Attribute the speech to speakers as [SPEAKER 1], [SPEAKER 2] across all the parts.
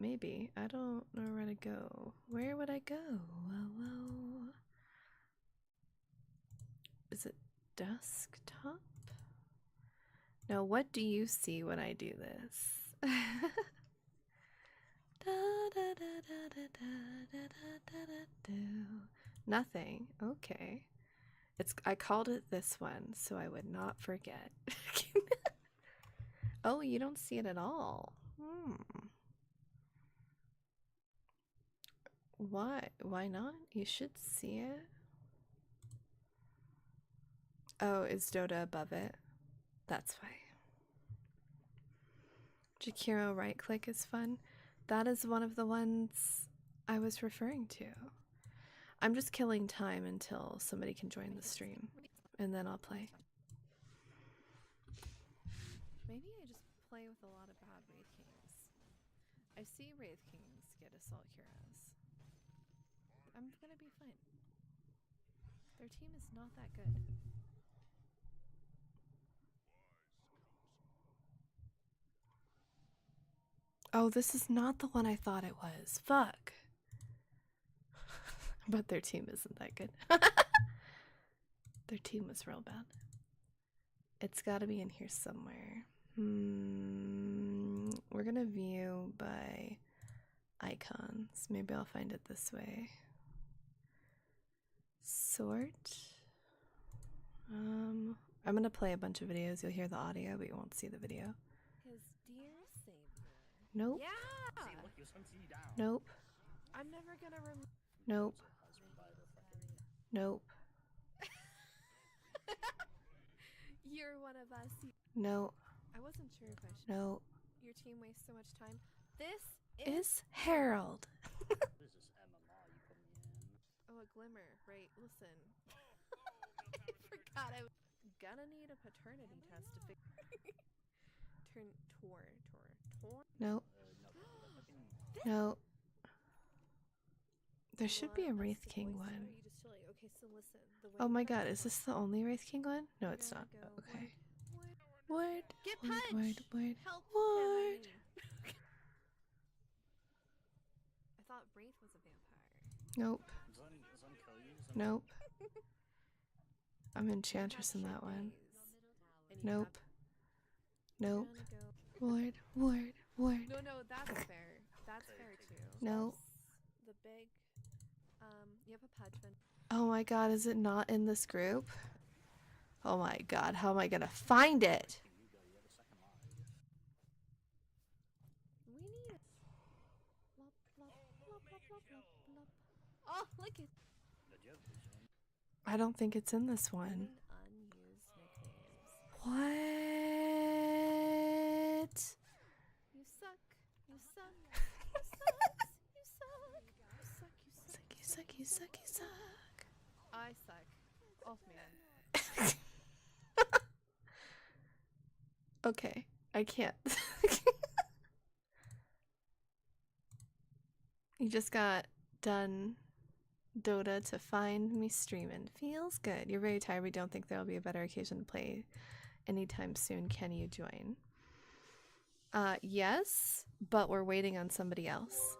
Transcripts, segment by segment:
[SPEAKER 1] maybe. I don't know where to go. Where would I go? Well. Is it desktop? Now, what do you see when I do this? Nothing. Okay. I called it this one, so I would not forget. Oh, you don't see it at all. Why? Why not? You should see it. Oh, is Dota above it? That's why. Jakiro right click is fun. That is one of the ones I was referring to. I'm just killing time until somebody can join the stream, and then I'll play. Maybe I just play with a lot of bad Wraith Kings. I see Wraith Kings get Assault Heroes. I'm gonna be fine. Their team is not that good. Oh, this is not the one I thought it was. Fuck. But their team isn't that good. Their team was real bad. It's gotta be in here somewhere. We're gonna view by icons. Maybe I'll find it this way. Sort. I'm gonna play a bunch of videos. You'll hear the audio, but you won't see the video.
[SPEAKER 2] His dear savior.
[SPEAKER 1] Nope.
[SPEAKER 2] Yeah.
[SPEAKER 1] Nope.
[SPEAKER 2] I'm never gonna remember.
[SPEAKER 1] Nope. Nope.
[SPEAKER 2] You're one of us.
[SPEAKER 1] No.
[SPEAKER 2] I wasn't sure if I should.
[SPEAKER 1] No.
[SPEAKER 2] Your team wastes so much time. This
[SPEAKER 1] is Harold.
[SPEAKER 2] Oh, a glimmer. Right, listen. I forgot I was gonna need a paternity test to figure. Turn Tor.
[SPEAKER 1] No. No. There should be a Wraith King one.
[SPEAKER 2] Okay, so listen.
[SPEAKER 1] Oh my god, is this the only Wraith King one? No, it's not. Okay. Word.
[SPEAKER 2] Get
[SPEAKER 1] Word,
[SPEAKER 2] punched!
[SPEAKER 1] word, word.
[SPEAKER 2] Help!
[SPEAKER 1] Word.
[SPEAKER 2] I thought Wraith was a vampire.
[SPEAKER 1] Nope. Nope. I'm Enchantress in that one. Nope. Nope. Word, word, word.
[SPEAKER 2] No, that's fair. That's fair too.
[SPEAKER 1] No.
[SPEAKER 2] The big, you have a Pudgeman.
[SPEAKER 1] Oh my god, is it not in this group? Oh my god, how am I gonna find it?
[SPEAKER 2] We need it. Oh, look it.
[SPEAKER 1] I don't think it's in this one.
[SPEAKER 2] Unused nicknames.
[SPEAKER 1] What?
[SPEAKER 2] You suck. You suck. You suck. You suck. You suck.
[SPEAKER 1] You suck.
[SPEAKER 2] I suck. Off man.
[SPEAKER 1] Okay, I can't. You just got done Dota to find me streaming. Feels good. You're very tired. We don't think there'll be a better occasion to play anytime soon. Can you join? Yes, but we're waiting on somebody else.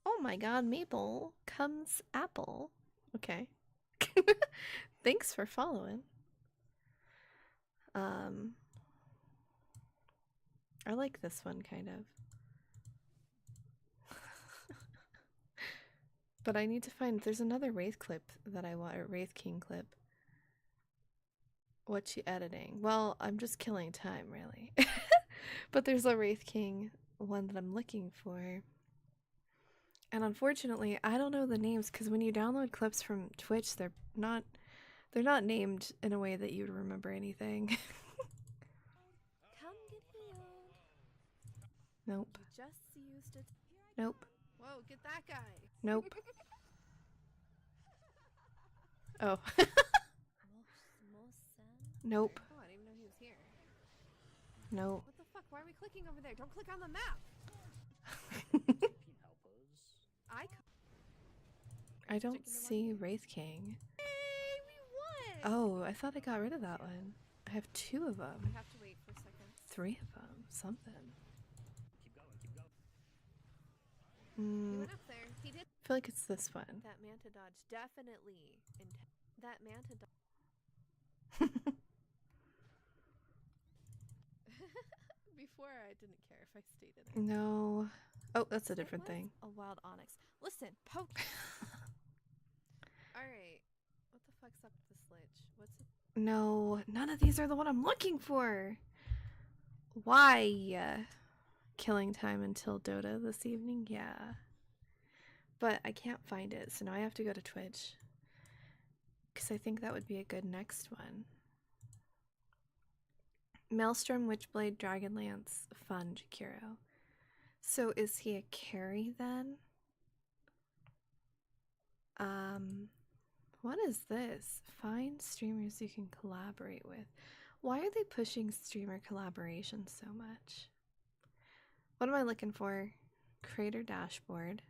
[SPEAKER 1] Oh my god, Maple comes Apple. Okay. Thanks for following. I like this one kind of. But I need to find, there's another Wraith clip that I want, or Wraith King clip. What's she editing? Well, I'm just killing time, really. But there's a Wraith King one that I'm looking for. And unfortunately, I don't know the names, because when you download clips from Twitch, they're not named in a way that you'd remember anything.
[SPEAKER 2] Come get healed.
[SPEAKER 1] Nope.
[SPEAKER 2] You just used it.
[SPEAKER 1] Nope.
[SPEAKER 2] Whoa, get that guy.
[SPEAKER 1] Nope. Oh. Nope.
[SPEAKER 2] Oh, I didn't even know he was here.
[SPEAKER 1] Nope.
[SPEAKER 2] What the fuck? Why are we clicking over there? Don't click on the map.
[SPEAKER 1] I don't see Wraith King.
[SPEAKER 2] Hey, we won!
[SPEAKER 1] Oh, I thought I got rid of that one. I have 2 of them.
[SPEAKER 2] I have to wait for a second.
[SPEAKER 1] 3 of them. Something.
[SPEAKER 2] He
[SPEAKER 1] Mm,
[SPEAKER 2] went up there. He did.
[SPEAKER 1] I feel like it's this one.
[SPEAKER 2] That manta dodge definitely. That manta dodge. Before I didn't care if I stayed in it.
[SPEAKER 1] No. Oh, that's a
[SPEAKER 2] It
[SPEAKER 1] different
[SPEAKER 2] was
[SPEAKER 1] thing.
[SPEAKER 2] a wild onyx. Listen, poke. Alright. What the fuck's up with this lich? What's it?
[SPEAKER 1] No, none of these are the one I'm looking for. Why? Killing time until Dota this evening? Yeah. But I can't find it, so now I have to go to Twitch. Because I think that would be a good next one. Maelstrom, Witchblade, Dragonlance, fun, Jakiro. So is he a carry then? What is this? Find streamers you can collaborate with. Why are they pushing streamer collaboration so much? What am I looking for? Creator dashboard.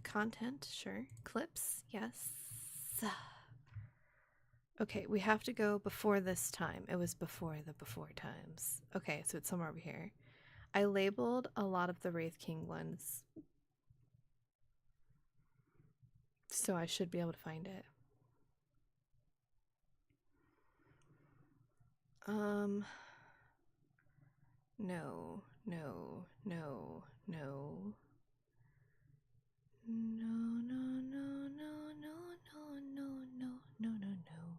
[SPEAKER 1] Content, sure. Clips, yes. Okay, we have to go before this time. It was before the before times. Okay, so it's somewhere over here. I labeled a lot of the Wraith King ones, so I should be able to find it. No, no, no, no. No, no, no, no, no, no, no, no, no, no, no.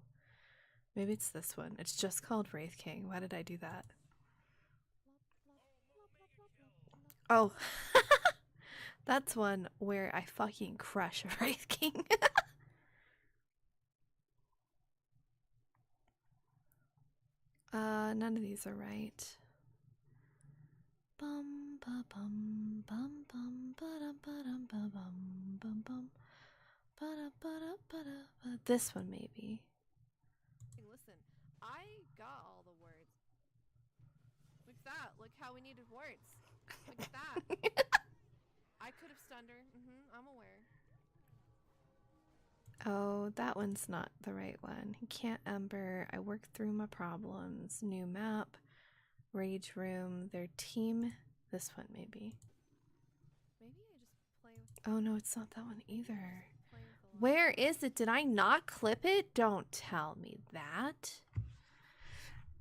[SPEAKER 1] Maybe it's this one. It's just called Wraith King. Why did I do that? Oh, that's one where I fucking crush a Wraith King. None of these are right. Bum ba bum bum bum ba dum ba dum ba bum bum bum ba da ba da ba da ba. This one maybe.
[SPEAKER 2] Listen, I got all the words. Look at that. Look how we needed words. Look at that. I could have stunned her. I'm aware.
[SPEAKER 1] Oh, that one's not the right one. He can't Ember. I worked through my problems. New map. Rage room. Their team. This one maybe.
[SPEAKER 2] Maybe I just play with.
[SPEAKER 1] Oh no, it's not that one either.
[SPEAKER 2] Play with a lot.
[SPEAKER 1] Where is it? Did I not clip it? Don't tell me that.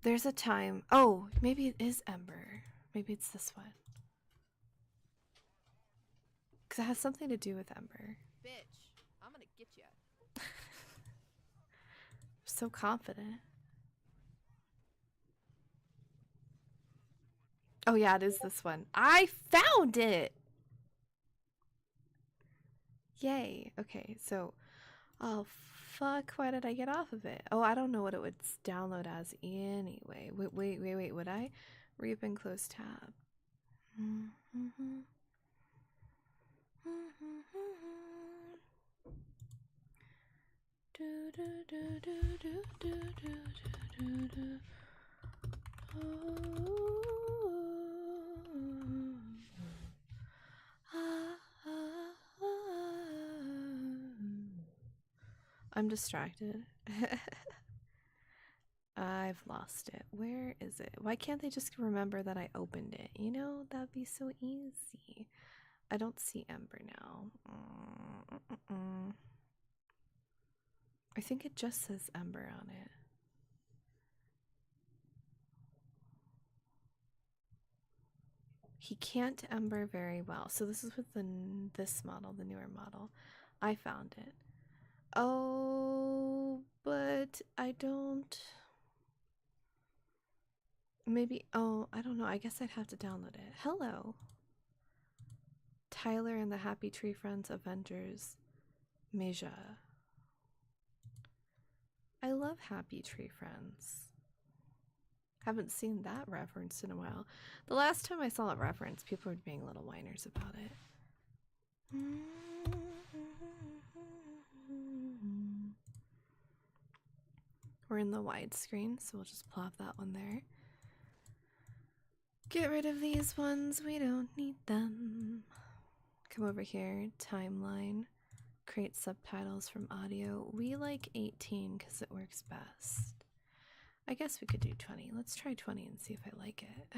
[SPEAKER 1] There's a time. Oh, maybe it is Ember. Maybe it's this one. Because it has something to do with Ember.
[SPEAKER 2] Bitch, I'm gonna get ya.
[SPEAKER 1] So confident. Oh yeah, it is this one. I found it! Yay. Okay, so... Oh, fuck. Why did I get off of it? Oh, I don't know what it would download as anyway. Wait. Would I? Reap and close tab. I'm distracted. I've lost it. Where is it? Why can't they just remember that I opened it? You know, that'd be so easy. I don't see Ember now. I think it just says Ember on it. He can't Ember very well. So this is with this model, the newer model. I found it. Oh, but I don't... Maybe... Oh, I don't know. I guess I'd have to download it. Hello. Tyler and the Happy Tree Friends Avengers. Meja. I love Happy Tree Friends. Haven't seen that referenced in a while. The last time I saw it referenced, people were being little whiners about it. We're in the widescreen, so we'll just plop that one there. Get rid of these ones, we don't need them. Come over here, timeline, create subtitles from audio. We like 18 because it works best. I guess we could do 20. Let's try 20 and see if I like it.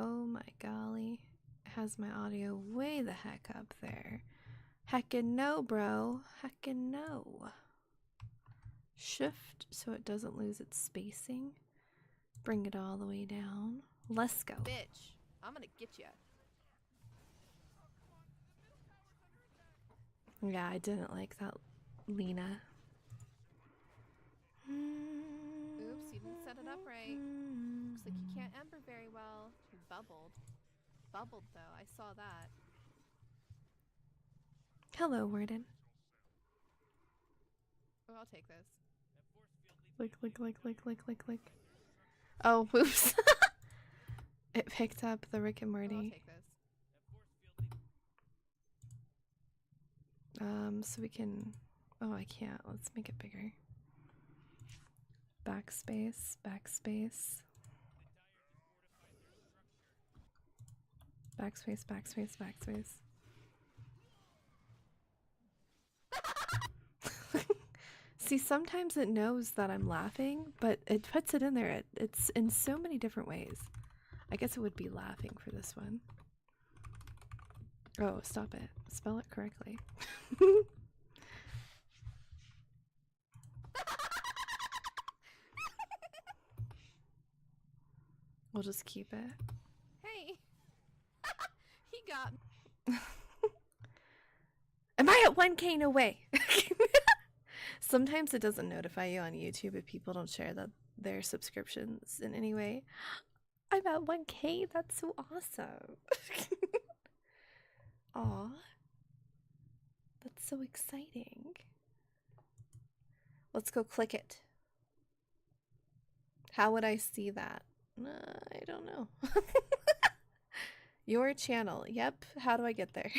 [SPEAKER 1] Oh my golly. It has my audio way the heck up there. Heckin' no, bro. Heckin' no. Shift so it doesn't lose its spacing. Bring it all the way down. Let's go.
[SPEAKER 2] Bitch, I'm gonna get ya.
[SPEAKER 1] Yeah, I didn't like that, Lena.
[SPEAKER 2] Oops, you didn't set it up right. Looks like you can't ember very well. You bubbled. Bubbled though, I saw that.
[SPEAKER 1] Hello, Warden.
[SPEAKER 2] Oh, I'll take this.
[SPEAKER 1] Click. Oh, whoops. It picked up the Rick and
[SPEAKER 2] Oh, I'll
[SPEAKER 1] Morty.
[SPEAKER 2] take this.
[SPEAKER 1] So we can... Oh, I can't. Let's make it bigger. Backspace, backspace. Backspace, backspace, backspace. See, sometimes it knows that I'm laughing, but it puts it in there. It's in so many different ways. I guess it would be laughing for this one. Oh, stop it. Spell it correctly. We'll just keep it.
[SPEAKER 2] Hey! He got me.
[SPEAKER 1] Am I at 1K? No way. Sometimes it doesn't notify you on YouTube if people don't share their subscriptions in any way. I'm at 1K. That's so awesome. Aw. That's so exciting. Let's go click it. How would I see that? I don't know. Your channel. Yep. How do I get there?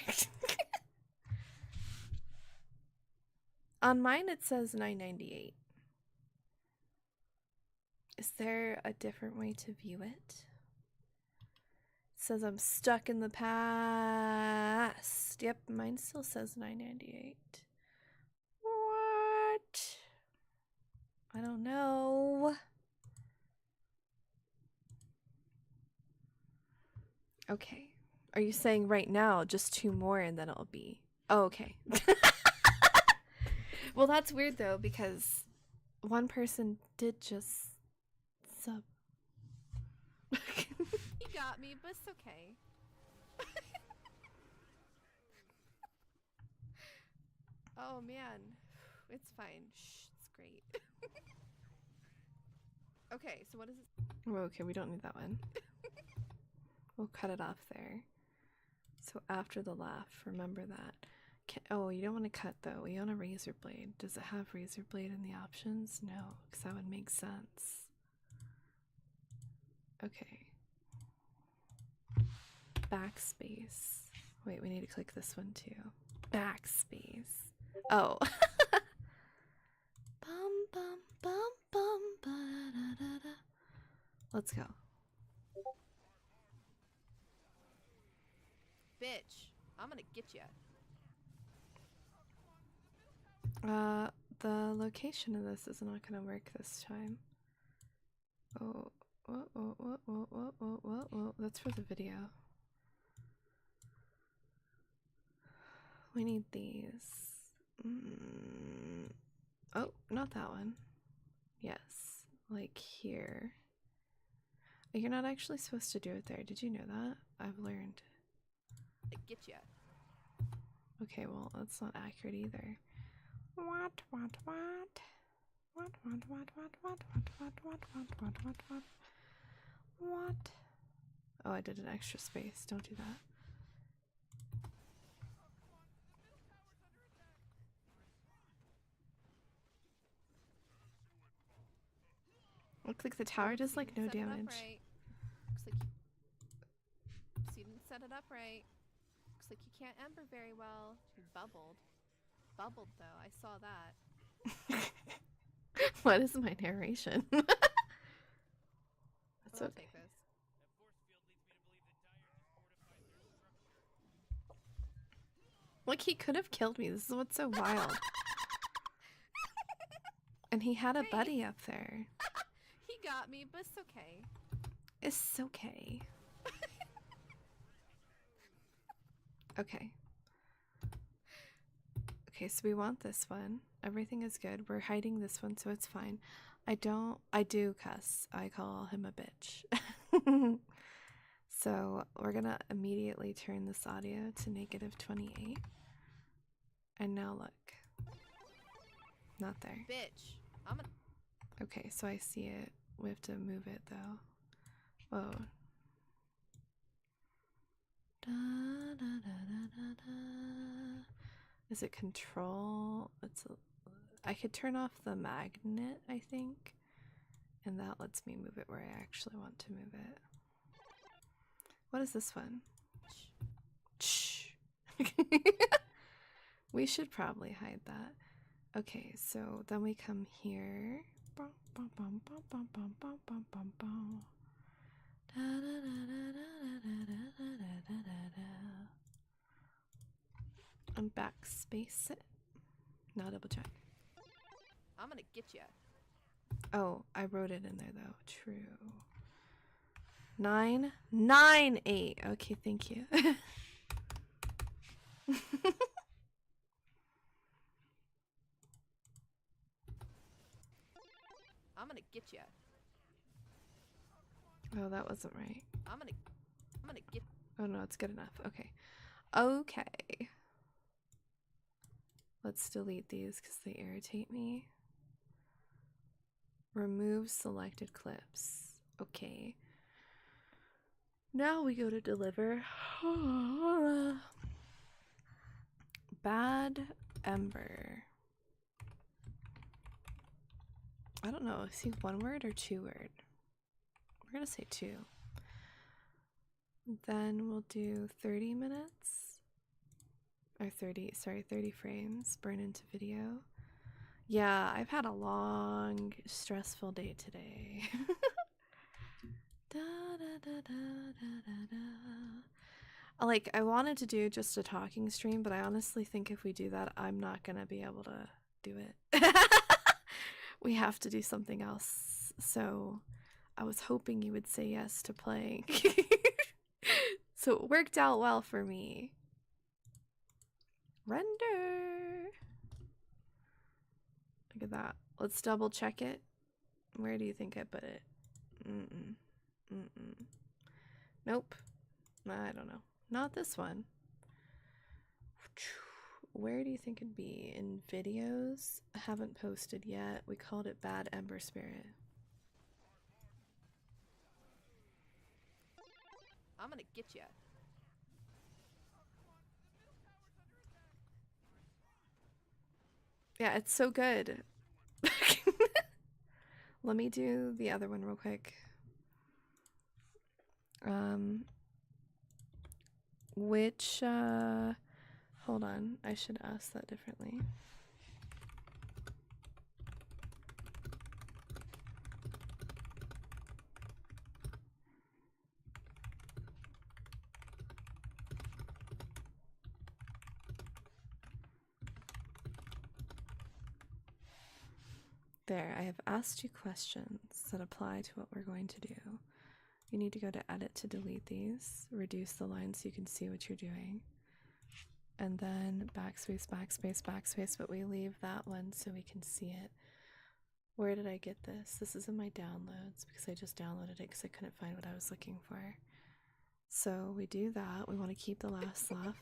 [SPEAKER 1] On mine it says 998. Is there a different way to view it? It says I'm stuck in the past. Yep, mine still says 998. What? I don't know. Okay. Are you saying right now just 2 more and then it'll be... Oh, okay. Well, that's weird though, because one person did just sub.
[SPEAKER 2] He got me, but it's okay. Oh man, it's fine. Shh, it's great. Okay, so what is it?
[SPEAKER 1] Oh, okay, we don't need that one. We'll cut it off there. So after the laugh, remember that. Oh, you don't want to cut though. You want a razor blade. Does it have razor blade in the options? No, because that would make sense. Okay. Backspace. Wait, we need to click this one too. Backspace. Oh. Bum bum bum bum ba da da da. Let's go.
[SPEAKER 2] Bitch, I'm gonna get ya.
[SPEAKER 1] The location of this is not gonna work this time. Oh, whoa. That's for the video. We need these. Oh, not that one. Yes, like here. You're not actually supposed to do it there. Did you know that? I've learned.
[SPEAKER 2] Get ya.
[SPEAKER 1] Okay, well, that's not accurate either. What? Oh, I did an extra space. Don't do that. Looks like the tower does like no damage.
[SPEAKER 2] Looks like you didn't set it up right. Looks like you can't ember very well. You bubbled. Bubbled though, I saw that.
[SPEAKER 1] What is my narration? That's
[SPEAKER 2] I'll
[SPEAKER 1] okay.
[SPEAKER 2] take this.
[SPEAKER 1] Look, he could have killed me. This is what's so wild. And he had a buddy up there.
[SPEAKER 2] He got me, but it's okay.
[SPEAKER 1] It's okay. Okay. Okay, so we want this one. Everything is good. We're hiding this one, so it's fine. I do cuss. I call him a bitch. So we're gonna immediately turn this audio to -28. And now look. Not there.
[SPEAKER 2] Bitch. I'm gonna.
[SPEAKER 1] Okay, so I see it. We have to move it though. Whoa. Da, da, da, da, da, da. Is it control? I could turn off the magnet, I think. And that lets me move it where I actually want to move it. What is this one? Shh. We should probably hide that. Okay, so then we come here. And backspace it. Now double check.
[SPEAKER 2] I'm gonna get ya.
[SPEAKER 1] Oh, I wrote it in there though. True. 998. Okay, thank you.
[SPEAKER 2] I'm gonna get ya.
[SPEAKER 1] Oh, that wasn't right.
[SPEAKER 2] I'm gonna get.
[SPEAKER 1] Oh no, it's good enough. Okay. Okay. Let's delete these because they irritate me. Remove selected clips. Okay. Now we go to deliver. Bad Ember. I don't know. Is he one word or two word? We're gonna say 2. Then we'll do 30 minutes. Or 30 frames. Burn into video. Yeah, I've had a long, stressful day today. Da, da, da, da, da, da. Like, I wanted to do just a talking stream, but I honestly think if we do that, I'm not gonna be able to do it. We have to do something else. So I was hoping you would say yes to playing. So it worked out well for me. Render. Look at that. Let's double check it. Where do you think I put it? Nope. I don't know. Not this one. Where do you think it'd be? In videos? I haven't posted yet. We called it Bad Ember Spirit.
[SPEAKER 2] I'm gonna get ya.
[SPEAKER 1] Yeah, it's so good. Let me do the other one real quick. Hold on, I should ask that differently. There, I have asked you questions that apply to what we're going to do. You need to go to edit to delete these, reduce the line so you can see what you're doing, and then backspace, backspace, backspace, but we leave that one so we can see it. Where did I get this? This is in my downloads because I just downloaded it because I couldn't find what I was looking for. So we do that. We want to keep the last slough.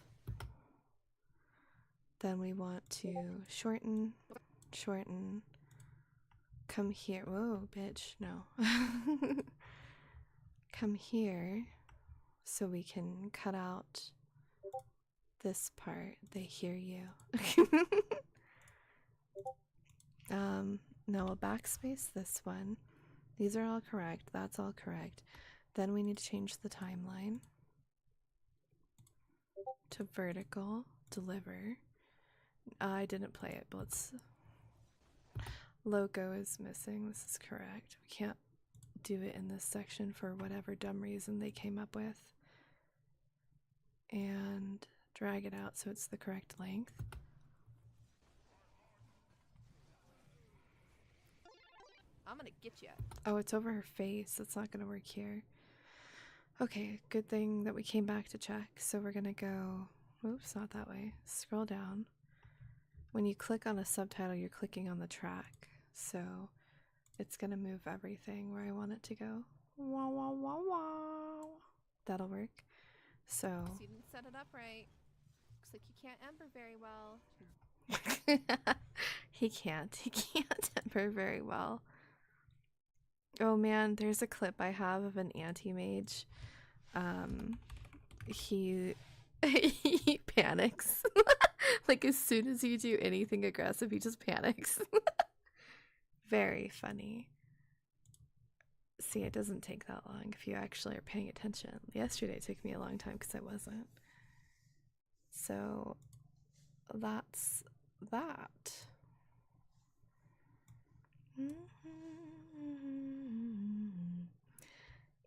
[SPEAKER 1] Then we want to shorten, shorten. Come here. Whoa, bitch. No. Come here so we can cut out this part. They hear you. No, we'll backspace this one. These are all correct. That's all correct. Then we need to change the timeline to vertical, deliver. I didn't play it, but let's... Logo is missing. This is correct. We can't do it in this section for whatever dumb reason they came up with. And drag it out so it's the correct length.
[SPEAKER 2] I'm gonna get ya.
[SPEAKER 1] Oh, it's over her face. That's not gonna work here. Okay, good thing that we came back to check. So we're gonna go Oops, not that way. Scroll down. When you click on a subtitle, you're clicking on the track. So it's going to move everything where I want it to go. Wow, wow, wow, wow. That'll work. So
[SPEAKER 2] You didn't set it up right. Looks like you can't ember very well.
[SPEAKER 1] he can't ember very well. Oh man, there's a clip I have of an anti-mage. He he panics. Like as soon as you do anything aggressive, he just panics. Very funny. See, it doesn't take that long if you actually are paying attention. Yesterday it took me a long time because I wasn't. So that's that.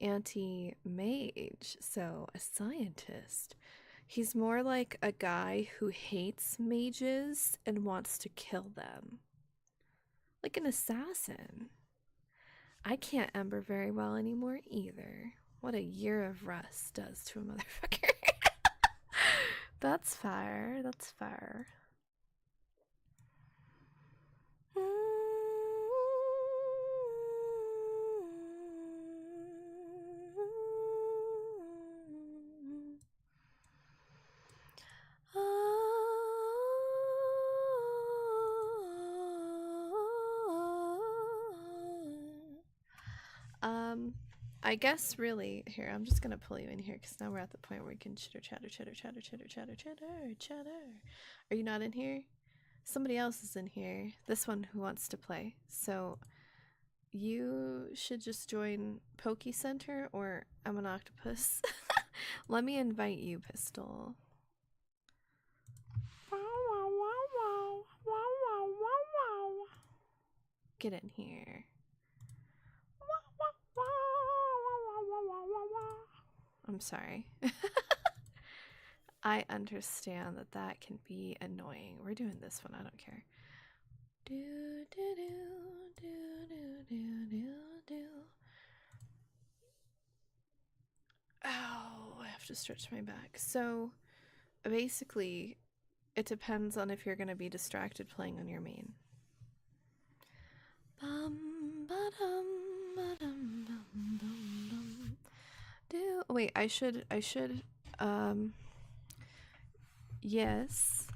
[SPEAKER 1] Anti-mage, so a scientist. He's more like a guy who hates mages and wants to kill them. Like an assassin. I can't ember very well anymore either. What a year of rust does to a motherfucker. That's fair. That's fair. I guess really, here, I'm just gonna pull you in here because now we're at the point where we can chitter chatter. Are you not in here? Somebody else is in here. This one who wants to play. So you should just join Poke Center or I'm an octopus. Let me invite you, Pistol. Get in here. I'm sorry. I understand that that can be annoying. We're doing this one. I don't care. Oh, I have to stretch my back. So basically, it depends on if you're going to be distracted playing on your main. Wait, I should yes.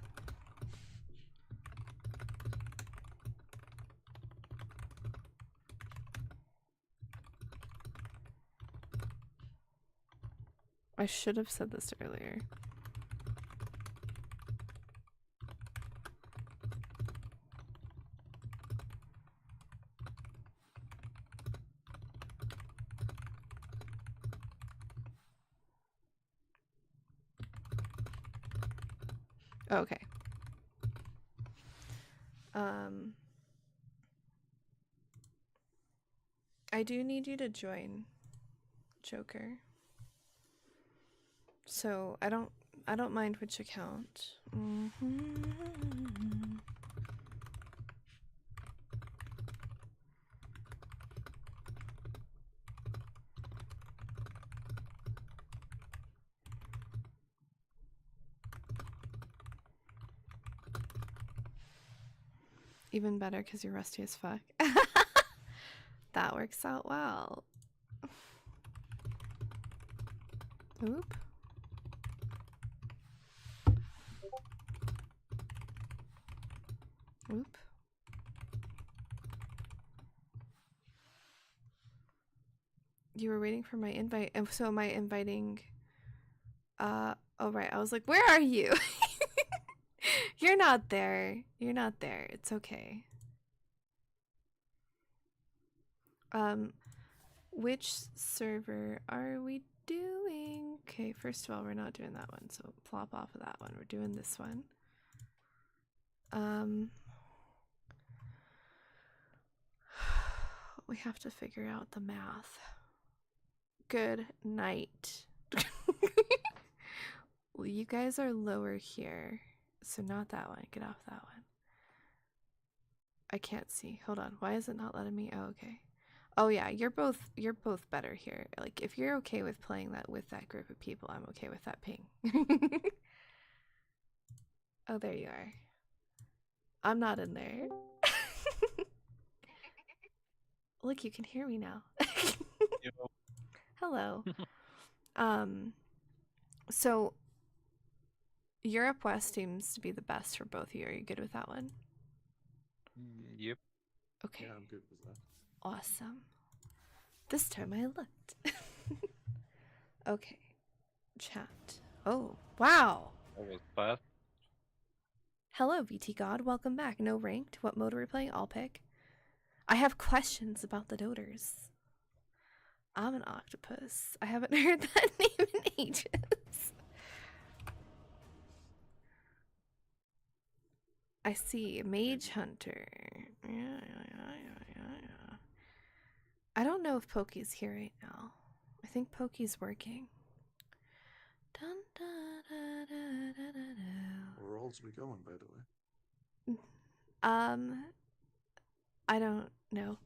[SPEAKER 1] I should have said this earlier. Okay. I do need you to join, Joker. So I don't mind which account. Even better because you're rusty as fuck. That works out well. Oop. Oop. You were waiting for my invite, and so am I inviting? Oh right, I was like, where are you? You're not there. You're not there. It's okay. Which server are we doing? Okay, first of all, we're not doing that one, so plop off of that one. We're doing this one. We have to figure out the math. Good night. Well, you guys are lower here, so not that one. Get off that one. I can't see. Hold on. Why is it not letting me? Oh, okay. Oh yeah, you're both better here. Like if you're okay with playing that with that group of people, I'm okay with that ping. Oh, there you are. I'm not in there. Look, you can hear me now. Hello. So Europe West seems to be the best for both of you. Are you good with that one?
[SPEAKER 3] Yep.
[SPEAKER 1] Okay.
[SPEAKER 4] Yeah, I'm good with that.
[SPEAKER 1] Awesome. This time I looked. Okay. Chat. Oh, wow.
[SPEAKER 3] That was fast.
[SPEAKER 1] Hello, VT God. Welcome back. No ranked. What mode are we playing? I'll pick. I have questions about the Doters. I'm an octopus. I haven't heard that name in ages. I see. Mage Hunter. Yeah. I don't know if Pokey's here right now. I think Pokey's working. Dun, da, da, da, da, da, da.
[SPEAKER 4] Where else we going, by the way?
[SPEAKER 1] I don't know.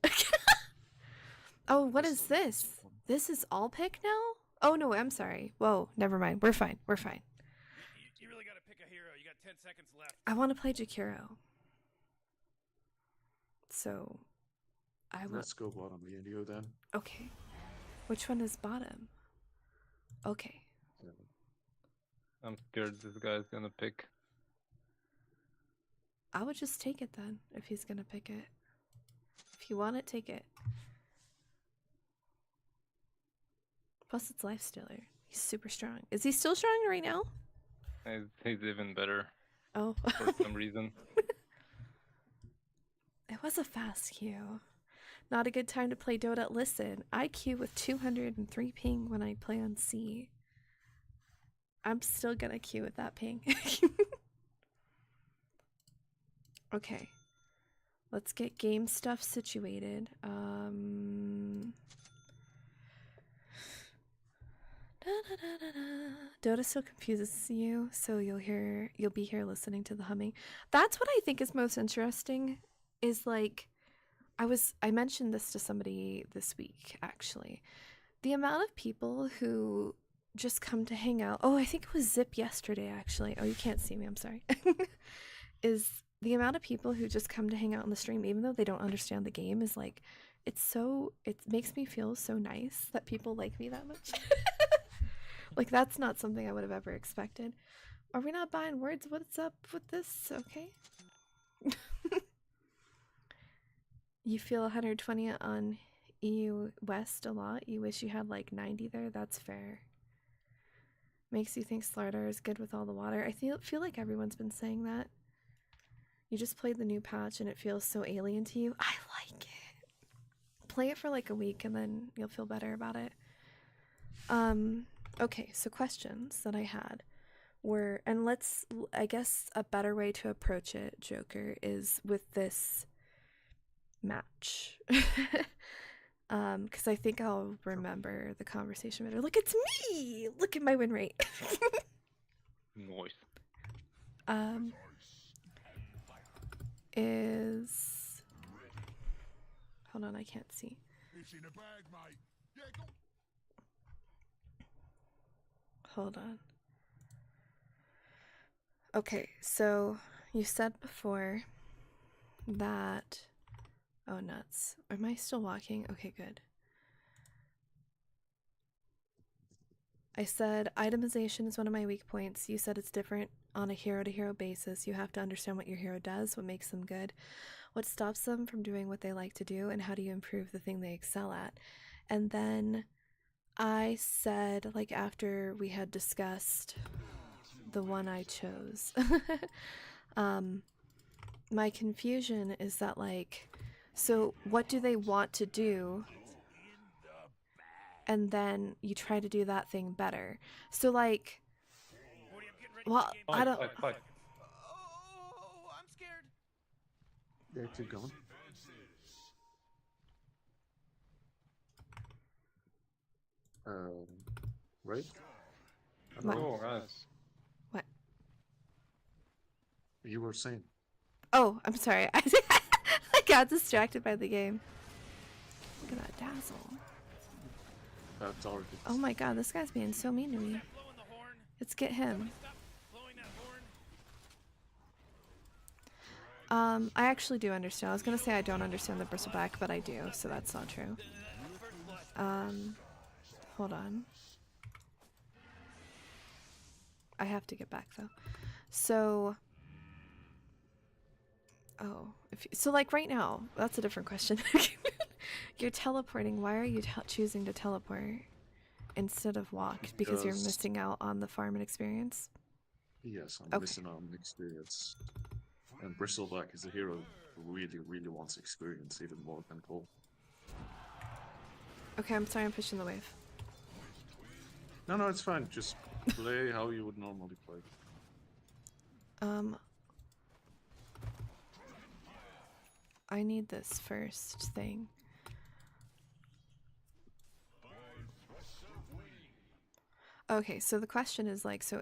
[SPEAKER 1] Oh, what is this? This is all pick now? Oh no, I'm sorry. Whoa, never mind. We're fine. We're fine.
[SPEAKER 5] You really gotta pick a hero. You got 10 seconds left.
[SPEAKER 1] I want to play Jakiro. So, I will.
[SPEAKER 4] Let's go bottom Indio then.
[SPEAKER 1] Okay. Which one is bottom? Okay.
[SPEAKER 3] I'm scared this guy's gonna pick.
[SPEAKER 1] I would just take it then, if he's gonna pick it. If you want it, take it. Plus, it's Lifestealer. He's super strong. Is he still strong right now?
[SPEAKER 3] He's even better
[SPEAKER 1] Oh.
[SPEAKER 3] for some reason.
[SPEAKER 1] It was a fast queue. Not a good time to play Dota. Listen, I queue with 203 ping when I play on C. I'm still gonna queue with that ping. Okay. Let's get game stuff situated. Dota still confuses you, so you'll be here listening to the humming. That's what I think is most interesting, is like I mentioned this to somebody this week, actually. The amount of people who just come to hang out. Oh, I think it was Zip yesterday, actually. Oh, you can't see me, I'm sorry. Is the amount of people who just come to hang out on the stream, even though they don't understand the game, is like, it makes me feel so nice that people like me that much. Like, that's not something I would have ever expected. Are we not buying words? What's up with this? Okay. You feel 120 on EU West a lot. You wish you had like 90 there. That's fair. Makes you think Slardar is good with all the water. I feel like everyone's been saying that. You just played the new patch and it feels so alien to you. I like it. Play it for like a week and then you'll feel better about it. Okay, so questions that I had were, and I guess a better way to approach it, Joker, is with this match. Because I think I'll remember the conversation better. Look, it's me! Look at my win rate.
[SPEAKER 3] Noise.
[SPEAKER 1] Hold on, I can't see.
[SPEAKER 5] It's in a bag, mate. Yeah, go.
[SPEAKER 1] Hold on. Okay, so you said before that... Oh, nuts. Am I still walking? Okay, good. I said itemization is one of my weak points. You said it's different on a hero-to-hero basis. You have to understand what your hero does, what makes them good, what stops them from doing what they like to do, and how do you improve the thing they excel at. And then I said, like, after we had discussed the one I chose, my confusion is that, like, so what do they want to do? And then you try to do that thing better. So, like, well, I don't...
[SPEAKER 3] Fight.
[SPEAKER 5] Oh, I'm scared.
[SPEAKER 4] Yeah, keep going. Right?
[SPEAKER 1] What?
[SPEAKER 3] Oh, nice.
[SPEAKER 1] What?
[SPEAKER 4] You were saying.
[SPEAKER 1] Oh, I'm sorry. I got distracted by the game. Look at that dazzle.
[SPEAKER 4] Target.
[SPEAKER 1] Oh my god, this guy's being so mean to me.
[SPEAKER 5] Blowing the horn.
[SPEAKER 1] Let's get him.
[SPEAKER 5] Stop blowing that horn.
[SPEAKER 1] I actually do understand. I was gonna say I don't understand the bristleback, but I do, so that's not true. Hold on. I have to get back though. So, oh, so like right now, that's a different question. You're teleporting. Why are you choosing to teleport instead of walk? Because you're missing out on the farm and experience?
[SPEAKER 4] Yes, I'm missing out on experience. And Bristleback is a hero who really, really wants experience even more than Cole.
[SPEAKER 1] Okay, I'm sorry I'm pushing the wave.
[SPEAKER 4] No, it's fine. Just play how you would normally play.
[SPEAKER 1] I need this first thing. Okay, so the question is like, so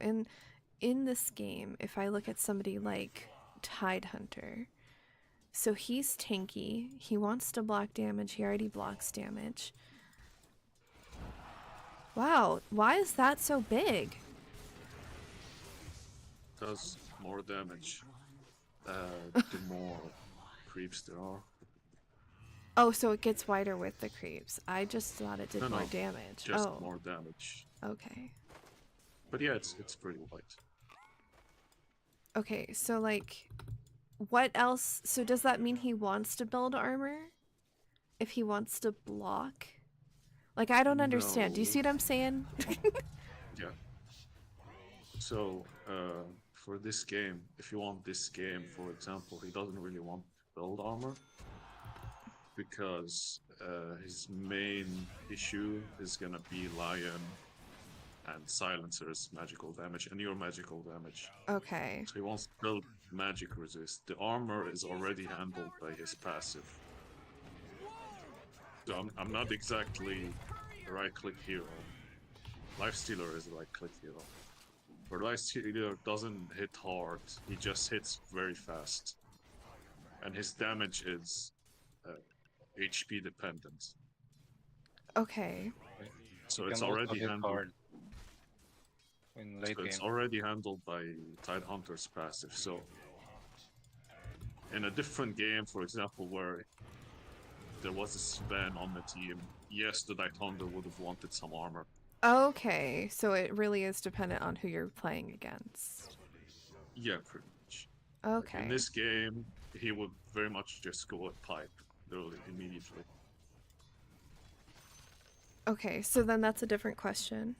[SPEAKER 1] in this game, if I look at somebody like Tidehunter, so he's tanky, he wants to block damage, he already blocks damage. Wow, why is that so big?
[SPEAKER 4] Does more damage the more creeps there are.
[SPEAKER 1] Oh, so it gets wider with the creeps. I just thought it did
[SPEAKER 4] No,
[SPEAKER 1] more damage.
[SPEAKER 4] Just
[SPEAKER 1] oh,
[SPEAKER 4] more damage.
[SPEAKER 1] okay.
[SPEAKER 4] But yeah, it's pretty white.
[SPEAKER 1] Okay, so like, what else? So does that mean he wants to build armor? If he wants to block? Like, I don't understand. Do you
[SPEAKER 4] No.
[SPEAKER 1] see what I'm saying?
[SPEAKER 4] Yeah. So, for this game, if you want this game, for example, he doesn't really want to build armor because his main issue is gonna be Lion and Silencer's magical damage and your magical damage.
[SPEAKER 1] Okay.
[SPEAKER 4] So he wants to build magic resist. The armor is already handled by his passive. So I'm not exactly a right-click hero. Lifestealer is a right-click hero. But Lifestealer doesn't hit hard, he just hits very fast. And his damage is HP dependent.
[SPEAKER 1] Okay.
[SPEAKER 4] So
[SPEAKER 3] You
[SPEAKER 4] it's
[SPEAKER 3] can also
[SPEAKER 4] already
[SPEAKER 3] hit
[SPEAKER 4] handled.
[SPEAKER 3] hard in late
[SPEAKER 4] So it's
[SPEAKER 3] game.
[SPEAKER 4] already handled by Tidehunter's passive. So in a different game, for example, where there was a Sven on the team, yes, the Tidehunter would have wanted some armor.
[SPEAKER 1] Okay, so it really is dependent on who you're playing against.
[SPEAKER 4] Yeah, pretty much.
[SPEAKER 1] Okay.
[SPEAKER 4] In this game, he would very much just go with pipe, literally immediately.
[SPEAKER 1] Okay, so then that's a different question.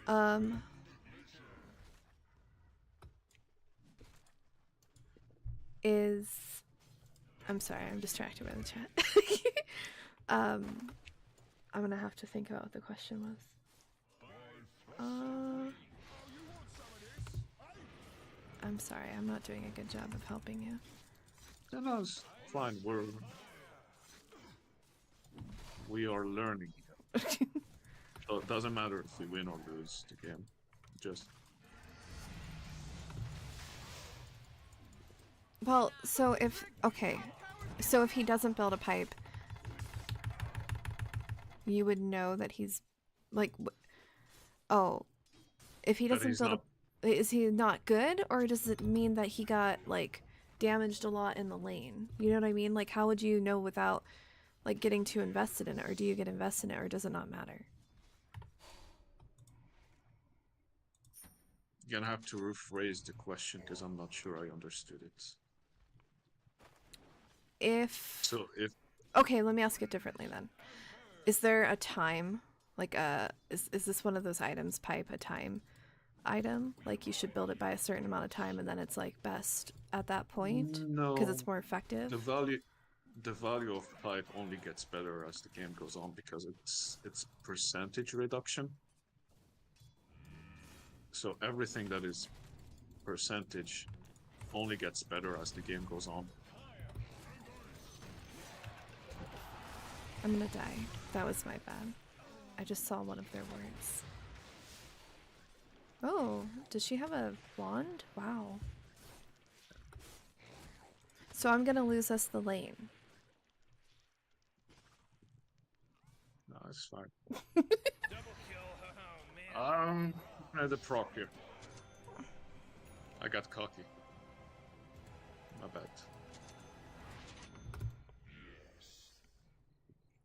[SPEAKER 1] I'm sorry, I'm distracted by the chat. I'm gonna have to think about what the question was. I'm sorry, I'm not doing a good job of helping you.
[SPEAKER 4] No, it's fine. We are learning. So it doesn't matter if we win or lose the game. Just
[SPEAKER 1] Well, so if he doesn't build a pipe, you would know that he's like, if he doesn't build is he not good, or does it mean that he got like damaged a lot in the lane? You know what I mean? Like, how would you know without like getting too invested in it, or do you get invested in it, or does it not matter?
[SPEAKER 4] you're gonna have to rephrase the question because I'm not sure I understood it. Okay,
[SPEAKER 1] let me ask it differently then. Is there a time, like is this one of those items, pipe, a time item? Like you should build it by a certain amount of time and then it's like best at that point?
[SPEAKER 4] No.
[SPEAKER 1] Because it's more effective?
[SPEAKER 4] The value of pipe only gets better as the game goes on because it's percentage reduction. So everything that is percentage only gets better as the game goes on.
[SPEAKER 1] I'm gonna die. That was my bad. I just saw one of their words. Oh, does she have a wand? Wow. So I'm gonna lose us the lane.
[SPEAKER 4] No, it's fine.
[SPEAKER 5] Double kill. Oh man.
[SPEAKER 4] I had a proc here. I got cocky. My bad.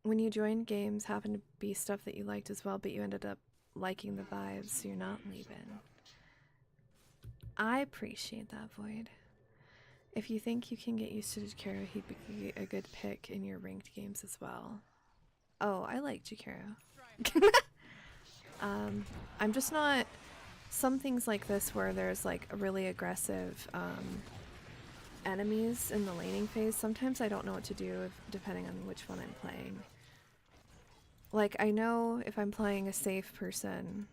[SPEAKER 1] When you joined games, happened to be stuff that you liked as well, but you ended up liking the vibes, so you're not leaving. I appreciate that, Void. If you think you can get used to Jakiro, he'd be a good pick in your ranked games as well. Oh, I like Jakiro. I'm just not... Some things like this where there's like a really aggressive enemies in the laning phase, sometimes I don't know what to do depending on which one I'm playing. Like, I know if I'm playing a safe person,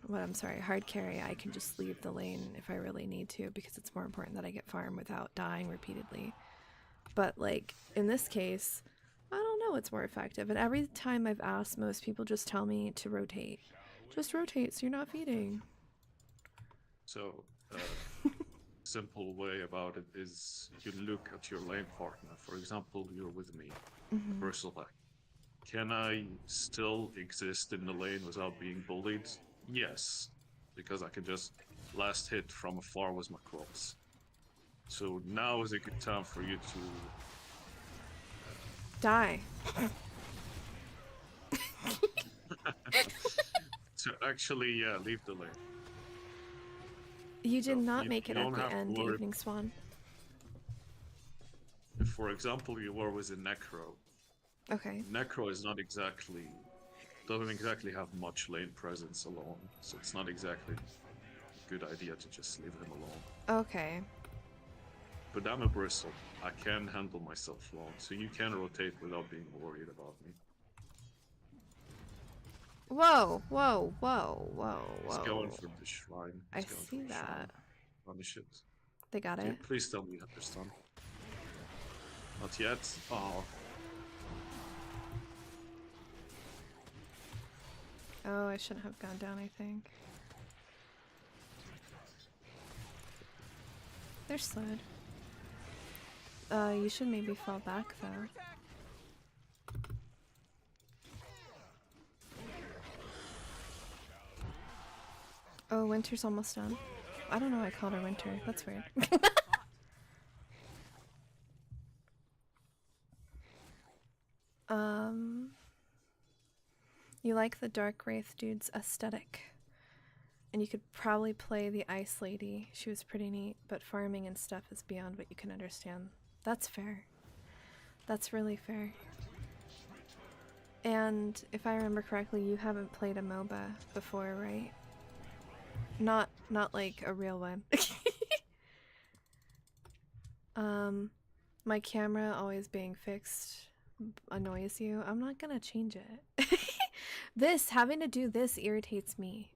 [SPEAKER 1] hard carry, I can just leave the lane if I really need to because it's more important that I get farm without dying repeatedly. But like, in this case, I don't know what's more effective, and every time I've asked, most people just tell me to rotate. Just rotate so you're not feeding.
[SPEAKER 4] So, simple way about it is you look at your lane partner. For example, you're with me, Bristleback. Can I still exist in the lane without being bullied? Yes, because I can just last hit from afar with my cross. So now is a good time for you to
[SPEAKER 1] die.
[SPEAKER 4] to actually leave the lane.
[SPEAKER 1] You did
[SPEAKER 4] So
[SPEAKER 1] not make it at
[SPEAKER 4] don't
[SPEAKER 1] the
[SPEAKER 4] have to
[SPEAKER 1] end,
[SPEAKER 4] worry.
[SPEAKER 1] Evening Swan.
[SPEAKER 4] If, for example, you were with a Necro,
[SPEAKER 1] Okay.
[SPEAKER 4] Necro is not exactly, doesn't exactly have much lane presence alone, so it's not exactly a good idea to just leave him alone.
[SPEAKER 1] Okay.
[SPEAKER 4] But I'm a Bristle. I can handle myself alone, so you can rotate without being worried about me.
[SPEAKER 1] Whoa, whoa, whoa, whoa,
[SPEAKER 4] He's
[SPEAKER 1] whoa.
[SPEAKER 4] going for the shrine.
[SPEAKER 1] I see that.
[SPEAKER 4] Punish it.
[SPEAKER 1] They got
[SPEAKER 4] Okay,
[SPEAKER 1] it.
[SPEAKER 4] please tell me you have your stun. Not yet. Oh.
[SPEAKER 1] Oh, I shouldn't have gone down, I think. They're slowed. You should maybe fall back, though. Oh, Winter's almost done. I don't know why I called her Winter. That's weird. You like the Dark Wraith dude's aesthetic. And you could probably play the Ice Lady. She was pretty neat, but farming and stuff is beyond what you can understand. That's fair. That's really fair. And if I remember correctly, you haven't played a MOBA before, right? Not like a real one. My camera always being fixed annoys you. I'm not gonna change it. Having to do this irritates me.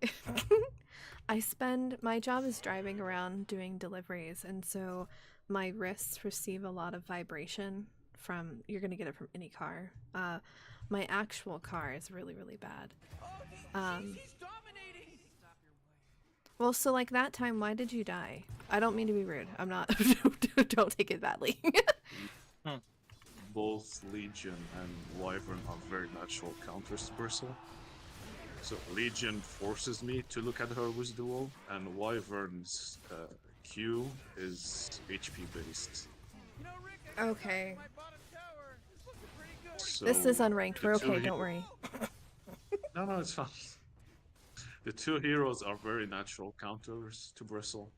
[SPEAKER 1] My job is driving around doing deliveries, and so my wrists receive a lot of vibration you're gonna get it from any car. My actual car is really, really bad. Well, so like that time, why did you die? I don't mean to be rude. I'm not. Don't take it badly.
[SPEAKER 4] Both Legion and Wyvern are very natural counters to Bristle. So Legion forces me to look at her with duel, and Wyvern's Q is HP based.
[SPEAKER 1] Okay.
[SPEAKER 4] So
[SPEAKER 1] This is unranked.
[SPEAKER 4] the
[SPEAKER 1] We're
[SPEAKER 4] two
[SPEAKER 1] okay. Don't worry.
[SPEAKER 4] No, it's fine. The two heroes are very natural counters to Bristle.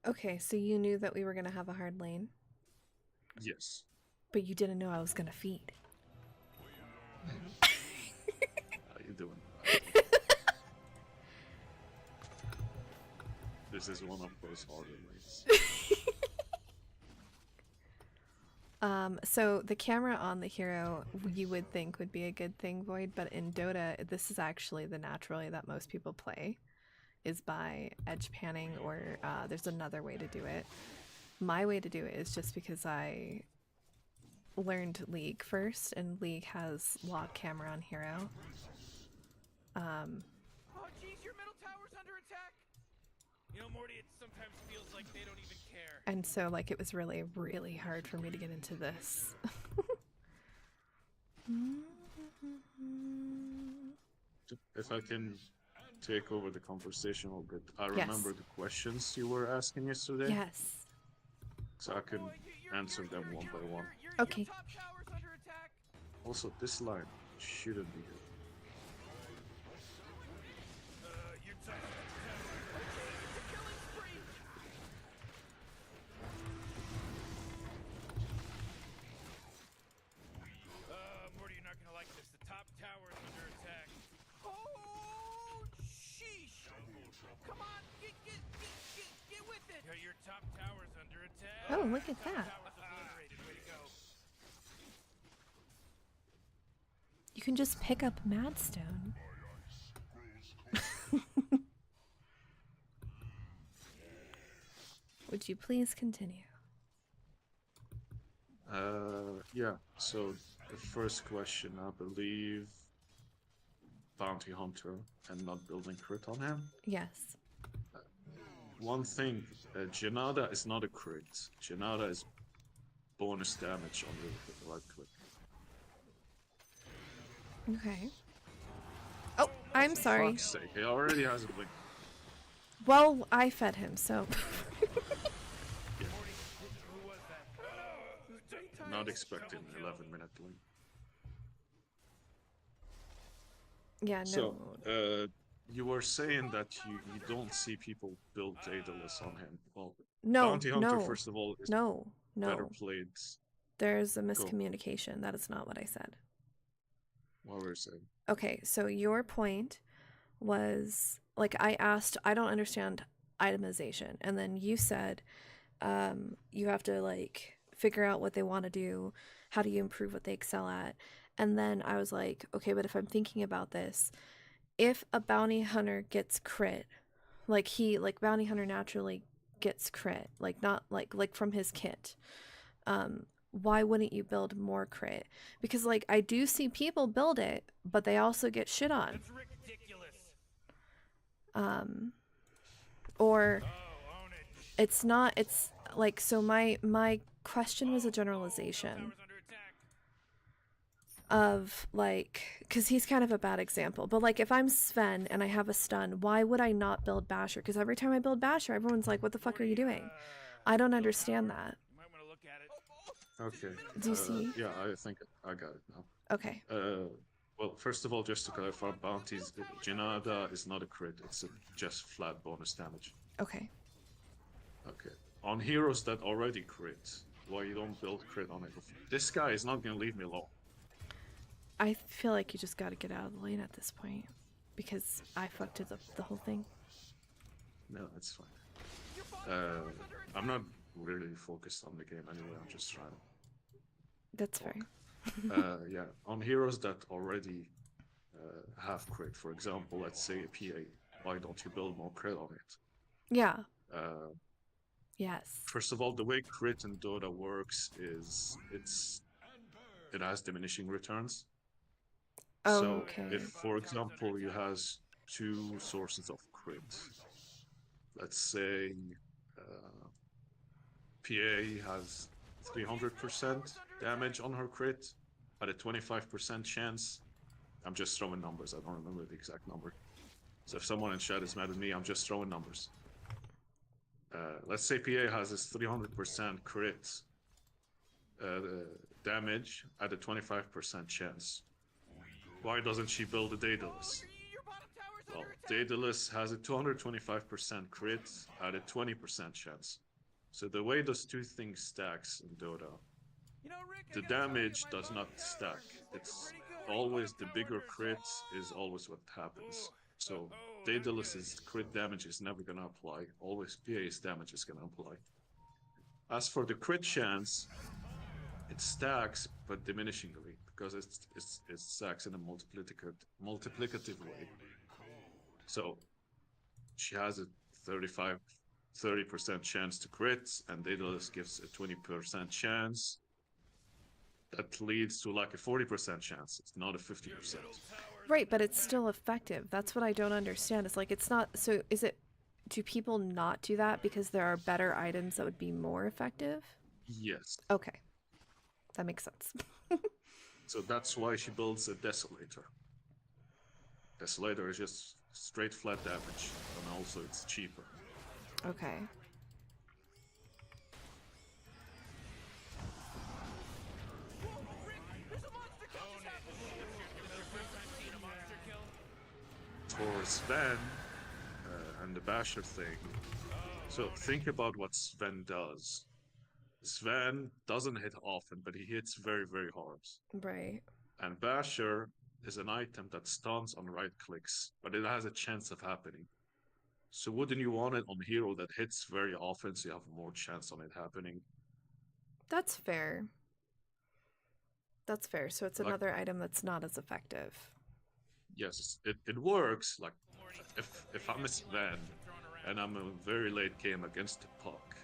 [SPEAKER 1] Okay, so you knew that we were gonna have a hard lane,
[SPEAKER 4] Yes.
[SPEAKER 1] but you didn't know I was gonna feed.
[SPEAKER 4] How you doing? This is one of those harder lanes.
[SPEAKER 1] So the camera on the hero you would think would be a good thing, Void, but in Dota, this is actually the natural way that most people play, is by edge panning, or there's another way to do it. My way to do it is just because I learned League first, and League has lock camera on hero.
[SPEAKER 5] Oh jeez, your middle tower's under attack. You know, Morty, it sometimes feels like they don't even care.
[SPEAKER 1] And so like it was really, really hard for me to get into this.
[SPEAKER 4] If I can take over the conversation a little bit. I
[SPEAKER 1] Yes.
[SPEAKER 4] remember the questions you were asking yesterday,
[SPEAKER 1] Yes.
[SPEAKER 4] so I can answer them one by one.
[SPEAKER 1] Okay.
[SPEAKER 5] Your top tower's under attack.
[SPEAKER 4] Also, this line shouldn't be here.
[SPEAKER 5] Your top tower. Okay, it's a killing spree. Morty, you're not gonna like this. The top tower is under attack. Oh, sheesh! Come on, get with it. Your top tower's under attack.
[SPEAKER 1] Oh, look at
[SPEAKER 5] Top
[SPEAKER 1] that.
[SPEAKER 5] tower's obliterated. Way to go.
[SPEAKER 1] You can just pick up Madstone. Would you please continue?
[SPEAKER 4] Yeah, so the first question, I believe, Bounty Hunter and not building crit on him.
[SPEAKER 1] Yes.
[SPEAKER 4] One thing, Janada is not a crit. Janada is bonus damage on the right click.
[SPEAKER 1] Okay. Oh, I'm sorry.
[SPEAKER 4] Fuck's sake, he already has a blink.
[SPEAKER 1] Well, I fed him, so.
[SPEAKER 4] Not expecting 11-minute blink.
[SPEAKER 1] Yeah, no.
[SPEAKER 4] So, you were saying that you don't see people build Daedalus on him. Well,
[SPEAKER 1] No,
[SPEAKER 4] Bounty Hunter,
[SPEAKER 1] no,
[SPEAKER 4] first of all, is
[SPEAKER 1] no,
[SPEAKER 4] better
[SPEAKER 1] no.
[SPEAKER 4] played.
[SPEAKER 1] There's a miscommunication. That is not what I said.
[SPEAKER 4] What were you saying?
[SPEAKER 1] Okay, so your point was, like, I asked, I don't understand itemization. And then you said, you have to, like, figure out what they want to do. How do you improve what they excel at? And then I was like, okay, but if I'm thinking about this, if a bounty hunter gets crit, like bounty hunter naturally gets crit, like not like from his kit, why wouldn't you build more crit? Because like I do see people build it, but they also get shit on.
[SPEAKER 5] That's ridiculous.
[SPEAKER 1] Or
[SPEAKER 5] Oh, own it.
[SPEAKER 1] it's not, it's like, so my question was a generalization
[SPEAKER 5] Tower's under attack.
[SPEAKER 1] of like, because he's kind of a bad example, but like if I'm Sven and I have a stun, why would I not build Basher? Because every time I build Basher, everyone's like, what the fuck are you doing? I don't understand that.
[SPEAKER 5] You might want to look at it.
[SPEAKER 4] Okay.
[SPEAKER 1] Do you see?
[SPEAKER 4] Yeah, I think I got it now.
[SPEAKER 1] Okay.
[SPEAKER 4] Well, first of all, just to clarify, bounties, Janada is not a crit, it's just flat bonus damage.
[SPEAKER 1] Okay.
[SPEAKER 4] Okay. On heroes that already crit, why you don't build crit on it? This guy is not gonna leave me alone.
[SPEAKER 1] I feel like you just got to get out of the lane at this point because I fucked it up the whole thing.
[SPEAKER 4] No, that's fine. I'm not really focused on the game anyway, I'm just trying to
[SPEAKER 1] That's fair.
[SPEAKER 4] yeah, on heroes that already have crit, for example, let's say a PA, why don't you build more crit on it?
[SPEAKER 1] Yeah.
[SPEAKER 4] Yes. First of all, the way crit in Dota works is it has diminishing returns.
[SPEAKER 1] Oh,
[SPEAKER 4] so
[SPEAKER 1] okay.
[SPEAKER 4] if, for example, you has two sources of crit, let's say PA has 300% damage on her crit at a 25% chance. I'm just throwing numbers, I don't remember the exact number. So if someone in chat is mad at me, I'm just throwing numbers. Let's say PA has this 300% crit damage at a 25% chance. Why doesn't she build a Daedalus? Well, Daedalus has a 225% crit at a 20% chance. So the way those two things stacks in Dota, the damage does not stack. It's always the bigger crit is always what happens. So Daedalus's crit damage is never gonna apply. Always PA's damage is gonna apply. As for the crit chance, it stacks but diminishingly because it stacks in a multiplicative way. So she has a 30% chance to crit, and Daedalus gives a 20% chance. That leads to like a 40% chance. It's not a 50%.
[SPEAKER 1] Right, but it's still effective. That's what I don't understand. It's like, it's not, so is it, do people not do that because there are better items that would be more effective?
[SPEAKER 4] Yes.
[SPEAKER 1] Okay. That makes sense.
[SPEAKER 4] So that's why she builds a Desolator. Desolator is just straight flat damage, and also it's cheaper.
[SPEAKER 1] Okay.
[SPEAKER 4] For Sven and the Basher thing, so think about what Sven does. Sven doesn't hit often, but he hits very, very hard.
[SPEAKER 1] Right.
[SPEAKER 4] And Basher is an item that stuns on right clicks, but it has a chance of happening. So wouldn't you want it on a hero that hits very often so you have more chance on it happening?
[SPEAKER 1] That's fair. That's fair. So it's
[SPEAKER 4] Like-
[SPEAKER 1] another item that's not as effective.
[SPEAKER 4] Yes, it works. Like if I'm a Sven and I'm a very late game against the puck,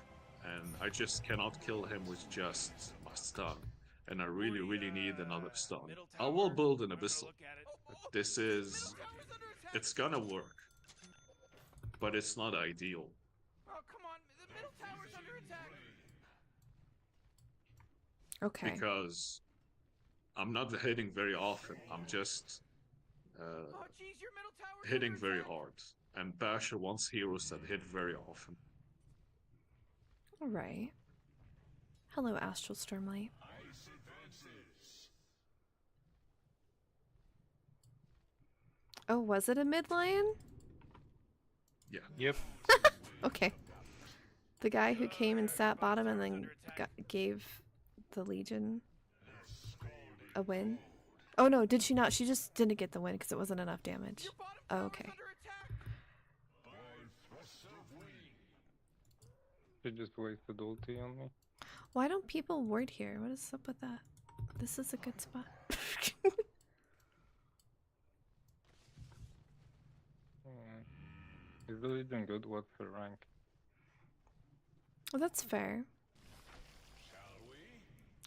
[SPEAKER 4] and I just cannot kill him with just my stun, and I really, really need another stun, I will build an Abyssal. This is... it's gonna work. But it's not ideal.
[SPEAKER 5] Oh, come on. The middle tower's under attack.
[SPEAKER 1] Okay.
[SPEAKER 4] Because I'm not hitting very often. I'm just
[SPEAKER 5] Oh, jeez, your middle tower's
[SPEAKER 4] hitting
[SPEAKER 5] under
[SPEAKER 4] very
[SPEAKER 5] attack.
[SPEAKER 4] hard. And Basher wants heroes that hit very often.
[SPEAKER 1] All right. Hello, Astral Stormlight. Oh, was it a mid lion?
[SPEAKER 4] Yeah.
[SPEAKER 3] Yep.
[SPEAKER 1] Okay. The guy who came and sat bottom and then gave the Legion a win? Oh no, did she not? She just didn't get the win because it wasn't enough damage.
[SPEAKER 5] Your bottom
[SPEAKER 1] Oh,
[SPEAKER 5] tower's
[SPEAKER 1] okay.
[SPEAKER 5] under attack.
[SPEAKER 3] She just wasted ulti on me.
[SPEAKER 1] Why don't people ward here? What is up with that? This is a good spot.
[SPEAKER 3] Is the Legion good? What's her rank?
[SPEAKER 1] Well, that's fair.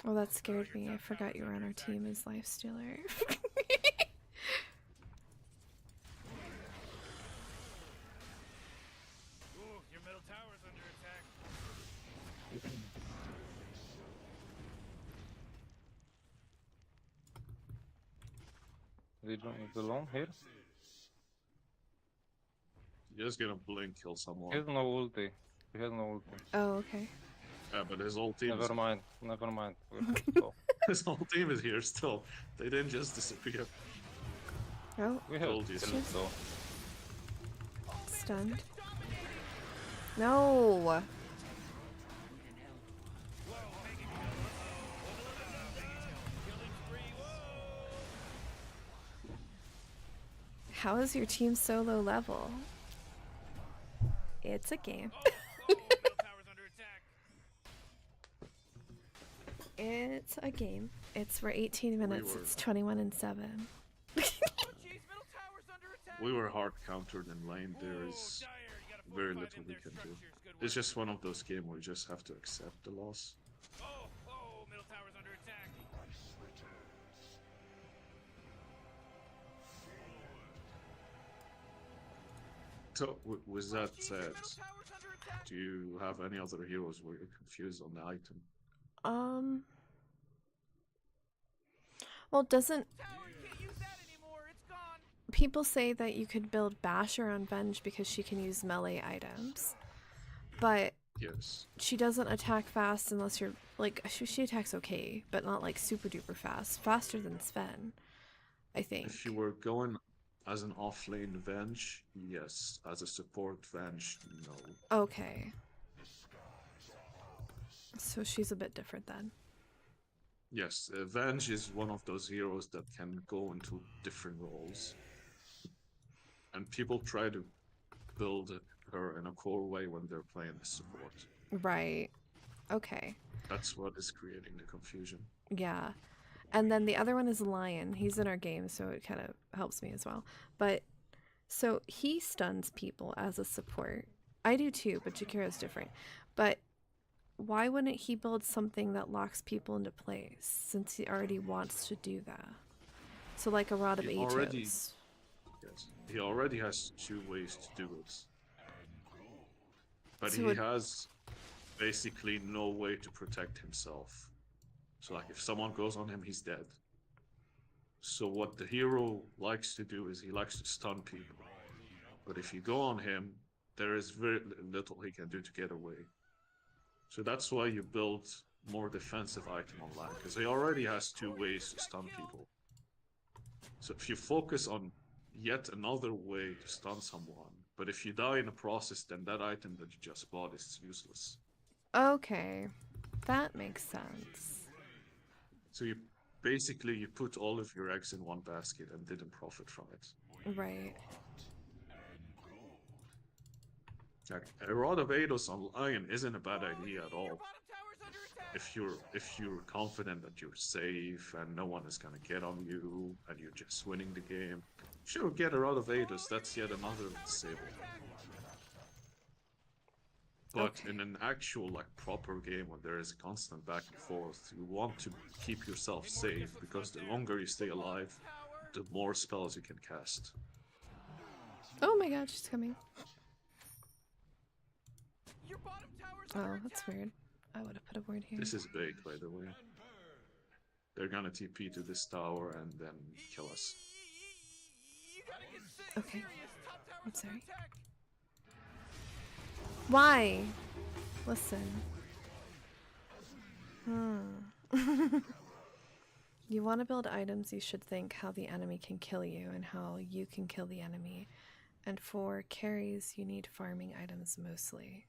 [SPEAKER 1] Oh, that scared me. I forgot you were on our team as Lifestealer.
[SPEAKER 5] Ooh, your middle tower's under attack.
[SPEAKER 3] Legion is alone here?
[SPEAKER 4] You're just gonna blink kill someone.
[SPEAKER 3] He has no ulti. He has no ulti.
[SPEAKER 1] Oh, okay.
[SPEAKER 4] Yeah, but his whole team
[SPEAKER 3] Never mind. Never mind. We're good to go.
[SPEAKER 4] his whole team is here still. They didn't just disappear.
[SPEAKER 1] Oh,
[SPEAKER 3] We have
[SPEAKER 4] Told you.
[SPEAKER 3] skills though.
[SPEAKER 1] stunned. No! How is your team so low level? It's a game.
[SPEAKER 5] Middle tower's under attack.
[SPEAKER 1] It's a game. We're 18 minutes.
[SPEAKER 4] were-
[SPEAKER 1] It's 21 and 7.
[SPEAKER 5] Oh, jeez, middle tower's under attack.
[SPEAKER 4] We were hard countered in lane. There
[SPEAKER 5] Ooh,
[SPEAKER 4] is
[SPEAKER 5] dire, you gotta
[SPEAKER 4] very
[SPEAKER 5] fortify
[SPEAKER 4] little
[SPEAKER 5] them,
[SPEAKER 4] we
[SPEAKER 5] their
[SPEAKER 4] can do.
[SPEAKER 5] structures. Good
[SPEAKER 4] It's
[SPEAKER 5] work.
[SPEAKER 4] just one of those games where you just have to accept the loss.
[SPEAKER 5] Oh, middle tower's under attack.
[SPEAKER 4] So, with that
[SPEAKER 5] Jeez, your
[SPEAKER 4] said,
[SPEAKER 5] middle tower's under attack.
[SPEAKER 4] do you have any other heroes where you're confused on the item?
[SPEAKER 1] Well, doesn't
[SPEAKER 5] Tower, you can't use that anymore. It's gone.
[SPEAKER 1] people say that you could build Basher on Venge because she can use melee items, but
[SPEAKER 4] Yes.
[SPEAKER 1] she doesn't attack fast unless you're like she attacks okay, but not like super duper fast. Faster than Sven, I think.
[SPEAKER 4] If you were going as an offlane Venge, yes. As a support Venge, no.
[SPEAKER 1] Okay. So she's a bit different then.
[SPEAKER 4] Yes, Venge is one of those heroes that can go into different roles. And people try to build her in a core way when they're playing the support.
[SPEAKER 1] Right. Okay.
[SPEAKER 4] That's what is creating the confusion.
[SPEAKER 1] Yeah. And then the other one is Lion. He's in our game, so it kind of helps me as well. But so he stuns people as a support. I do too, but Jakira's different. But why wouldn't he build something that locks people into place since he already wants to do that? So like a Rod of
[SPEAKER 4] He already-
[SPEAKER 1] Atos.
[SPEAKER 4] Yes. He already has two ways to do it. But
[SPEAKER 1] So
[SPEAKER 4] he
[SPEAKER 1] it-
[SPEAKER 4] has basically no way to protect himself. So like if someone goes on him, he's dead. So what the hero likes to do is he likes to stun people. But if you go on him, there is very little he can do to get away. So that's why you build more defensive item online, because he already has 2 ways to stun people. So if you focus on yet another way to stun someone, but if you die in the process, then that item that you just bought is useless.
[SPEAKER 1] Okay, that makes sense.
[SPEAKER 4] So you basically you put all of your eggs in one basket and didn't profit from it.
[SPEAKER 1] Right.
[SPEAKER 4] Like, a Rod of Ados on Lion isn't a bad idea at all. If you're confident that you're safe and no one is gonna get on you and you're just winning the game, sure, get a Rod of Ados. That's yet another disable. But in an actual like proper game where there is a constant back and forth, you want to keep yourself safe, because the longer you stay alive, the more spells you can cast.
[SPEAKER 1] Oh my god, she's coming. Oh, that's weird. I would have put a word here.
[SPEAKER 4] This is big, by the way. They're gonna TP to this tower and then kill us.
[SPEAKER 1] Okay. I'm sorry. Why? Listen. You want to build items, you should think how the enemy can kill you and how you can kill the enemy. And for carries, you need farming items mostly.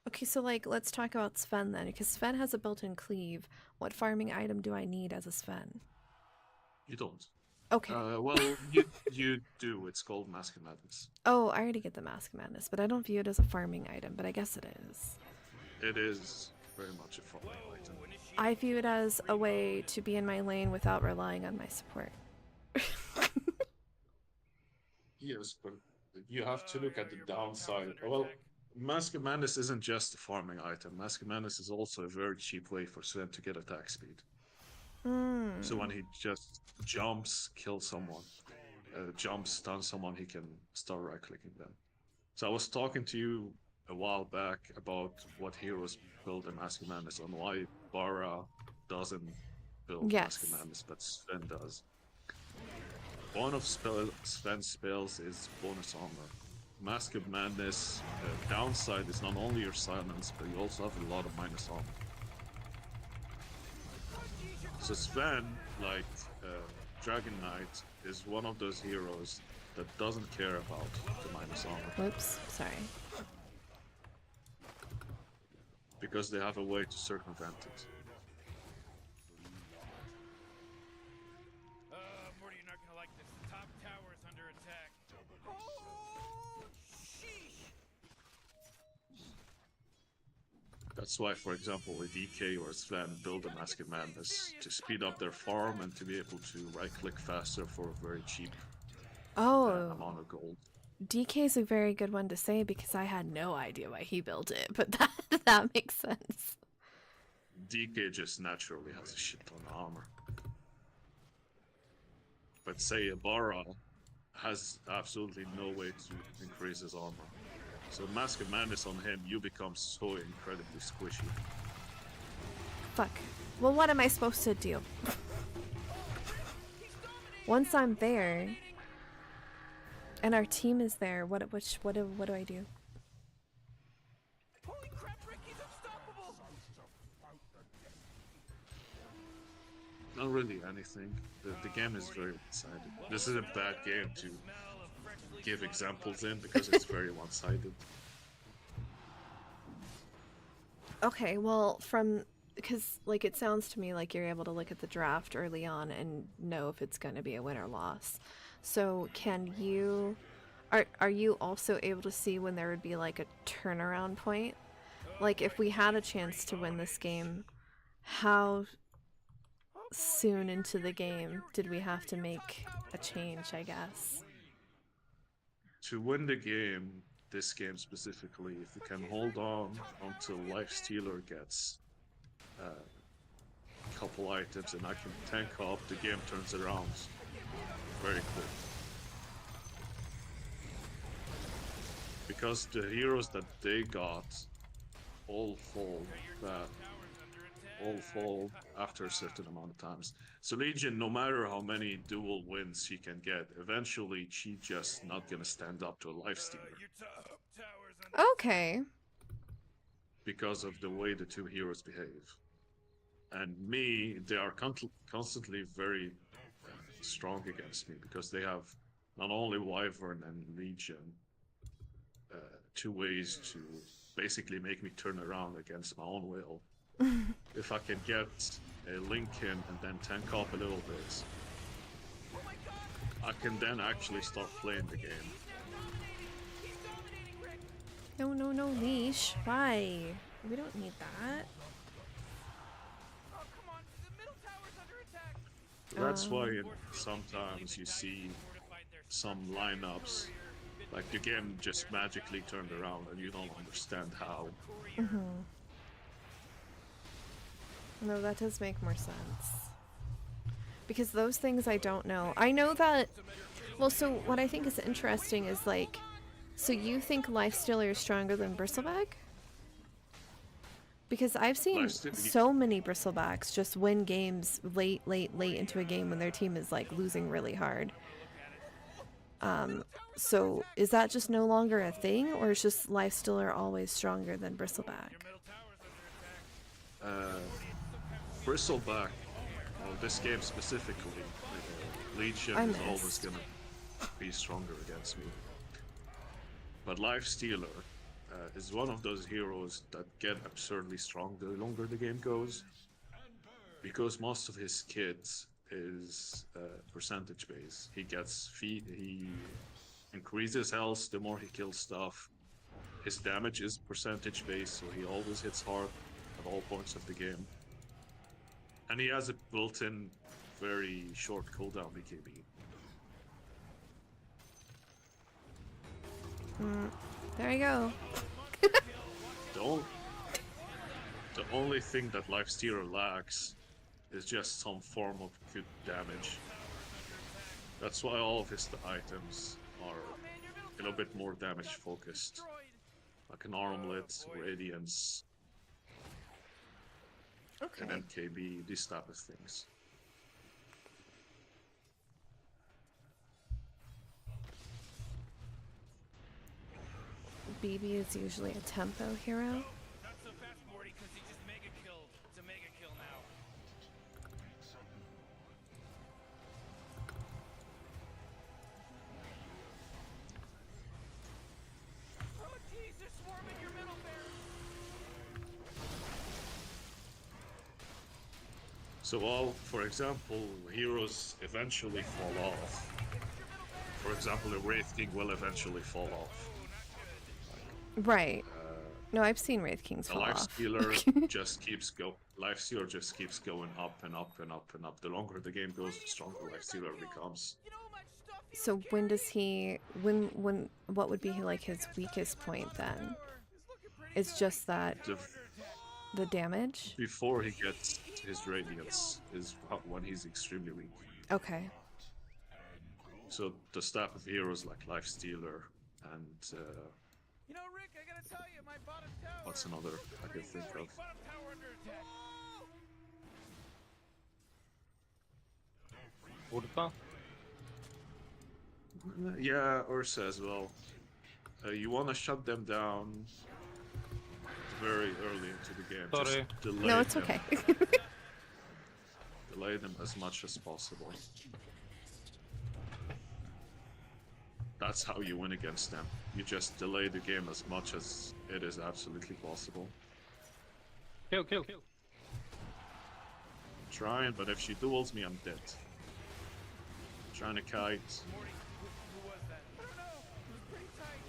[SPEAKER 1] Okay, so like, let's talk about Sven then, because Sven has a built-in cleave. What farming item do I need as a Sven?
[SPEAKER 4] You don't.
[SPEAKER 1] Okay.
[SPEAKER 4] Well, you do. It's called Mask of Madness.
[SPEAKER 1] Oh, I already get the Mask of Madness, but I don't view it as a farming item, but I guess it is.
[SPEAKER 4] It is very much a farming item.
[SPEAKER 1] I view it as a way to be in my lane without relying on my support.
[SPEAKER 4] Yes, but you have to look at the downside. Well, Mask of Madness isn't just a farming item. Mask of Madness is also a very cheap way for Sven to get attack speed. So when he just jumps, kills someone, jumps, stuns someone, he can start right-clicking them. So I was talking to you a while back about what heroes build in Mask of Madness and why Bara doesn't build Mask of Madness, but Sven does. One of Sven's spells is bonus armor. Mask of Madness, downside is not only your silence, but you also have a lot of minus armor. So Sven, like Dragon Knight, is one of those heroes that doesn't care about the minus armor.
[SPEAKER 1] Whoops, sorry.
[SPEAKER 4] Because they have a way to circumvent it.
[SPEAKER 5] Morty, you're not gonna like this. The top tower is under attack. Oh, sheesh!
[SPEAKER 4] That's why, for example, with DK or Sven build a Mask of Madness to speed up their farm and to be able to right-click faster for a very cheap amount of gold.
[SPEAKER 1] DK is a very good one to say because I had no idea why he built it, but that makes sense.
[SPEAKER 4] DK just naturally has a shit ton of armor. But say a Bara has absolutely no way to increase his armor. So Mask of Madness on him, you become so incredibly squishy.
[SPEAKER 1] Fuck. Well, what am I supposed to do? Once I'm there, and our team is there, what do I do?
[SPEAKER 5] Holy crap, Ricky's unstoppable!
[SPEAKER 4] Not really anything. The game is very one-sided. This is a bad game to give examples in because it's very one-sided.
[SPEAKER 1] Okay, well, because like it sounds to me like you're able to look at the draft early on and know if it's going to be a win or loss. So can you, are you also able to see when there would be like a turnaround point? Like if we had a chance to win this game, how soon into the game did we have to make a change, I guess?
[SPEAKER 4] To win the game, this game specifically, if you can hold on until LifeStealer gets a couple items and I can tank up, the game turns around very quick. Because the heroes that they got all fall bad. all fall after a certain amount of times. So Legion, no matter how many dual wins she can get, eventually she just not gonna stand up to a lifestealer
[SPEAKER 5] Your top tower's under
[SPEAKER 1] Okay.
[SPEAKER 4] because of the way the two heroes behave. And me, they are constantly very strong against me because they have not only Wyvern and Legion, two ways to basically make me turn around against my own will. If I can get a Lincoln and then tank up a little bit, I can then actually start playing the game.
[SPEAKER 1] No, no, no, leash. Why? We don't need that.
[SPEAKER 2] Oh, come on. The middle tower's under attack.
[SPEAKER 4] That's why sometimes you see some lineups, like the game just magically turned around and you don't understand how.
[SPEAKER 1] No, that does make more sense. Because those things I don't know. I know that... Well, so what I think is interesting is like... So you think Lifestealer is stronger than Bristleback? Because I've seen so many Bristlebacks just win games late into a game when their team is like losing really hard. So is that just no longer a thing, or is just Lifestealer always stronger than Bristleback?
[SPEAKER 4] Bristleback, well, this game specifically, Legion is always gonna be stronger against me. But Lifestealer is one of those heroes that get absurdly strong the longer the game goes, because most of his kits is percentage based. He increases health the more he kills stuff. His damage is percentage based, so he always hits hard at all points of the game. And he has a built-in very short cooldown BKB.
[SPEAKER 1] There you go.
[SPEAKER 4] The only thing that Lifestealer lacks is just some form of good damage. That's why all of his items are a little bit more damage focused, like an Armlet, Radiance,
[SPEAKER 1] Okay.
[SPEAKER 4] and MKB, these type of things.
[SPEAKER 1] BB is usually a tempo hero.
[SPEAKER 5] Not so fast, Morty, because he just mega killed. It's a mega kill now.
[SPEAKER 2] Oh, jeez, they're swarming your middle bear.
[SPEAKER 4] So all, for example, heroes eventually fall off. For example, a Wraith King will eventually fall off.
[SPEAKER 1] Right. No, I've seen Wraith Kings
[SPEAKER 4] The
[SPEAKER 1] fall off.
[SPEAKER 4] Lifestealer just keeps Lifestealer just keeps going up and up and up and up. The longer the game goes, the stronger Lifestealer becomes.
[SPEAKER 2] You know how much stuff he
[SPEAKER 1] So
[SPEAKER 2] was
[SPEAKER 1] when does
[SPEAKER 2] carrying?
[SPEAKER 1] he what would be like his weakest point then?
[SPEAKER 2] It's looking pretty
[SPEAKER 1] It's just that the damage?
[SPEAKER 4] Before he gets his Radiance is when he's extremely weak.
[SPEAKER 1] Okay.
[SPEAKER 4] So the staff of heroes like Lifestealer and
[SPEAKER 2] You know, Rick, I gotta tell you, my bottom tower.
[SPEAKER 4] what's another I can think of?
[SPEAKER 5] Bottom tower under attack.
[SPEAKER 3] Ursa?
[SPEAKER 4] Yeah, Ursa as well. You want to shut them down very early into the game.
[SPEAKER 3] Sorry.
[SPEAKER 4] Just delay
[SPEAKER 1] No, it's
[SPEAKER 4] them.
[SPEAKER 1] okay.
[SPEAKER 4] Delay them as much as possible. That's how you win against them. You just delay the game as much as it is absolutely possible.
[SPEAKER 3] Kill.
[SPEAKER 4] Trying, but if she duels me, I'm dead. Trying to kite.
[SPEAKER 5] Morty, who was that?
[SPEAKER 2] I don't know. It was pretty tight.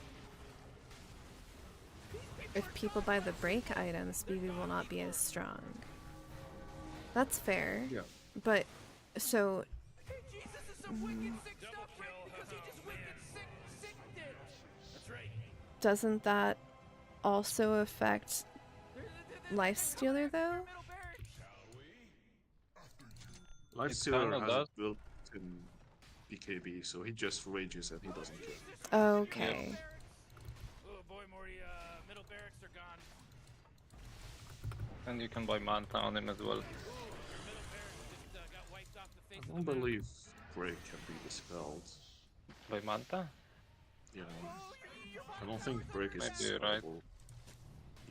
[SPEAKER 1] If people buy the break items, BB will not be as strong. That's fair.
[SPEAKER 4] Yeah.
[SPEAKER 1] But, so,
[SPEAKER 2] Hey, jeez, this is some wicked sick stuff, Rick, because he just wicked sicked it.
[SPEAKER 5] That's right.
[SPEAKER 1] doesn't that also affect Lifestealer though?
[SPEAKER 2] Middle barracks.
[SPEAKER 4] Lifestealer
[SPEAKER 3] kinda
[SPEAKER 4] has
[SPEAKER 3] does.
[SPEAKER 4] a built-in BKB, so he just rages and he doesn't kill.
[SPEAKER 1] Okay.
[SPEAKER 5] Oh boy, Morty, middle barracks are gone.
[SPEAKER 3] And you can buy Manta on him as well.
[SPEAKER 5] Your middle barracks just got wiped off the
[SPEAKER 4] I
[SPEAKER 5] face of
[SPEAKER 4] don't
[SPEAKER 5] the map.
[SPEAKER 4] believe break can be dispelled.
[SPEAKER 3] Buy Manta?
[SPEAKER 4] Yeah. I don't think break is
[SPEAKER 3] Maybe you're right.
[SPEAKER 4] dispellable.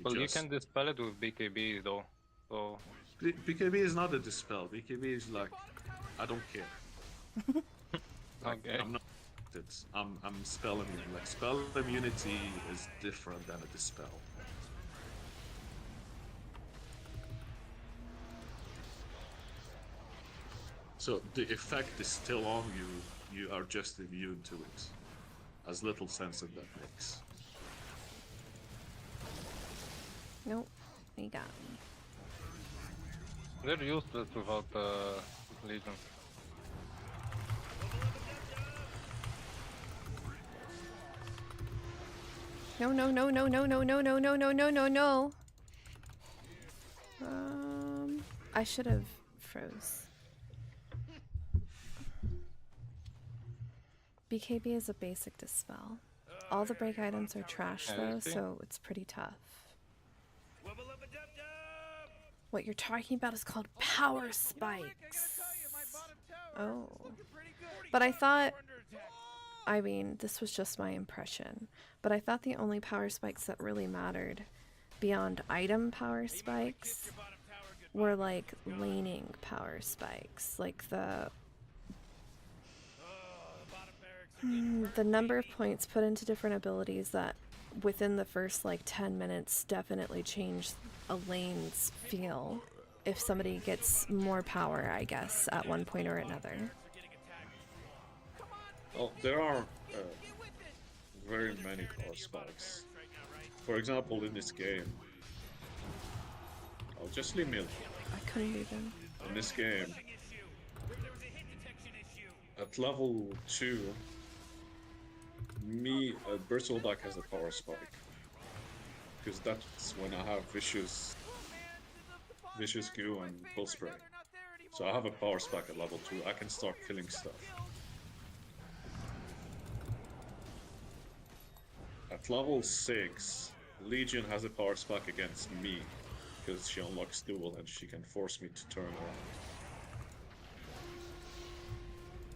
[SPEAKER 3] Well, you can dispel it with BKB though. So
[SPEAKER 4] BKB is not a dispel. BKB is like, I don't care. Like,
[SPEAKER 3] okay.
[SPEAKER 4] I'm not. I'm spell immune. Like spell immunity is different than a dispel. So the effect is still on you. You are just immune to it. As little sense as that makes.
[SPEAKER 1] Nope, he got me.
[SPEAKER 3] They're useless without Legion.
[SPEAKER 1] No, no, no, no, no, no, no, no, no, no, no, no, no. I should have froze. BKB is a basic dispel. All the break items are trash though, so it's pretty tough. What you're talking about is called power spikes. Oh. But I thought, I mean, this was just my impression, but I thought the only power spikes that really mattered beyond item power spikes were like laning power spikes, like the number of points put into different abilities that within the first like 10 minutes definitely change a lane's feel if somebody gets more power, I guess, at one point or another.
[SPEAKER 4] Well, there are very many power spikes. For example, in this game, oh, just leave me alone.
[SPEAKER 1] I couldn't even.
[SPEAKER 4] In this game, at level 2, Bristleback has a power spike. Because that's when I have Vicious Goo and Bull Spray. So I have a power spike at level 2, I can start killing stuff. At level 6, Legion has a power spike against me, because she unlocks duel and she can force me to turn around.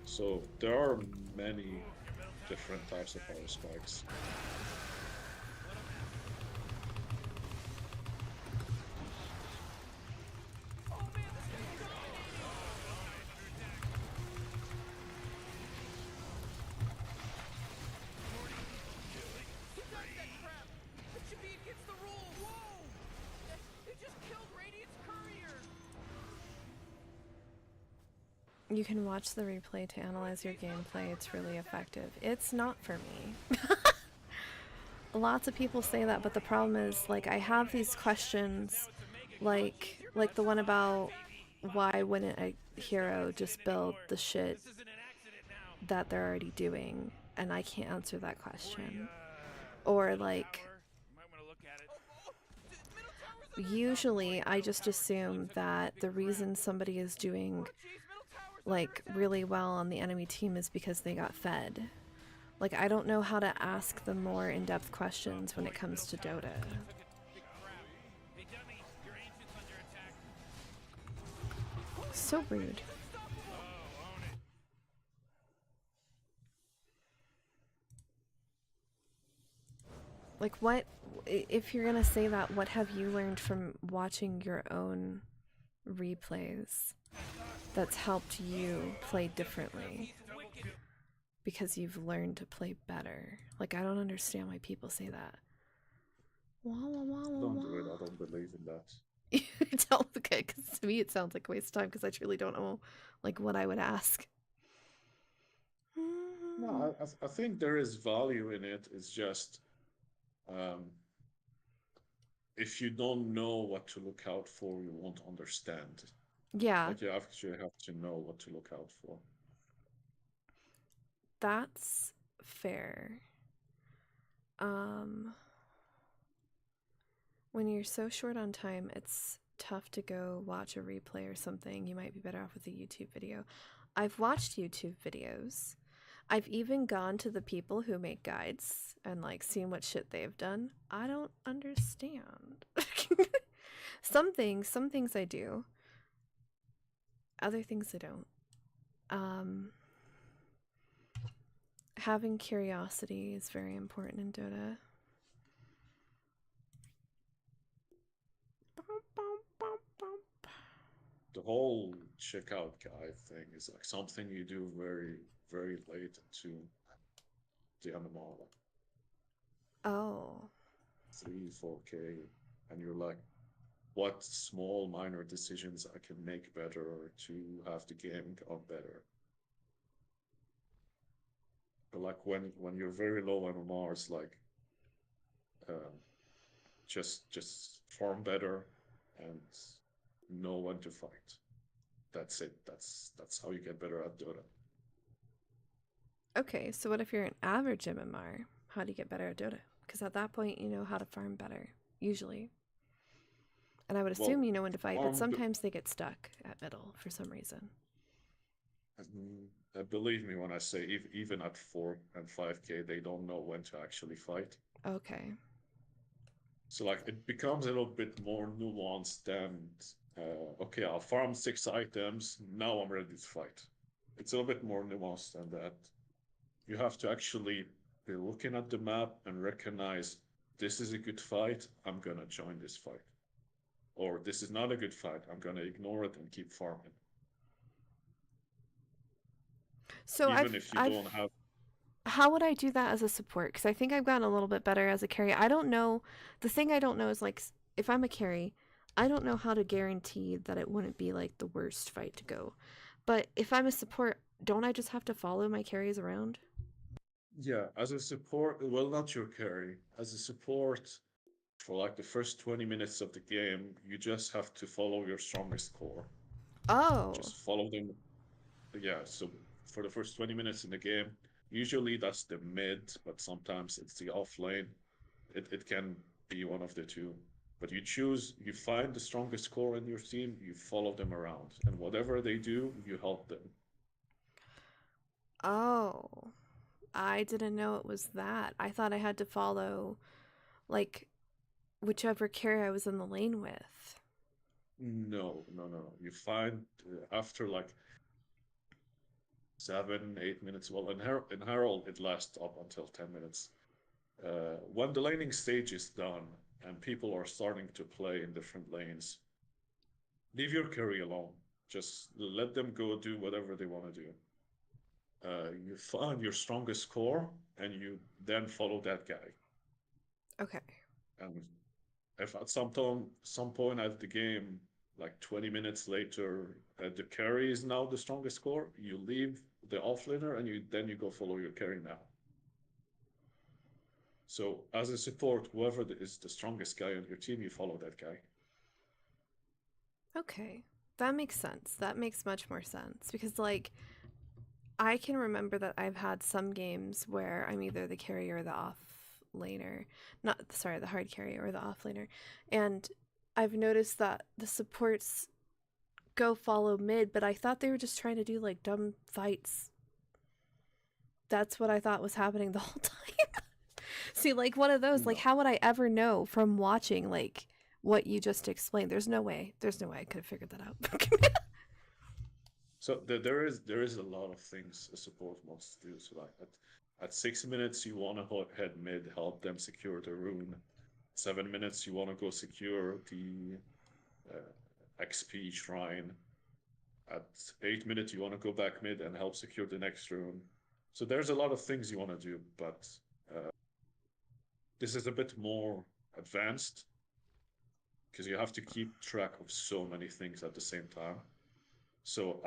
[SPEAKER 4] So there are many different types of power spikes.
[SPEAKER 1] You can watch the replay to analyze your gameplay. It's really effective. It's not for me. Lots of people say that, but the problem is, like, I have these questions, like the one about why wouldn't a hero just build the shit that they're already doing, and I can't answer that question. Or like, usually I just assume that the reason somebody is doing like really well on the enemy team is because they got fed. Like, I don't know how to ask the more in-depth questions when it comes to Dota. So rude. Like, what, if you're gonna say that, what have you learned from watching your own replays that's helped you play differently? Because you've learned to play better. Like, I don't understand why people say that. Wah, wah, wah, wah,
[SPEAKER 4] Don't
[SPEAKER 1] wah.
[SPEAKER 4] do it, I don't believe in that.
[SPEAKER 1] You don't? Okay, because to me it sounds like a waste of time because I truly don't know, like, what I would ask.
[SPEAKER 4] No, I think there is value in it. It's just if you don't know what to look out for, you won't understand.
[SPEAKER 1] Yeah,
[SPEAKER 4] Like, you actually have to know what to look out for.
[SPEAKER 1] that's fair. When you're so short on time, it's tough to go watch a replay or something. You might be better off with a YouTube video. I've watched YouTube videos. I've even gone to the people who make guides and like seen what shit they've done. I don't understand. Some things I do. Other things I don't. Having curiosity is very important in Dota.
[SPEAKER 4] The whole checkout guide thing is like something you do very, very late into the MMR, like
[SPEAKER 1] Oh.
[SPEAKER 4] 3, 4K, and you're like, what small minor decisions I can make better to have the game go better. But like when you're very low MMR, it's like just farm better and know when to fight. That's it. That's how you get better at Dota.
[SPEAKER 1] Okay, so what if you're an average MMR? How do you get better at Dota? Because at that point, you know how to farm better, usually. And I would assume you know when to fight, but sometimes they get stuck at middle for some reason.
[SPEAKER 4] Believe me when I say even at 4 and 5K, they don't know when to actually fight.
[SPEAKER 1] Okay.
[SPEAKER 4] So like it becomes a little bit more nuanced than okay, I'll farm 6 items, now I'm ready to fight. It's a little bit more nuanced than that. You have to actually be looking at the map and recognize this is a good fight, I'm gonna join this fight. Or this is not a good fight, I'm gonna ignore it and keep farming.
[SPEAKER 1] So
[SPEAKER 4] even if you don't have.
[SPEAKER 1] How would I do that as a support? Because I think I've gotten a little bit better as a carry. I don't know. The thing I don't know is, like, if I'm a carry, I don't know how to guarantee that it wouldn't be, like, the worst fight to go. But if I'm a support, don't I just have to follow my carries around?
[SPEAKER 4] Yeah, as a support, well, not your carry. As a support, for like the first 20 minutes of the game, you just have to follow your strongest core.
[SPEAKER 1] Oh.
[SPEAKER 4] Just follow them. Yeah, so for the first 20 minutes in the game, usually that's the mid, but sometimes it's the off lane. It can be one of the two. But you find the strongest core in your team, you follow them around. And whatever they do, you help them.
[SPEAKER 1] Oh. I didn't know it was that. I thought I had to follow, like, whichever carry I was in the lane with.
[SPEAKER 4] No. You find after like 7, 8 minutes. Well, in Herald, it lasts up until 10 minutes. When the laning stage is done and people are starting to play in different lanes, leave your carry alone. Just let them go do whatever they want to do. You find your strongest core and you then follow that guy.
[SPEAKER 1] Okay.
[SPEAKER 4] And if at some point at the game, like 20 minutes later, the carry is now the strongest core, you leave the offlaner and then you go follow your carry now. So as a support, whoever is the strongest guy on your team, you follow that guy.
[SPEAKER 1] Okay. That makes sense. That makes much more sense. Because, like, I can remember that I've had some games where I'm either the carry or the off laner. The hard carry or the off laner. And I've noticed that the supports go follow mid, but I thought they were just trying to do, like, dumb fights. That's what I thought was happening the whole time. See, like, one of those, like, how would I ever know from watching, like, what you just explained? There's no way I could have figured that out.
[SPEAKER 4] So there is a lot of things a support wants to do. So like at 6 minutes you want to head mid, help them secure the rune. 7 minutes you want to go secure the XP shrine. At 8 minutes you want to go back mid and help secure the next rune. So there's a lot of things you want to do, but this is a bit more advanced because you have to keep track of so many things at the same time. So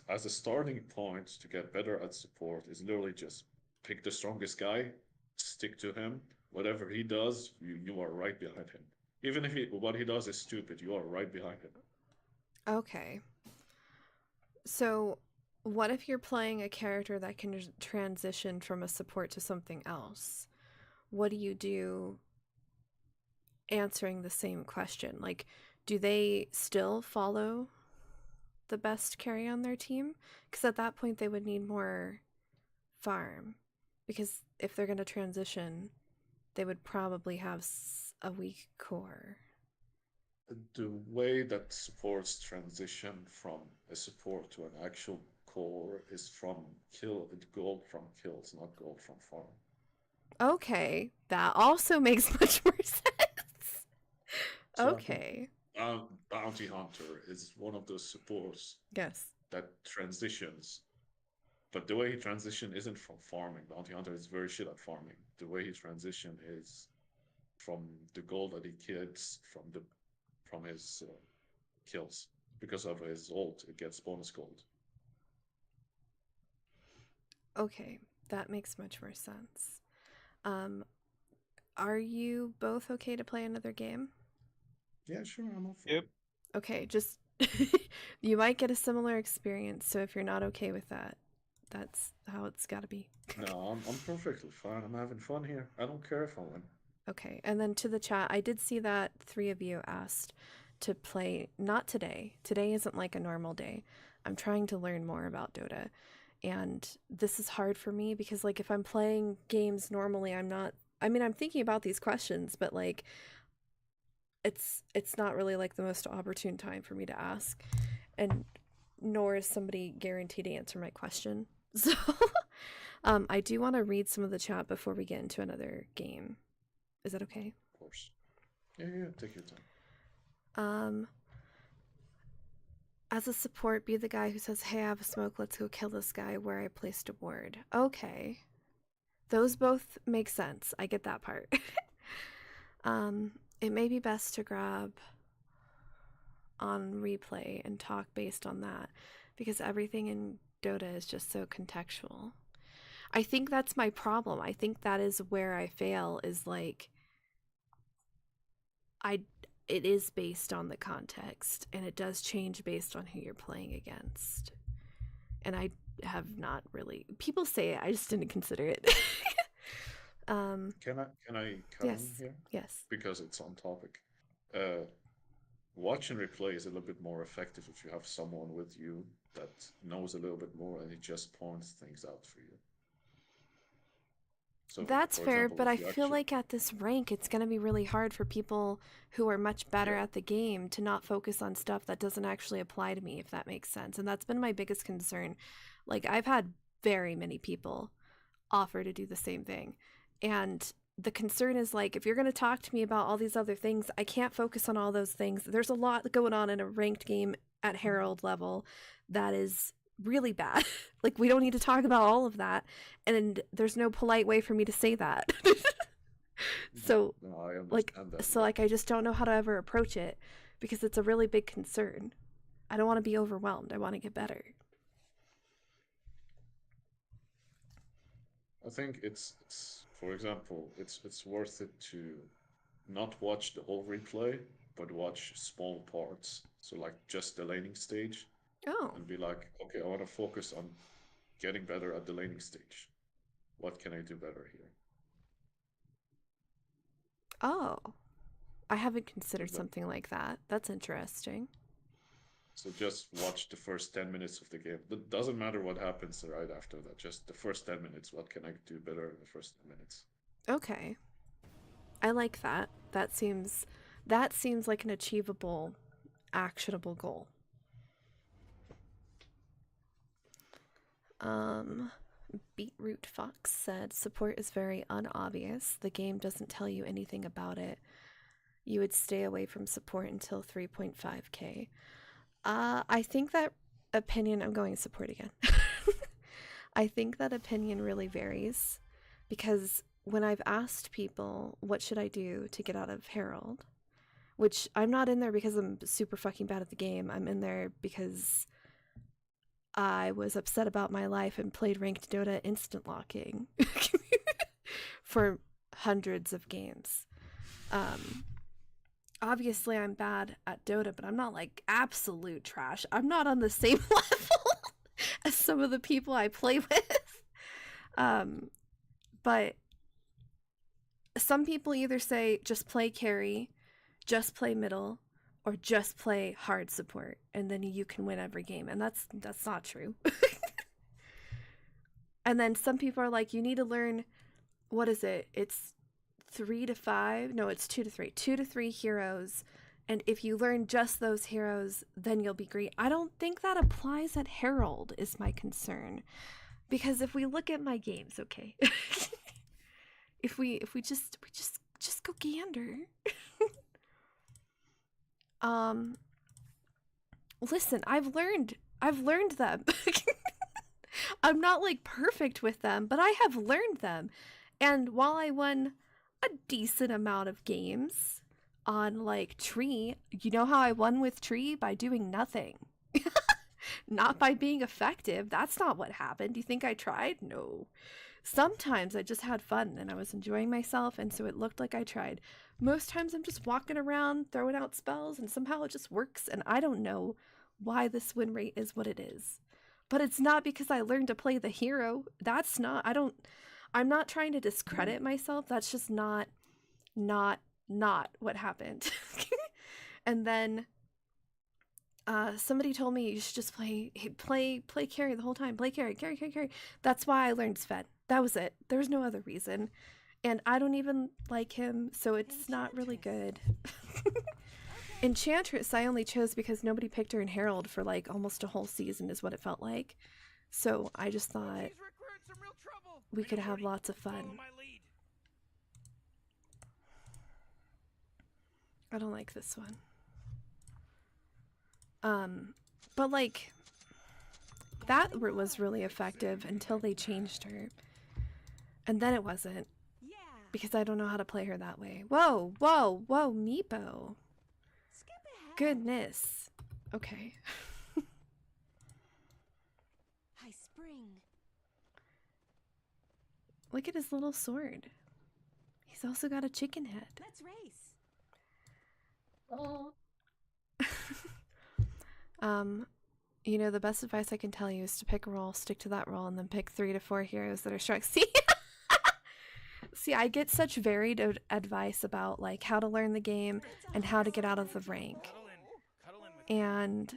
[SPEAKER 4] as a starting point to get better at support is literally just pick the strongest guy, stick to him. Whatever he does, you are right behind him. Even if what he does is stupid, you are right behind him.
[SPEAKER 1] Okay. So what if you're playing a character that can transition from a support to something else? What do you do answering the same question? Like, do they still follow the best carry on their team? Because at that point they would need more farm, because if they're going to transition, they would probably have a weak core.
[SPEAKER 4] the way that supports transition from a support to an actual core is from gold from kills, not gold from farm.
[SPEAKER 1] Okay, that also makes much more sense.
[SPEAKER 4] So
[SPEAKER 1] Okay.
[SPEAKER 4] Bounty Hunter is one of those supports
[SPEAKER 1] Yes.
[SPEAKER 4] that transitions, but the way he transition isn't from farming. Bounty Hunter is very shit at farming. The way he transition is from the gold that he gets from his kills. Because of his ult, it gets bonus gold.
[SPEAKER 1] Okay, that makes much more sense. Are you both okay to play another game?
[SPEAKER 4] Yeah, sure, I'm up for
[SPEAKER 3] Yep.
[SPEAKER 4] it.
[SPEAKER 1] Okay, just you might get a similar experience, so if you're not okay with that, that's how it's got to be.
[SPEAKER 4] No, I'm perfectly fine. I'm having fun here. I don't care if I win.
[SPEAKER 1] Okay, and then to the chat, I did see that 3 of you asked to play, not today. Today isn't like a normal day. I'm trying to learn more about Dota, and this is hard for me because like if I'm playing games normally, I'm thinking about these questions, but like it's not really like the most opportune time for me to ask, and nor is somebody guaranteed to answer my question. So I do want to read some of the chat before we get into another game. Is that okay?
[SPEAKER 4] Of course. Yeah, take your time.
[SPEAKER 1] As a support, be the guy who says, hey, I have a smoke, let's go kill this guy where I placed a ward. Okay. Those both make sense. I get that part. It may be best to grab on replay and talk based on that, because everything in Dota is just so contextual. I think that's my problem. I think that is where I fail, is like it is based on the context, and it does change based on who you're playing against. And I have not really, people say it, I just didn't consider it.
[SPEAKER 4] Can I come in here?
[SPEAKER 1] Yes.
[SPEAKER 4] Because it's on topic. Watch and replay is a little bit more effective if you have someone with you that knows a little bit more and he just points things out for you. So,
[SPEAKER 1] that's fair,
[SPEAKER 4] example,
[SPEAKER 1] but I feel like at this rank, it's going to be really hard for people who are much better at the game to not focus on stuff that doesn't actually apply to me, if that makes sense. And that's been my biggest concern. Like, I've had very many people offer to do the same thing. And the concern is, like, if you're going to talk to me about all these other things, I can't focus on all those things. There's a lot going on in a ranked game at Herald level that is really bad. Like, we don't need to talk about all of that, and there's no polite way for me to say that. So
[SPEAKER 4] no, I
[SPEAKER 1] like
[SPEAKER 4] understand that.
[SPEAKER 1] so like I just don't know how to ever approach it, because it's a really big concern. I don't want to be overwhelmed. I want to get better.
[SPEAKER 4] I think it's for example, it's worth it to not watch the whole replay, but watch small parts. So like just the laning stage.
[SPEAKER 1] Oh.
[SPEAKER 4] And be like, okay, I want to focus on getting better at the laning stage. What can I do better here?
[SPEAKER 1] Oh. I haven't considered something like that. That's interesting.
[SPEAKER 4] So just watch the first 10 minutes of the game. It doesn't matter what happens right after that. Just the first 10 minutes. What can I do better in the first 10 minutes?
[SPEAKER 1] Okay. I like that. That seems like an achievable, actionable goal. Beetroot Fox said, support is very unobvious. The game doesn't tell you anything about it. You would stay away from support until 3.5k. I think that opinion, I'm going support again. I think that opinion really varies, because when I've asked people, what should I do to get out of Herald? Which I'm not in there because I'm super fucking bad at the game. I'm in there because I was upset about my life and played ranked Dota instant locking for hundreds of games. Obviously I'm bad at Dota, but I'm not like absolute trash. I'm not on the same level as some of the people I play with. But some people either say just play carry, just play middle, or just play hard support, and then you can win every game. And that's not true. And then some people are like, you need to learn, what is it? It's 3 to 5. No, it's 2 to 3. 2 to 3 heroes And if you learn just those heroes, then you'll be great. I don't think that applies at Herald, is my concern. Because if we look at my games, okay. if we just go gander. Listen, I've learned them. I'm not like perfect with them, but I have learned them. And while I won a decent amount of games on like Tree, you know how I won with Tree? By doing nothing. Not by being effective. That's not what happened. Do you think I tried? No. Sometimes I just had fun and I was enjoying myself, and so it looked like I tried. Most times I'm just walking around throwing out spells and somehow it just works, and I don't know why this win rate is what it is. But it's not because I learned to play the hero. That's not, I'm not trying to discredit myself. That's just not what happened. And then somebody told me you should just play carry the whole time. Play carry. That's why I learned Sven. That was it. There's no other reason. And I don't even like him, so it's not really good. Enchantress I only chose because nobody picked her in Herald for like almost a whole season is what it felt like. So I just thought we could have lots of fun. I don't like this one. But like, that was really effective until they changed her. And then it wasn't. Because I don't know how to play her that way. Whoa, Meepo. Goodness. Okay.
[SPEAKER 6] High spring.
[SPEAKER 1] Look at his little sword. He's also got a chicken head.
[SPEAKER 6] Let's race.
[SPEAKER 1] Oh. You know, the best advice I can tell you is to pick a role, stick to that role, and then pick 3 to 4 heroes that are strong. See, I get such varied advice about like how to learn the game and how to get out of the rank. And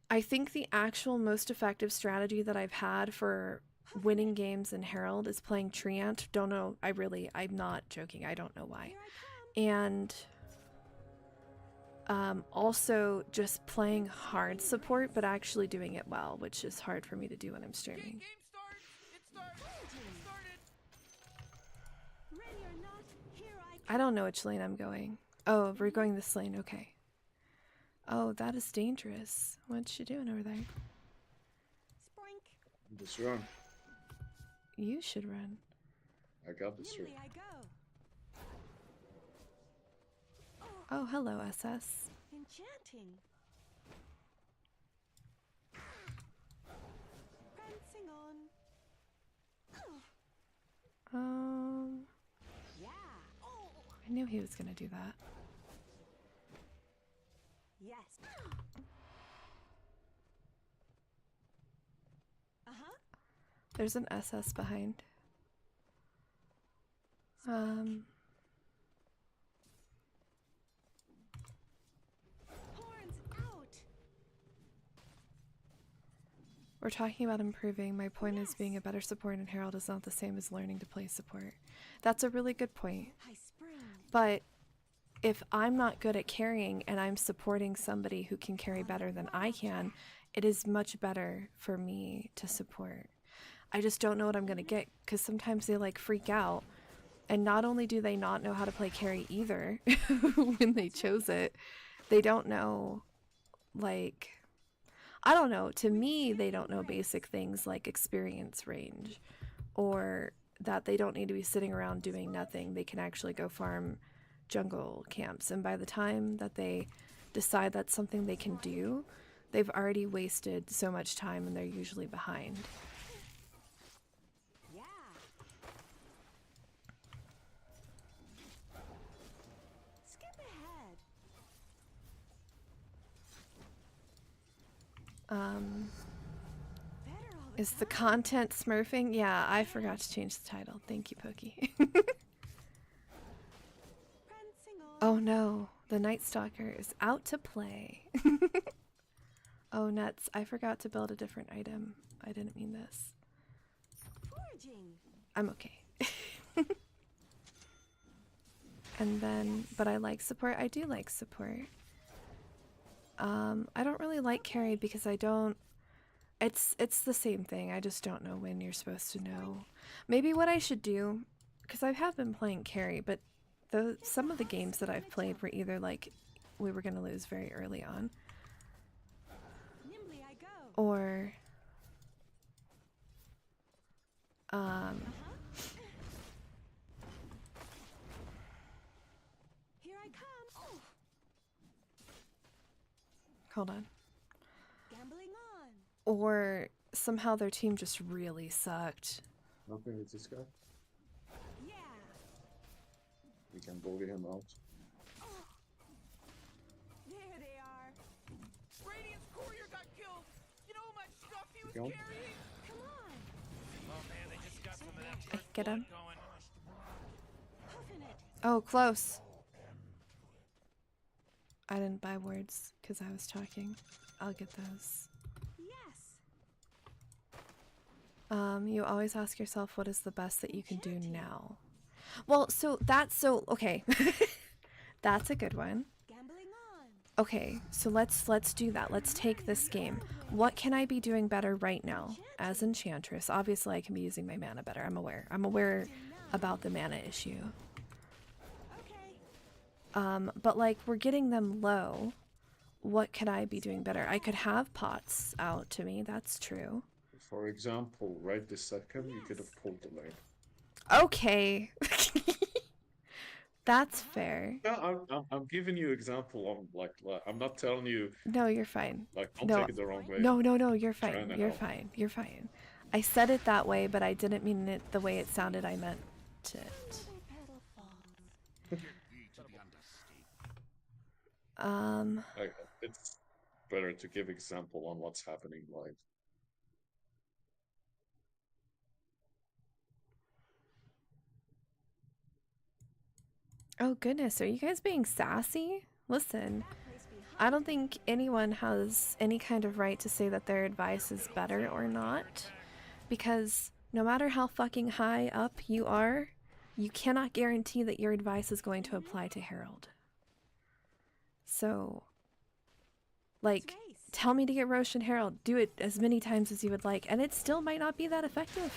[SPEAKER 1] I think the actual most effective strategy that I've had for winning games in Herald is playing Treant. Don't know, I'm not joking, I don't know why. And also just playing hard support, but actually doing it well, which is hard for me to do when I'm streaming. I don't know which lane I'm going. Oh, we're going this lane, okay. Oh, that is dangerous. What's she doing over there?
[SPEAKER 4] Just run.
[SPEAKER 1] You should run.
[SPEAKER 4] I got this run.
[SPEAKER 1] Oh, hello, SS.
[SPEAKER 6] Enchanting. Prancing on. Yeah. Oh.
[SPEAKER 1] I knew he was gonna do that.
[SPEAKER 6] Yes. Uh-huh.
[SPEAKER 1] There's an SS behind.
[SPEAKER 6] Horns out.
[SPEAKER 1] We're talking about improving. My point is being a better support in Herald is not the same as learning to play support. That's a really good point.
[SPEAKER 6] High spring.
[SPEAKER 1] But if I'm not good at carrying and I'm supporting somebody who can carry better than I can, it is much better for me to support. I just don't know what I'm going to get, because sometimes they like freak out. And not only do they not know how to play carry either when they chose it, they don't know, like, I don't know, to me they don't know basic things like experience range, or that they don't need to be sitting around doing nothing. They can actually go farm jungle camps, and by the time that they decide that's something they can do, they've already wasted so much time and they're usually behind. Is the content smurfing? Yeah, I forgot to change the title. Thank you, Pokey. Oh no, the Night Stalker is out to play. Oh nuts, I forgot to build a different item. I didn't mean this. I'm okay. And then, but I like support. I do like support. I don't really like carry because I don't. It's the same thing. I just don't know when you're supposed to know. Maybe what I should do, because I have been playing carry, but some of the games that I've played were either like we were gonna lose very early on,
[SPEAKER 6] Nimbly I go.
[SPEAKER 1] or
[SPEAKER 6] Here I come. Oh,
[SPEAKER 1] hold on,
[SPEAKER 6] gambling on.
[SPEAKER 1] or somehow their team just really sucked.
[SPEAKER 4] Nothing with this guy.
[SPEAKER 6] Yeah.
[SPEAKER 4] We can bully him out.
[SPEAKER 6] There they are.
[SPEAKER 5] Radiant's courier got killed. You know how much stuff he was
[SPEAKER 4] Killed?
[SPEAKER 5] carrying?
[SPEAKER 6] Come on.
[SPEAKER 5] Oh man, they just got some of that first
[SPEAKER 1] Get him.
[SPEAKER 5] blood going.
[SPEAKER 6] Puffin it.
[SPEAKER 1] Oh, close. I didn't buy words because I was talking. I'll get those.
[SPEAKER 6] Yes.
[SPEAKER 1] You always ask yourself what is the best that you can do now. Well, okay. That's a good one.
[SPEAKER 6] Gambling on.
[SPEAKER 1] Okay, so let's do that. Let's take this game. What can I be doing better right now as Enchantress? Obviously, I can be using my mana better. I'm aware. I'm aware about the mana issue.
[SPEAKER 6] Okay.
[SPEAKER 1] But like we're getting them low. What could I be doing better? I could have pots out to me. That's true.
[SPEAKER 4] For example, right this second, you could have pulled the lane.
[SPEAKER 1] Okay. That's fair.
[SPEAKER 4] No, I'm giving you example on like I'm not telling you
[SPEAKER 1] No, you're fine.
[SPEAKER 4] like don't
[SPEAKER 1] No.
[SPEAKER 4] take it the wrong way.
[SPEAKER 1] No, you're
[SPEAKER 4] Trying
[SPEAKER 1] fine.
[SPEAKER 4] to
[SPEAKER 1] You're
[SPEAKER 4] help.
[SPEAKER 1] fine. You're fine. I said it that way, but I didn't mean it the way it sounded. I meant it.
[SPEAKER 6] Petal falls.
[SPEAKER 4] Like, it's better to give example on what's happening live.
[SPEAKER 1] Oh goodness, are you guys being sassy? Listen, I don't think anyone has any kind of right to say that their advice is better or not, because no matter how fucking high up you are, you cannot guarantee that your advice is going to apply to Herald. So, like, tell me to get Roche and Herald, do it as many times as you would like, and it still might not be that effective.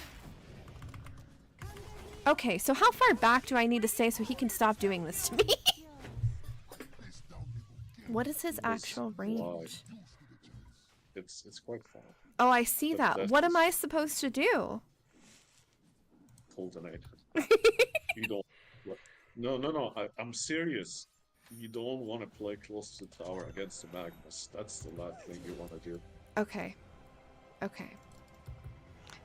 [SPEAKER 1] Okay, so how far back do I need to stay so he can stop doing this to me? What is his actual range?
[SPEAKER 4] It's quite far.
[SPEAKER 1] Oh, I see
[SPEAKER 4] But
[SPEAKER 1] that.
[SPEAKER 4] that's
[SPEAKER 1] What am
[SPEAKER 4] just-
[SPEAKER 1] I supposed to do?
[SPEAKER 4] Coordinate. You don't. No. I'm serious. You don't want to play close to the tower against the Magnus. That's the last thing you want to do.
[SPEAKER 1] Okay. Okay.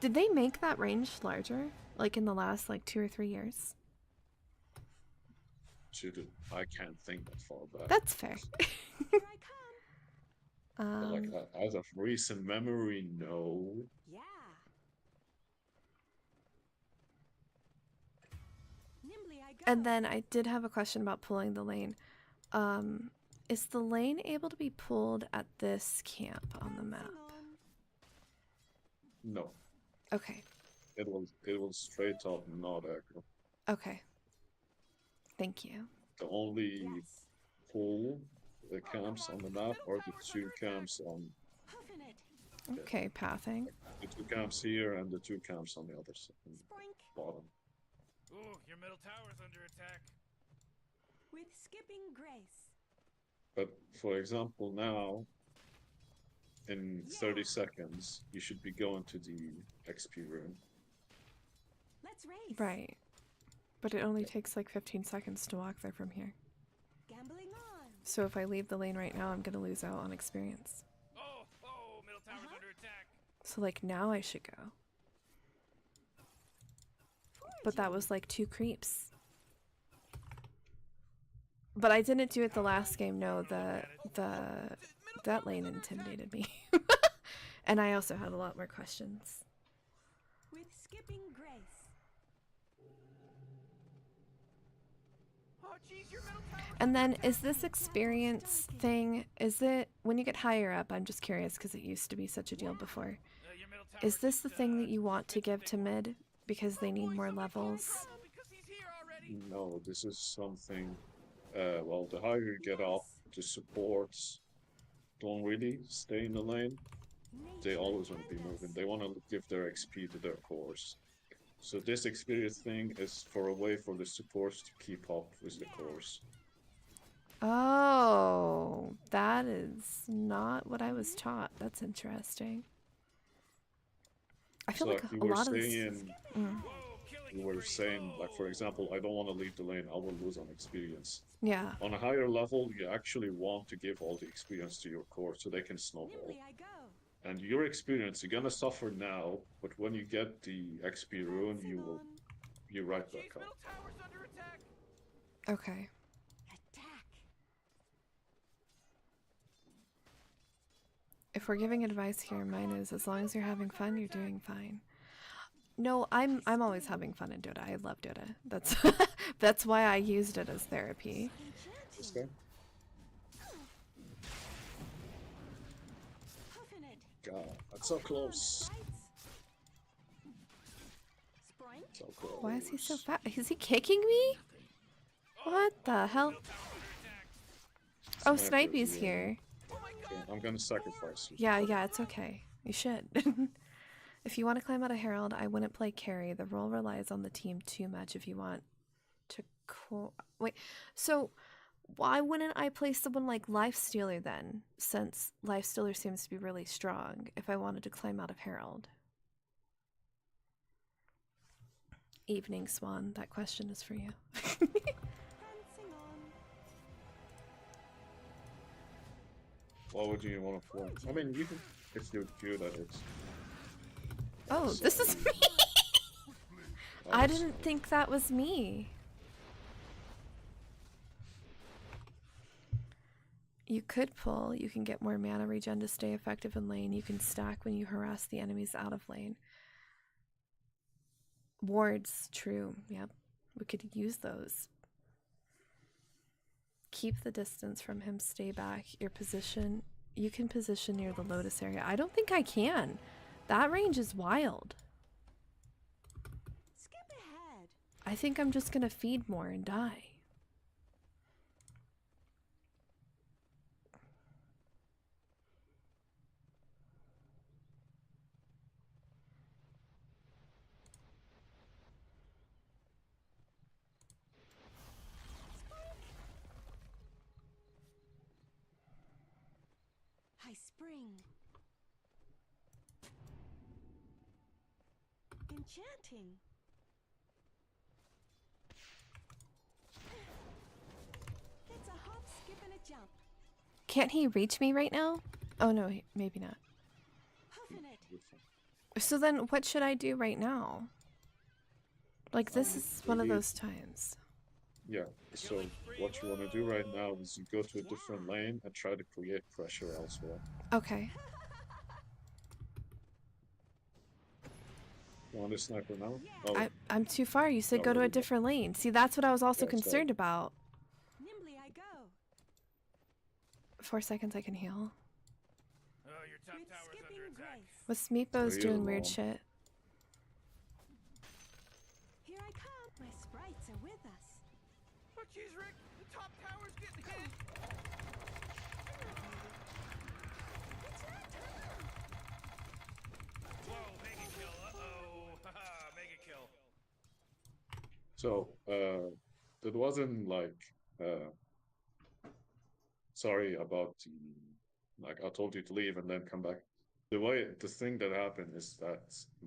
[SPEAKER 1] Did they make that range larger? Like in the last, like, 2 or 3 years?
[SPEAKER 4] I can't think that far back.
[SPEAKER 1] That's fair.
[SPEAKER 6] Here I come.
[SPEAKER 4] But, like as of recent memory, no.
[SPEAKER 6] Yeah. Nimbly I go.
[SPEAKER 1] And then I did have a question about pulling the lane. Is the lane able to be pulled at this camp on the map?
[SPEAKER 4] No.
[SPEAKER 1] Okay.
[SPEAKER 4] It was straight up not aggro.
[SPEAKER 1] Okay. Thank you.
[SPEAKER 4] The only
[SPEAKER 6] Yes.
[SPEAKER 4] pull the camps on the map are the 2 camps on
[SPEAKER 6] Puffin it.
[SPEAKER 1] Okay, pathing.
[SPEAKER 4] the 2 camps here and the 2 camps on the other side,
[SPEAKER 6] Spoink.
[SPEAKER 4] bottom.
[SPEAKER 5] Ooh, your middle tower's under attack.
[SPEAKER 6] With skipping grace.
[SPEAKER 4] But for example, now in 30 seconds, you should be going to the XP room.
[SPEAKER 6] Let's race.
[SPEAKER 1] Right. But it only takes like 15 seconds to walk there from here.
[SPEAKER 6] Gambling on.
[SPEAKER 1] So if I leave the lane right now, I'm gonna lose out on experience.
[SPEAKER 5] Oh, middle tower's under attack.
[SPEAKER 1] So like now I should go. But that was like 2 creeps. But I didn't do it the last game. No, that lane intimidated me. And I also had a lot more questions.
[SPEAKER 6] With skipping grace.
[SPEAKER 5] Oh, jeez, your middle tower's
[SPEAKER 1] And then is this experience thing, is it when you get higher up? I'm just curious because it used to be such a deal before.
[SPEAKER 5] your middle tower
[SPEAKER 1] Is this the thing that you want to give to mid because they need more levels?
[SPEAKER 5] because he's here already.
[SPEAKER 4] No, this is something. Well, the higher you get up, the supports don't really stay in the lane. They always want to be moving. They want to give their XP to their cores. So this experience thing is for a way for the supports to keep up with the cores.
[SPEAKER 1] Oh, that is not what I was taught. That's interesting. I feel
[SPEAKER 4] So
[SPEAKER 1] like
[SPEAKER 4] like you
[SPEAKER 1] a
[SPEAKER 4] were
[SPEAKER 1] lot of this.
[SPEAKER 4] saying,
[SPEAKER 1] Mm,
[SPEAKER 4] you were saying, like for example, I don't want to leave the lane. I will lose on experience.
[SPEAKER 1] yeah.
[SPEAKER 4] On a higher level, you actually want to give all the experience to your core so they can snowball.
[SPEAKER 6] Nimbly I go.
[SPEAKER 4] And your experience, you're gonna suffer now, but when you get the XP rune, you right back
[SPEAKER 5] Cheese
[SPEAKER 4] up.
[SPEAKER 5] middle tower's under attack.
[SPEAKER 1] Okay.
[SPEAKER 6] Attack.
[SPEAKER 1] If we're giving advice here, mine is as long as you're having fun, you're doing fine. No, I'm always having fun in Dota. I love Dota. That's that's why I used it as therapy.
[SPEAKER 4] This guy?
[SPEAKER 6] Puffin it.
[SPEAKER 4] God, that's so close.
[SPEAKER 6] Sprite.
[SPEAKER 4] So close.
[SPEAKER 1] Why is he so fat? Is he kicking me? What the hell? Oh,
[SPEAKER 4] Snipers,
[SPEAKER 1] Snipey's
[SPEAKER 4] yeah.
[SPEAKER 1] here.
[SPEAKER 4] Okay, I'm gonna sacrifice you.
[SPEAKER 1] Yeah, it's okay. You should. If you want to climb out of Herald, I wouldn't play carry. The role relies on the team too much if you want to wait. So why wouldn't I play someone like Lifestealer then, since Lifestealer seems to be really strong, if I wanted to climb out of Herald? Evening Swan, that question is for you.
[SPEAKER 6] Prancing on.
[SPEAKER 4] What would you want to play? I mean, you can, if you're good at it.
[SPEAKER 1] Oh, this is me! I didn't think that was me. You could pull, you can get more mana regen to stay effective in lane, you can stack when you harass the enemies out of lane. Wards, true, yep. We could use those. Keep the distance from him, stay back. Your position, you can position near the Lotus area. I don't think I can. That range is wild.
[SPEAKER 6] Skip ahead.
[SPEAKER 1] I think I'm just gonna feed more and die.
[SPEAKER 6] High spring. Enchanting. It's a hop, skip, and a jump.
[SPEAKER 1] Can't he reach me right now? Oh no, maybe not.
[SPEAKER 6] Puffin it.
[SPEAKER 1] So then what should I do right now? Like this is one of
[SPEAKER 4] maybe-
[SPEAKER 1] those times.
[SPEAKER 4] Yeah, so what you want to do right now is you go to a different lane and try to create pressure elsewhere.
[SPEAKER 1] Okay.
[SPEAKER 4] You want a sniper now? Oh,
[SPEAKER 1] I'm too far. You said
[SPEAKER 4] Not
[SPEAKER 1] go to a
[SPEAKER 4] really.
[SPEAKER 1] different lane. See, that's what I was also
[SPEAKER 4] Yeah, sorry.
[SPEAKER 1] concerned about.
[SPEAKER 6] Nimbly I go.
[SPEAKER 1] 4 seconds I can heal.
[SPEAKER 5] Oh, your top
[SPEAKER 6] With
[SPEAKER 5] tower's under
[SPEAKER 6] skipping
[SPEAKER 5] attack.
[SPEAKER 6] grace.
[SPEAKER 1] With Meepos
[SPEAKER 4] Real
[SPEAKER 1] doing weird
[SPEAKER 4] long.
[SPEAKER 1] shit.
[SPEAKER 6] Here I come. My sprites are with us.
[SPEAKER 5] Oh, jeez, Rick, the top tower's getting hit.
[SPEAKER 6] It's not time.
[SPEAKER 5] Whoa, mega kill. Uh-oh. Haha, mega kill.
[SPEAKER 4] so that wasn't like sorry about the like I told you to leave and then come back. The thing that happened is that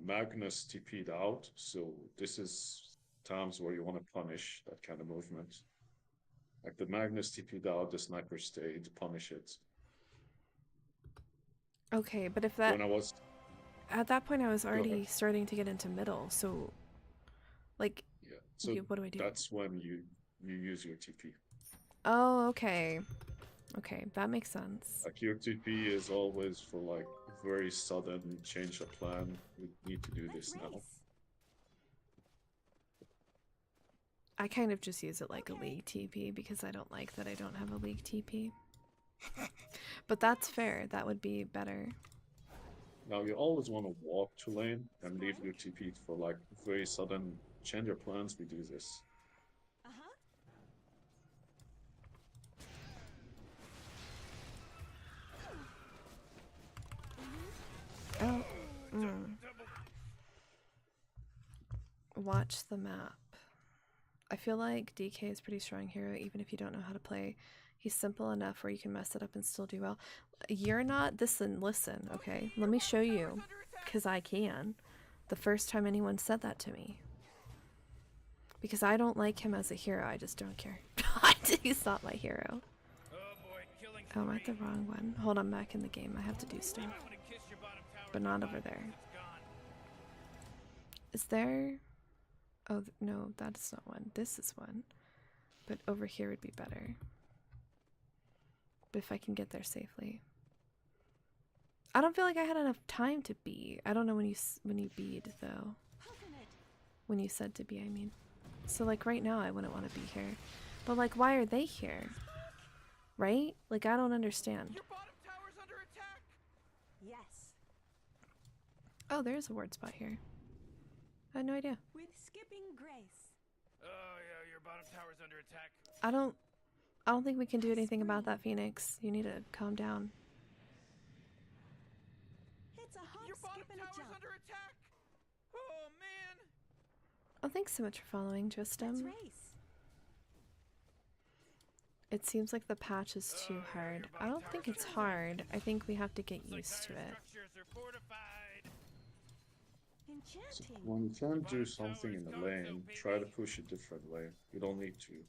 [SPEAKER 4] Magnus TP'd out, so this is times where you want to punish that kind of movement. Like the Magnus TP'd out, the sniper stayed, punish it.
[SPEAKER 1] Okay, but if that
[SPEAKER 4] When I was
[SPEAKER 1] at that point I was already
[SPEAKER 4] ahead.
[SPEAKER 1] starting to get into middle, so like
[SPEAKER 4] yeah, so
[SPEAKER 1] what do I do?
[SPEAKER 4] that's when you use your TP.
[SPEAKER 1] Oh, okay. Okay, that makes sense.
[SPEAKER 4] Like your TP is always for like very sudden change of plan. We need to do
[SPEAKER 6] Let's
[SPEAKER 4] this now.
[SPEAKER 6] race.
[SPEAKER 1] I kind of just use it like a league TP because I don't like that I don't have a league TP. But that's fair. That would be better.
[SPEAKER 4] Now you always want to walk to lane and leave your TP for like very sudden change your plans. We do this.
[SPEAKER 1] watch the map. I feel like DK is a pretty strong hero, even if you don't know how to play. He's simple enough where you can mess it up and still do well. You're not... Listen, okay? Let me show you, because I can. The first time anyone said that to me. Because I don't like him as a hero, I just don't care. He's not my hero. Oh, I'm at the wrong one. Hold on, back in the game. I have to do stuff. But not over there. Is there... Oh, no, that's not one. This is one. But over here would be better. But if I can get there safely. I don't feel like I had enough time to be. I don't know when you bead, though. When you said to be, I mean. So, like, right now I wouldn't want to be here. But, like, why are they here? Right? Like, I don't understand.
[SPEAKER 5] Your bottom tower's under attack.
[SPEAKER 6] Yes.
[SPEAKER 1] Oh, there's a word spot here. I had no idea.
[SPEAKER 6] With skipping grace.
[SPEAKER 5] Oh yeah, your bottom tower's under attack.
[SPEAKER 1] I don't think we can do anything about that, Phoenix. You need to calm down.
[SPEAKER 6] It's a hop,
[SPEAKER 5] Your bottom
[SPEAKER 6] skip, and a
[SPEAKER 5] tower's
[SPEAKER 6] jump.
[SPEAKER 5] under attack. Oh man.
[SPEAKER 1] Oh, thanks so much for following,
[SPEAKER 6] Let's
[SPEAKER 1] Justin.
[SPEAKER 6] race.
[SPEAKER 1] It seems like the patch is too hard. I don't think it's hard. I think we have to get used to it.
[SPEAKER 5] Structures are fortified.
[SPEAKER 4] So
[SPEAKER 6] Enchanting.
[SPEAKER 4] when you can't do something in the lane, try to push a different way. You don't need to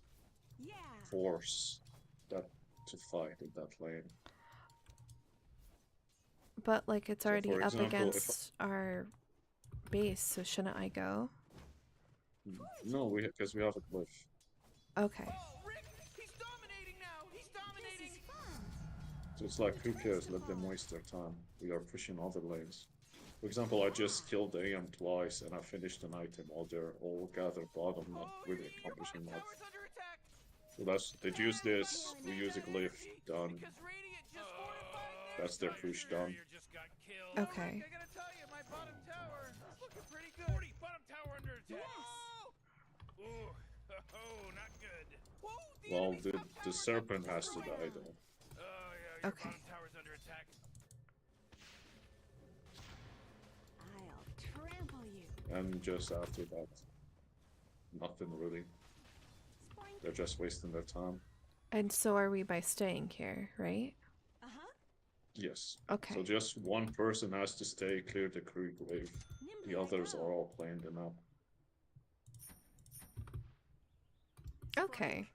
[SPEAKER 6] Yeah.
[SPEAKER 4] force that to fight in that lane.
[SPEAKER 1] But, like, it's
[SPEAKER 4] So,
[SPEAKER 1] already
[SPEAKER 4] for
[SPEAKER 1] up
[SPEAKER 4] example, if
[SPEAKER 1] against our base, so shouldn't I go?
[SPEAKER 4] No, because we have a glyph.
[SPEAKER 1] Okay.
[SPEAKER 5] Oh, Rick, he's dominating now. He's
[SPEAKER 6] This
[SPEAKER 5] dominating.
[SPEAKER 6] is fun.
[SPEAKER 4] So it's like, who cares? Let them waste their time. We are pushing other lanes. For example, I just killed the AM twice and I finished an item while they're all gathered bottom, not
[SPEAKER 5] Oh,
[SPEAKER 4] really
[SPEAKER 5] your
[SPEAKER 4] accomplishing
[SPEAKER 5] bottom
[SPEAKER 4] much.
[SPEAKER 5] tower's under attack.
[SPEAKER 4] So they use this, we use a glyph, done.
[SPEAKER 5] Because Radiant just fortified
[SPEAKER 4] That's their push done.
[SPEAKER 5] just got killed.
[SPEAKER 1] Okay.
[SPEAKER 5] I gotta tell you, my bottom tower is looking pretty good. 40, bottom tower under attack.
[SPEAKER 6] Yes.
[SPEAKER 5] Ooh, oh, not good. Whoa,
[SPEAKER 4] Well,
[SPEAKER 5] enemy's top
[SPEAKER 4] the
[SPEAKER 5] tower's
[SPEAKER 4] serpent has to die though.
[SPEAKER 5] Oh yeah, your
[SPEAKER 1] Okay.
[SPEAKER 5] bottom tower's under attack.
[SPEAKER 6] I'll trample you.
[SPEAKER 4] And just after that, nothing really.
[SPEAKER 6] Spoink.
[SPEAKER 4] They're just wasting their time.
[SPEAKER 1] And so are we by staying here, right?
[SPEAKER 6] Uh-huh.
[SPEAKER 4] Yes.
[SPEAKER 1] Okay.
[SPEAKER 4] So just one person has to stay clear the creek wave.
[SPEAKER 6] Nimbly
[SPEAKER 4] The
[SPEAKER 6] I
[SPEAKER 4] others
[SPEAKER 6] go.
[SPEAKER 4] are all playing them up.
[SPEAKER 1] Okay.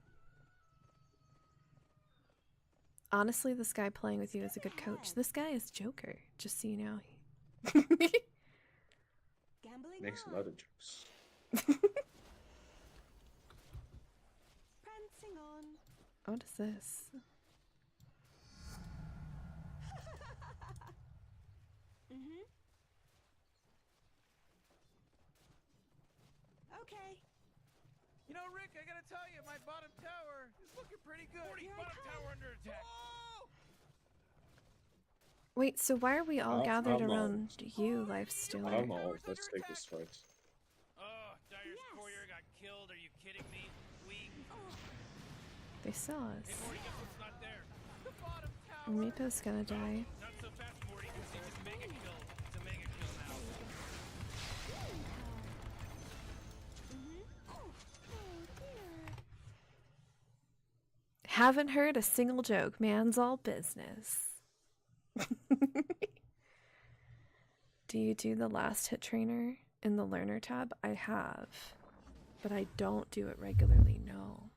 [SPEAKER 1] Honestly, this guy playing with you is a good coach. This guy is Joker, just so you know.
[SPEAKER 6] Gambling
[SPEAKER 4] Makes a
[SPEAKER 6] on.
[SPEAKER 4] lot of jokes.
[SPEAKER 6] Prancing on.
[SPEAKER 1] What is this?
[SPEAKER 6] Mm-hmm. Okay.
[SPEAKER 5] You know, Rick, I gotta tell you, my bottom tower is looking pretty good. 40,
[SPEAKER 6] Here I
[SPEAKER 5] bottom
[SPEAKER 6] come.
[SPEAKER 5] tower under attack. Oh!
[SPEAKER 1] Wait, so why are we all gathered
[SPEAKER 4] I'm
[SPEAKER 1] around you,
[SPEAKER 4] I
[SPEAKER 1] Lifestealer?
[SPEAKER 4] don't know. Let's take this fight.
[SPEAKER 5] Oh, Dyer's
[SPEAKER 6] Yes.
[SPEAKER 5] courier got killed. Are you kidding me? Weak.
[SPEAKER 1] They saw
[SPEAKER 5] Hey,
[SPEAKER 1] us.
[SPEAKER 5] Morty, guess what's not there? The bottom tower.
[SPEAKER 1] Mipo's gonna die.
[SPEAKER 5] Not so fast, Morty, because he just mega killed. It's a mega kill now.
[SPEAKER 6] Mm-hmm. Oh dear.
[SPEAKER 1] Haven't heard a single joke. Man's all business. Do you do the last hit trainer in the learner tab? I have, but I don't do it regularly, no.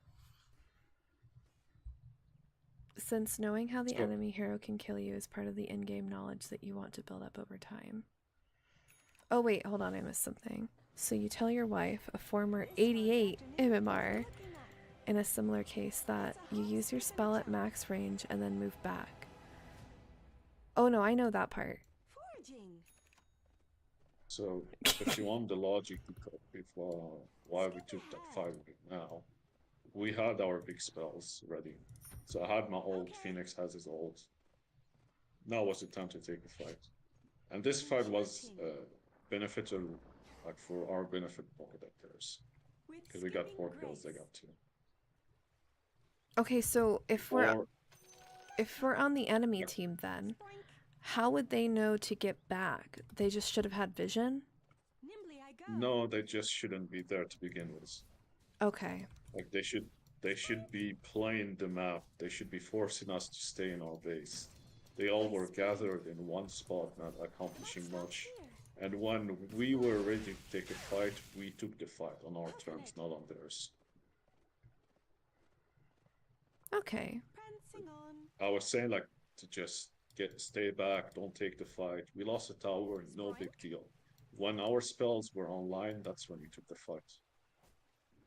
[SPEAKER 1] Since knowing how the
[SPEAKER 4] So-
[SPEAKER 1] enemy hero can kill you is part of the in-game knowledge that you want to build up over time. Oh wait, hold on, I missed something. So you tell your wife, a former 88 MMR, in a similar case, that you use your spell at max range and then move back. Oh no, I know that part.
[SPEAKER 6] Foraging.
[SPEAKER 4] So if you want the logic before why we took that fight now, we had our big spells ready. So I had my ult, Phoenix has his ult. Now was the time to take a fight. And this fight was beneficial, like for our benefit more than theirs.
[SPEAKER 6] With
[SPEAKER 4] Because we got
[SPEAKER 6] skipping
[SPEAKER 4] 4 kills, they
[SPEAKER 6] grace.
[SPEAKER 4] got 2.
[SPEAKER 1] Okay, so if we're
[SPEAKER 4] Or
[SPEAKER 1] on the enemy team then,
[SPEAKER 6] Spoink.
[SPEAKER 1] how would they know to get back? They just should have had vision?
[SPEAKER 6] Nimbly I go.
[SPEAKER 4] No, they just shouldn't be there to begin with.
[SPEAKER 1] Okay.
[SPEAKER 4] Like they should be playing the map. They should be forcing us to stay in our base. They all were gathered in one spot, not accomplishing much. And when we were ready to take a fight, we took the fight on our terms, not on theirs.
[SPEAKER 1] Okay.
[SPEAKER 6] Prancing on.
[SPEAKER 4] I was saying like to just stay back, don't take the fight. We lost a tower, no big deal. When our spells were online, that's when we took the fight.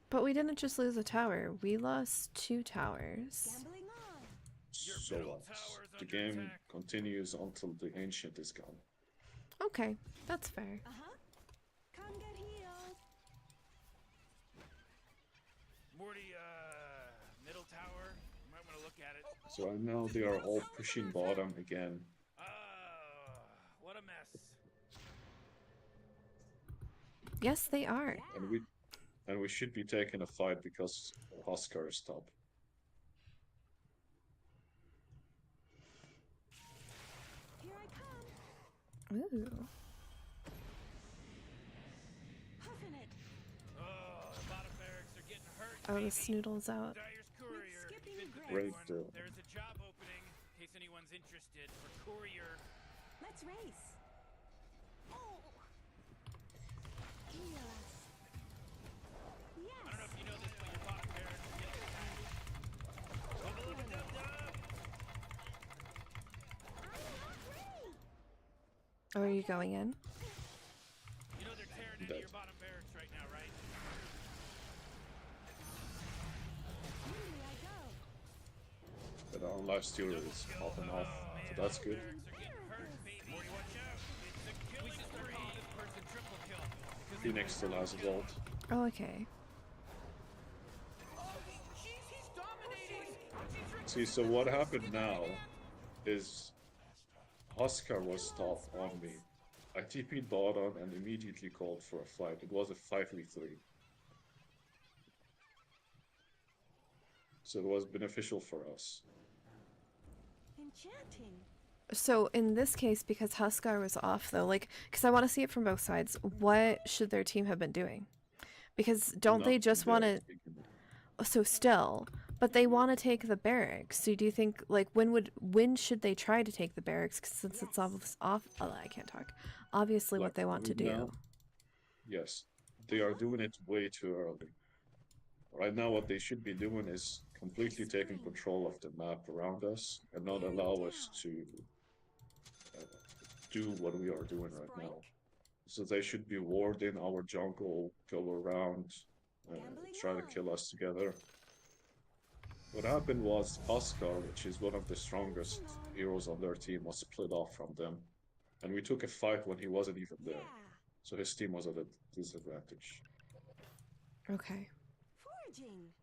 [SPEAKER 1] But we didn't just lose a tower. We lost 2 towers.
[SPEAKER 6] Gambling on.
[SPEAKER 4] So what? The game continues until the ancient is gone.
[SPEAKER 1] Okay, that's fair.
[SPEAKER 6] Come get healed.
[SPEAKER 5] Morty, middle tower. You might want to look at it.
[SPEAKER 4] So right now they are all pushing bottom again.
[SPEAKER 5] What a mess.
[SPEAKER 1] Yes, they are.
[SPEAKER 4] And we should be taking a fight because Huskar is top.
[SPEAKER 6] Here I come.
[SPEAKER 1] Ooh.
[SPEAKER 6] Huffing it.
[SPEAKER 5] Oh, the bottom barracks are getting hurt.
[SPEAKER 1] Oh, the
[SPEAKER 5] baby.
[SPEAKER 1] snoodle's out.
[SPEAKER 5] Dyer's courier.
[SPEAKER 6] Skipping
[SPEAKER 5] Fit for
[SPEAKER 6] grade.
[SPEAKER 5] this
[SPEAKER 4] Great,
[SPEAKER 5] one. There's a job opening in case anyone's interested for courier.
[SPEAKER 6] Let's race. Oh. Heal us. Yes.
[SPEAKER 5] I don't know if you know this, but your bottom barracks are getting attacked. Bubble of a dub dub.
[SPEAKER 6] I'm not ready.
[SPEAKER 1] Oh, are you going in?
[SPEAKER 5] You know they're tearing into your bottom barracks right now, right?
[SPEAKER 6] Here I go.
[SPEAKER 4] But our lifesteal is off and off, so that's good.
[SPEAKER 5] Barracks are getting hurt, baby. Morty, watch out. It's a killing spree. This person triple kill. Because
[SPEAKER 4] Phoenix still has a vault.
[SPEAKER 1] Oh, okay.
[SPEAKER 5] he's dominating.
[SPEAKER 4] See, so what happened now is Huskar was top on me. I TP'd bottom and immediately called for a fight. It was a 5v3. So it was beneficial for us.
[SPEAKER 6] Enchanting.
[SPEAKER 1] So in this case, because Huskar was off though, like, because I want to see it from both sides, what should their team have been doing? Because don't they
[SPEAKER 4] Not
[SPEAKER 1] just
[SPEAKER 4] there
[SPEAKER 1] want
[SPEAKER 4] to
[SPEAKER 1] to,
[SPEAKER 4] begin with.
[SPEAKER 1] so still, but they want to take the barracks. So do you think, like, when should they try to take the barracks? 'Cause since it's I can't talk. Obviously what
[SPEAKER 4] Like,
[SPEAKER 1] they want to
[SPEAKER 4] right
[SPEAKER 1] do.
[SPEAKER 4] now, yes, they are doing it way too early. Right now, what they should be doing is completely taking control of the map around us and not allow us to do what we are doing right now. So they should be warding our jungle, go around, try to kill us together. What happened was Oscar, which is one of the strongest heroes on their team, was split off from them. And we took a fight when he wasn't even there.
[SPEAKER 6] Yeah.
[SPEAKER 4] So his team was at a disadvantage.
[SPEAKER 1] Okay.
[SPEAKER 6] Foraging.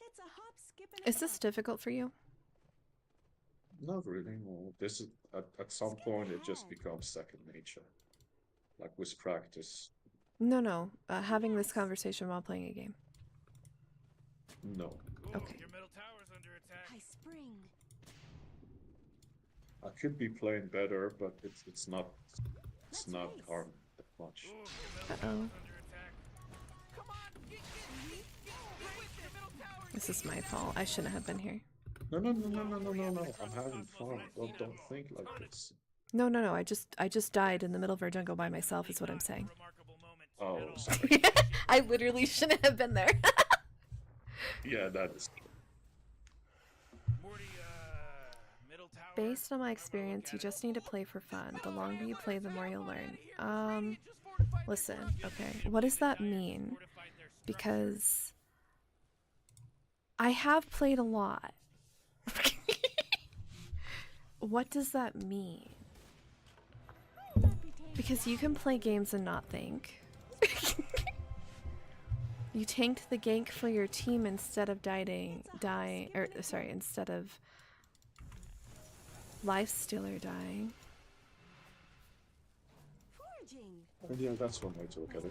[SPEAKER 6] It's a hop, skip, and a
[SPEAKER 1] Is this
[SPEAKER 6] jump.
[SPEAKER 1] difficult for you?
[SPEAKER 4] Not really, no. This is at some point it just becomes second nature. Like with practice.
[SPEAKER 1] No. Having this conversation while playing a game.
[SPEAKER 4] No.
[SPEAKER 5] Ooh,
[SPEAKER 1] Okay.
[SPEAKER 5] Your middle tower's under attack.
[SPEAKER 6] I spring.
[SPEAKER 4] I could be playing better, but it's not
[SPEAKER 6] Let's
[SPEAKER 4] not
[SPEAKER 6] race.
[SPEAKER 4] harm that much.
[SPEAKER 5] Ooh, your middle
[SPEAKER 1] Uh-oh.
[SPEAKER 5] tower's under attack. Come on, get with the middle tower.
[SPEAKER 1] This is my fault. I shouldn't have been here.
[SPEAKER 4] No. I'm having fun. Don't think like this.
[SPEAKER 1] No. I just died in the middle of our jungle by myself is what I'm saying.
[SPEAKER 5] Remarkable moment
[SPEAKER 4] Oh,
[SPEAKER 5] at all.
[SPEAKER 4] sorry.
[SPEAKER 1] I literally shouldn't have been there.
[SPEAKER 4] Yeah, that is.
[SPEAKER 5] Morty, middle tower.
[SPEAKER 1] Based on my
[SPEAKER 5] I'm gonna
[SPEAKER 1] experience,
[SPEAKER 5] look
[SPEAKER 1] you
[SPEAKER 5] at
[SPEAKER 1] just
[SPEAKER 5] it.
[SPEAKER 1] need to play for fun. The longer you play, the more you'll learn.
[SPEAKER 5] Just fortified
[SPEAKER 1] Listen,
[SPEAKER 5] their
[SPEAKER 1] okay.
[SPEAKER 5] structure.
[SPEAKER 1] What does that
[SPEAKER 5] Dyer's
[SPEAKER 1] mean?
[SPEAKER 5] fortified their structure.
[SPEAKER 1] Because I have played a lot. What does that mean? Because you can play games and not think. You tanked the gank for your team instead of instead of Lifestealer dying.
[SPEAKER 6] Foraging.
[SPEAKER 4] Yeah, that's one way to look at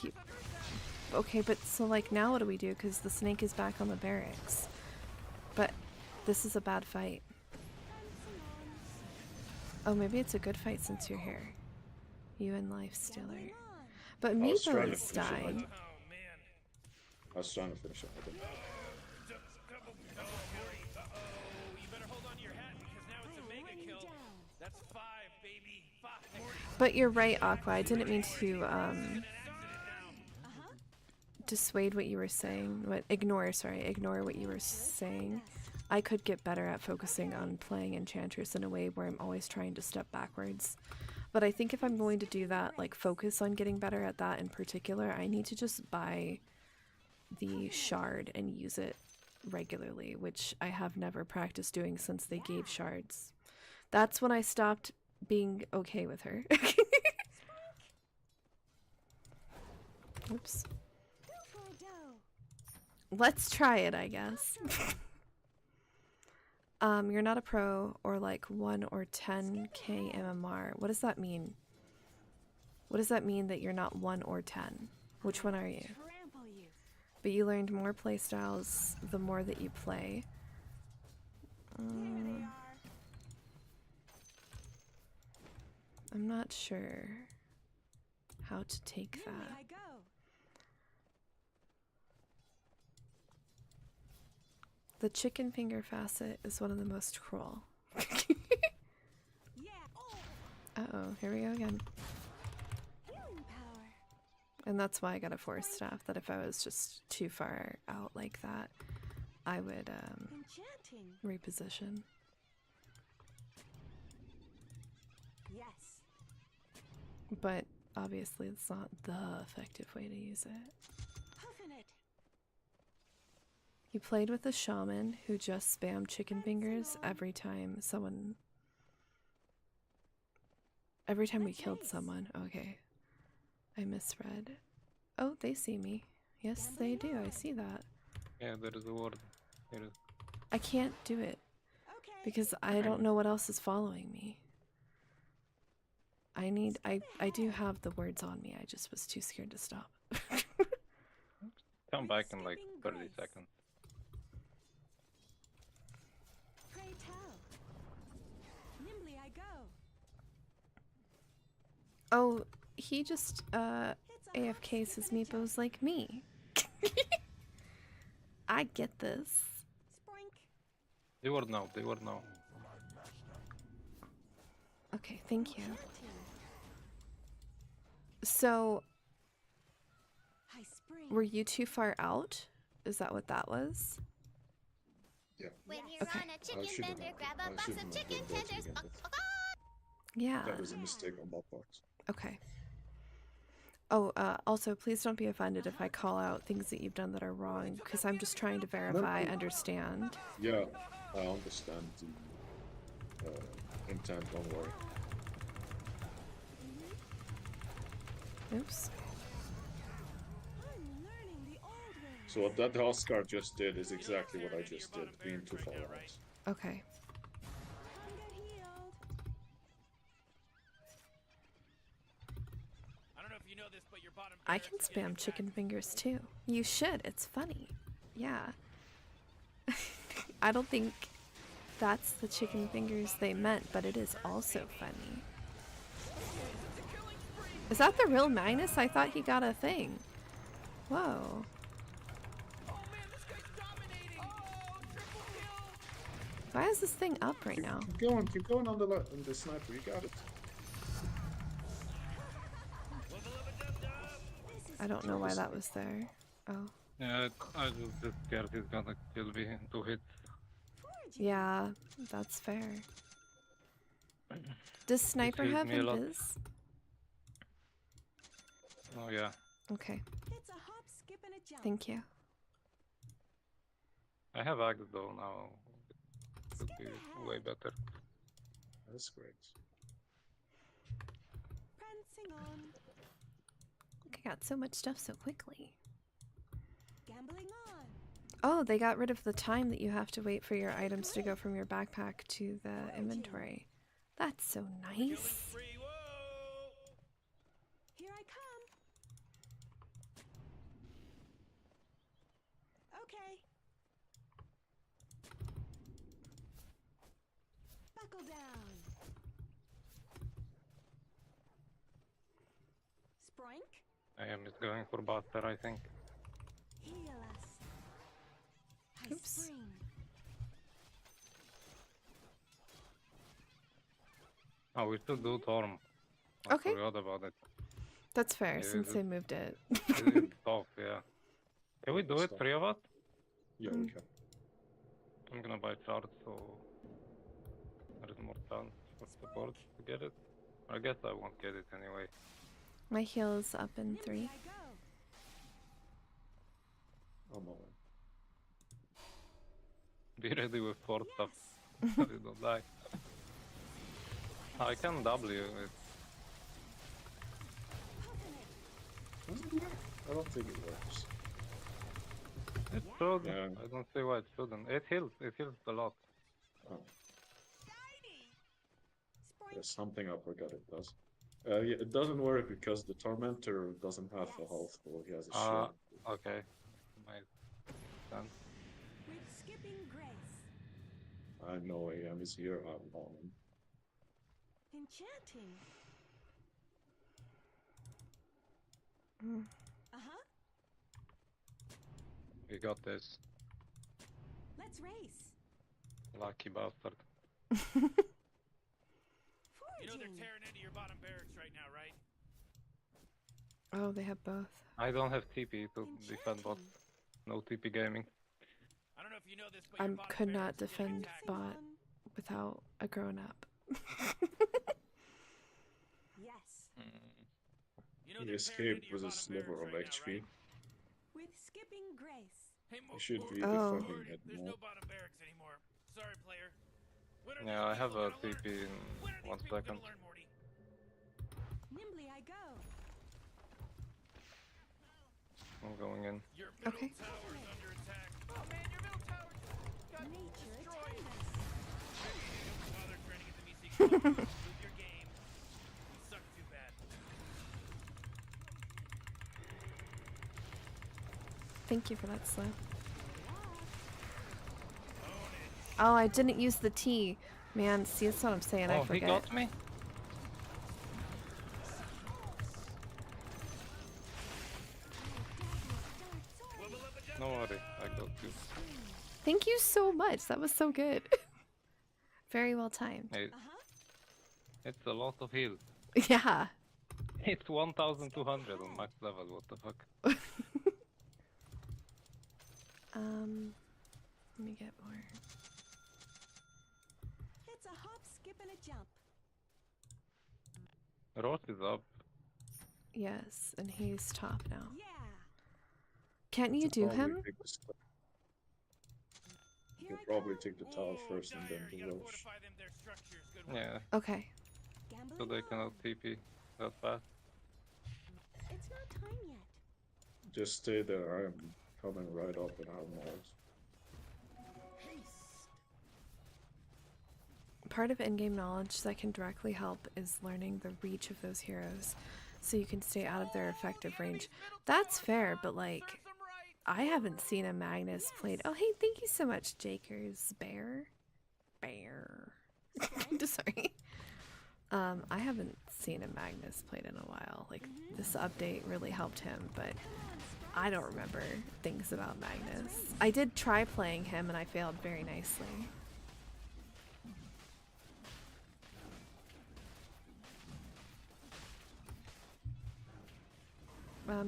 [SPEAKER 4] it.
[SPEAKER 1] Okay, but so like now what do we do? Because the snake is back on the barracks. But this is a bad fight.
[SPEAKER 6] Prancing on.
[SPEAKER 1] Oh, maybe it's a good fight since you're here. You and Life Stealer.
[SPEAKER 6] Gambling on.
[SPEAKER 1] But
[SPEAKER 4] I was trying to
[SPEAKER 1] Meepo's
[SPEAKER 4] finish it,
[SPEAKER 1] died.
[SPEAKER 5] Oh man.
[SPEAKER 4] I was trying to finish it. I didn't.
[SPEAKER 5] Morty. Uh-oh. You better hold on to your hat because now it's a
[SPEAKER 6] I'll
[SPEAKER 5] mega
[SPEAKER 6] run you
[SPEAKER 5] kill.
[SPEAKER 6] down.
[SPEAKER 5] That's 5, baby. 5. Morty.
[SPEAKER 1] But you're right, Aqua. I didn't mean to
[SPEAKER 6] Uh-huh.
[SPEAKER 1] dissuade what you were saying. Ignore what you were saying. I could get better at focusing on playing Enchantress in a way where I'm always trying to step backwards. But I think if I'm going to do that, like focus on getting better at that in particular, I need to just buy the shard and use it regularly, which I have never practiced doing since they gave shards. That's when I stopped being okay with her. Oops.
[SPEAKER 6] Go for a dough.
[SPEAKER 1] Let's try it, I guess. You're not a pro or like 1 or 10k MMR. What does that mean? What does that mean that you're not 1 or 10? Which one are you?
[SPEAKER 6] Trample you.
[SPEAKER 1] But you learned more playstyles the more that you play.
[SPEAKER 6] There they are.
[SPEAKER 1] I'm not sure how to take
[SPEAKER 6] Nimbly
[SPEAKER 1] that.
[SPEAKER 6] I go.
[SPEAKER 1] The chicken finger facet is one of the most cruel.
[SPEAKER 6] Yeah. Oh.
[SPEAKER 1] Uh-oh, here we go again.
[SPEAKER 6] Healing power.
[SPEAKER 1] And that's why I got a force staff, that if I was just too far out like that, I would
[SPEAKER 6] Enchanting.
[SPEAKER 1] reposition.
[SPEAKER 6] Yes.
[SPEAKER 1] But obviously it's not the effective way to use it.
[SPEAKER 6] Puffin it.
[SPEAKER 1] You played with a shaman who just spammed chicken fingers every time we killed someone. Okay. I misread. Oh, they see me. Yes, they do. I see that.
[SPEAKER 3] Yeah, there is a ward. Here is.
[SPEAKER 1] I can't do it
[SPEAKER 6] Okay.
[SPEAKER 1] because I don't know what else is following me. I do have the words on me. I just was too scared to stop.
[SPEAKER 3] Come back in like 30 seconds.
[SPEAKER 6] Pray tell. Nimbly I go.
[SPEAKER 1] Oh, he just
[SPEAKER 6] It's a hop,
[SPEAKER 1] AFK
[SPEAKER 6] skip,
[SPEAKER 1] says
[SPEAKER 6] and a jump.
[SPEAKER 1] Meepo's like me. I get this.
[SPEAKER 6] Spoink.
[SPEAKER 3] They would know. They would know.
[SPEAKER 1] Okay, thank you.
[SPEAKER 6] Enchanting.
[SPEAKER 1] So,
[SPEAKER 6] I spring.
[SPEAKER 1] were you too far out? Is that what that was?
[SPEAKER 4] Yeah.
[SPEAKER 7] When you're
[SPEAKER 1] Okay.
[SPEAKER 7] on a chicken
[SPEAKER 4] shouldn't
[SPEAKER 7] bender,
[SPEAKER 4] have-
[SPEAKER 7] grab
[SPEAKER 4] I
[SPEAKER 7] a box
[SPEAKER 4] shouldn't
[SPEAKER 7] of
[SPEAKER 4] have
[SPEAKER 7] chicken
[SPEAKER 4] done that
[SPEAKER 7] tenders.
[SPEAKER 4] again.
[SPEAKER 1] Yeah.
[SPEAKER 4] That was a mistake on my part.
[SPEAKER 1] Okay. Oh, also, please don't be offended if I call out things that you've done that are wrong, because I'm just trying to verify, understand.
[SPEAKER 4] Yeah, I understand the intent, don't worry.
[SPEAKER 1] Oops.
[SPEAKER 6] I'm learning the old way.
[SPEAKER 4] So what that Oscar just did is exactly what I just did, being too far out.
[SPEAKER 1] Okay.
[SPEAKER 6] Come get healed.
[SPEAKER 5] I don't know if you know this, but your bottom
[SPEAKER 1] I
[SPEAKER 5] barracks
[SPEAKER 1] can
[SPEAKER 5] are getting
[SPEAKER 1] spam chicken fingers too. You should. It's funny. Yeah. I don't think that's the chicken fingers they meant, but it is also funny. Is that the real Magnus? I thought he got a thing. Whoa.
[SPEAKER 5] Oh man, this guy's dominating. Oh, triple kill.
[SPEAKER 1] Why is this thing up right now?
[SPEAKER 4] Keep going on the sniper, you got it.
[SPEAKER 1] I don't know why that was there. Oh.
[SPEAKER 3] Yeah, I was just scared he's gonna kill me in 2 hits.
[SPEAKER 6] Foraging.
[SPEAKER 1] Yeah, that's fair. Does Sniper
[SPEAKER 3] heals
[SPEAKER 1] have
[SPEAKER 3] me a lot.
[SPEAKER 1] invis?
[SPEAKER 3] Oh yeah.
[SPEAKER 1] Okay,
[SPEAKER 6] It's a hop, skip, and a jump.
[SPEAKER 1] thank you.
[SPEAKER 3] I have Axe though now. It would be way better.
[SPEAKER 4] That's great.
[SPEAKER 6] Prancing on.
[SPEAKER 1] I got so much stuff so quickly.
[SPEAKER 6] Gambling on.
[SPEAKER 1] Oh, they got rid of the time that you have to wait for your items to go from your backpack to the inventory. That's so nice.
[SPEAKER 5] Free, whoa.
[SPEAKER 6] Here I come. Okay. Buckle down. Sproink.
[SPEAKER 3] I am just going for Buster, I think.
[SPEAKER 6] Heal us. I
[SPEAKER 1] Oops.
[SPEAKER 6] spring.
[SPEAKER 3] Oh, we should do Torm. I
[SPEAKER 1] Okay.
[SPEAKER 3] forgot about it.
[SPEAKER 1] That's fair,
[SPEAKER 3] Yeah,
[SPEAKER 1] since
[SPEAKER 3] it-
[SPEAKER 1] they moved it.
[SPEAKER 3] It's tough, yeah. Can we do it,
[SPEAKER 4] Stop.
[SPEAKER 3] 3 of us?
[SPEAKER 4] Yeah,
[SPEAKER 1] Mm.
[SPEAKER 4] we can.
[SPEAKER 3] I'm gonna buy shards, so there is more chance for support to get it. I guess I won't get it anyway.
[SPEAKER 1] My heal is up in
[SPEAKER 6] Nimbly
[SPEAKER 1] 3.
[SPEAKER 6] I go.
[SPEAKER 4] Oh no.
[SPEAKER 3] Be ready with 4 stuff
[SPEAKER 6] Yes.
[SPEAKER 3] so you don't die. I can W it.
[SPEAKER 6] Coveted.
[SPEAKER 4] Does it work? I don't think it works.
[SPEAKER 3] It should.
[SPEAKER 4] Yeah.
[SPEAKER 3] I don't see why it shouldn't. It heals a lot.
[SPEAKER 4] Oh,
[SPEAKER 6] Sproink.
[SPEAKER 4] there's something I forgot it does. Yeah, it doesn't work because the Tormentor doesn't have a
[SPEAKER 6] Yes.
[SPEAKER 4] health pool, he has a
[SPEAKER 3] Ah.
[SPEAKER 4] shield.
[SPEAKER 3] Okay. Might sense.
[SPEAKER 6] With skipping grace.
[SPEAKER 4] I know AM is here, I'm on him.
[SPEAKER 6] Enchanting.
[SPEAKER 1] Mm.
[SPEAKER 6] Uh-huh.
[SPEAKER 3] We got this.
[SPEAKER 6] Let's race.
[SPEAKER 3] Lucky bastard.
[SPEAKER 5] You know they're
[SPEAKER 6] Foraging.
[SPEAKER 5] tearing into your bottom barracks right now, right?
[SPEAKER 1] Oh, they have both.
[SPEAKER 3] I don't have TP to defend bot.
[SPEAKER 6] Enchanting.
[SPEAKER 3] No TP gaming.
[SPEAKER 5] I don't know if you know this, but your
[SPEAKER 1] I
[SPEAKER 5] bottom
[SPEAKER 1] could not
[SPEAKER 5] barracks are getting
[SPEAKER 1] defend
[SPEAKER 5] attacked.
[SPEAKER 1] bot
[SPEAKER 6] On.
[SPEAKER 1] without a grown up.
[SPEAKER 6] Yes.
[SPEAKER 5] You know
[SPEAKER 4] He
[SPEAKER 5] they're tearing
[SPEAKER 4] escaped
[SPEAKER 5] into your
[SPEAKER 4] with a
[SPEAKER 5] bottom
[SPEAKER 4] sliver
[SPEAKER 5] barracks
[SPEAKER 4] of
[SPEAKER 5] right now,
[SPEAKER 4] HP.
[SPEAKER 5] right?
[SPEAKER 6] With skipping grace.
[SPEAKER 5] Hey,
[SPEAKER 4] He should be
[SPEAKER 1] Oh.
[SPEAKER 4] defending it
[SPEAKER 5] There's
[SPEAKER 4] more.
[SPEAKER 5] no bottom barracks anymore. Sorry, player. When are
[SPEAKER 3] Yeah,
[SPEAKER 5] these
[SPEAKER 3] I have
[SPEAKER 5] people
[SPEAKER 3] a
[SPEAKER 5] gonna learn?
[SPEAKER 3] TP in
[SPEAKER 5] When are these
[SPEAKER 3] 1
[SPEAKER 5] people
[SPEAKER 3] second.
[SPEAKER 5] gonna learn, Morty?
[SPEAKER 6] Nimbly I go.
[SPEAKER 3] I'm going in.
[SPEAKER 5] Your middle
[SPEAKER 1] Okay.
[SPEAKER 5] tower's under attack. Oh man, your middle tower got
[SPEAKER 6] Nature
[SPEAKER 5] destroyed.
[SPEAKER 6] attend us.
[SPEAKER 5] Maybe you don't bother training at the VC club. With your game. You suck too bad.
[SPEAKER 1] Thank you for that, Slow.
[SPEAKER 5] Own it.
[SPEAKER 1] Oh, I didn't use the T. Man, see, that's what I'm saying. I
[SPEAKER 3] Oh, he
[SPEAKER 1] forget.
[SPEAKER 3] got me? No worry, I got you.
[SPEAKER 1] Thank you so much. That was so good. Very well timed.
[SPEAKER 3] Hey,
[SPEAKER 6] Uh-huh.
[SPEAKER 3] it's a lot of heal.
[SPEAKER 1] Yeah.
[SPEAKER 3] It's 1200 on max level, what the fuck?
[SPEAKER 1] Let me get more.
[SPEAKER 6] It's a hop, skip, and a jump.
[SPEAKER 3] Roche is up.
[SPEAKER 1] Yes, and he's top now.
[SPEAKER 6] Yeah.
[SPEAKER 1] Can't you
[SPEAKER 4] Should
[SPEAKER 1] do
[SPEAKER 4] probably
[SPEAKER 1] him?
[SPEAKER 4] take the step. You
[SPEAKER 6] Here
[SPEAKER 4] can
[SPEAKER 6] I
[SPEAKER 4] probably
[SPEAKER 6] come.
[SPEAKER 4] take the tower
[SPEAKER 5] Ooh,
[SPEAKER 4] first and then
[SPEAKER 5] Dire,
[SPEAKER 4] the
[SPEAKER 5] you gotta
[SPEAKER 4] Roche.
[SPEAKER 5] fortify them, their structures. Good work.
[SPEAKER 3] Yeah,
[SPEAKER 1] Okay.
[SPEAKER 6] Gambling
[SPEAKER 3] so they
[SPEAKER 6] on.
[SPEAKER 3] cannot TP that fast.
[SPEAKER 6] It's not time yet.
[SPEAKER 4] Just stay there, I am coming right up in our mouths.
[SPEAKER 1] Part of in-game knowledge that can directly help is learning the reach of those heroes, so you can stay out of their effective range. That's fair, but like, I haven't seen a Magnus played. Oh, hey, thank you so much, Jakers Bear. Sorry. I haven't seen a Magnus played in a while. Like, this update really helped him, but I don't remember things about Magnus. I did try playing him and I failed very nicely.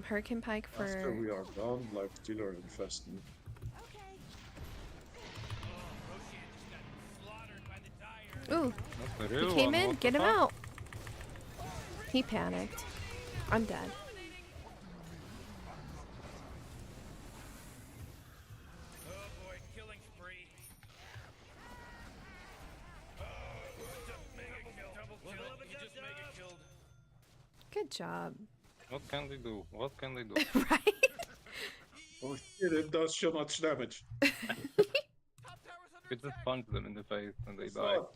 [SPEAKER 1] Hurricane Pike
[SPEAKER 4] After we
[SPEAKER 1] for...
[SPEAKER 4] are done, like Stealer infesting.
[SPEAKER 6] Okay.
[SPEAKER 5] Roshan just got slaughtered by the Dire.
[SPEAKER 1] Ooh,
[SPEAKER 3] That's the
[SPEAKER 1] he
[SPEAKER 3] real
[SPEAKER 1] came
[SPEAKER 3] one,
[SPEAKER 1] in,
[SPEAKER 3] what the
[SPEAKER 1] get him
[SPEAKER 3] fuck?
[SPEAKER 1] out. He panicked. I'm dead.
[SPEAKER 5] Oh boy, killing spree. Oh, just mega kill. Double kill. You just mega killed.
[SPEAKER 1] Good job.
[SPEAKER 3] What can they do? What can they do?
[SPEAKER 1] Right?
[SPEAKER 4] Oh shit, it does so much damage.
[SPEAKER 5] Top tower's under
[SPEAKER 3] We just
[SPEAKER 5] attack.
[SPEAKER 3] punch them in the face and they
[SPEAKER 4] It's
[SPEAKER 3] die.
[SPEAKER 4] not-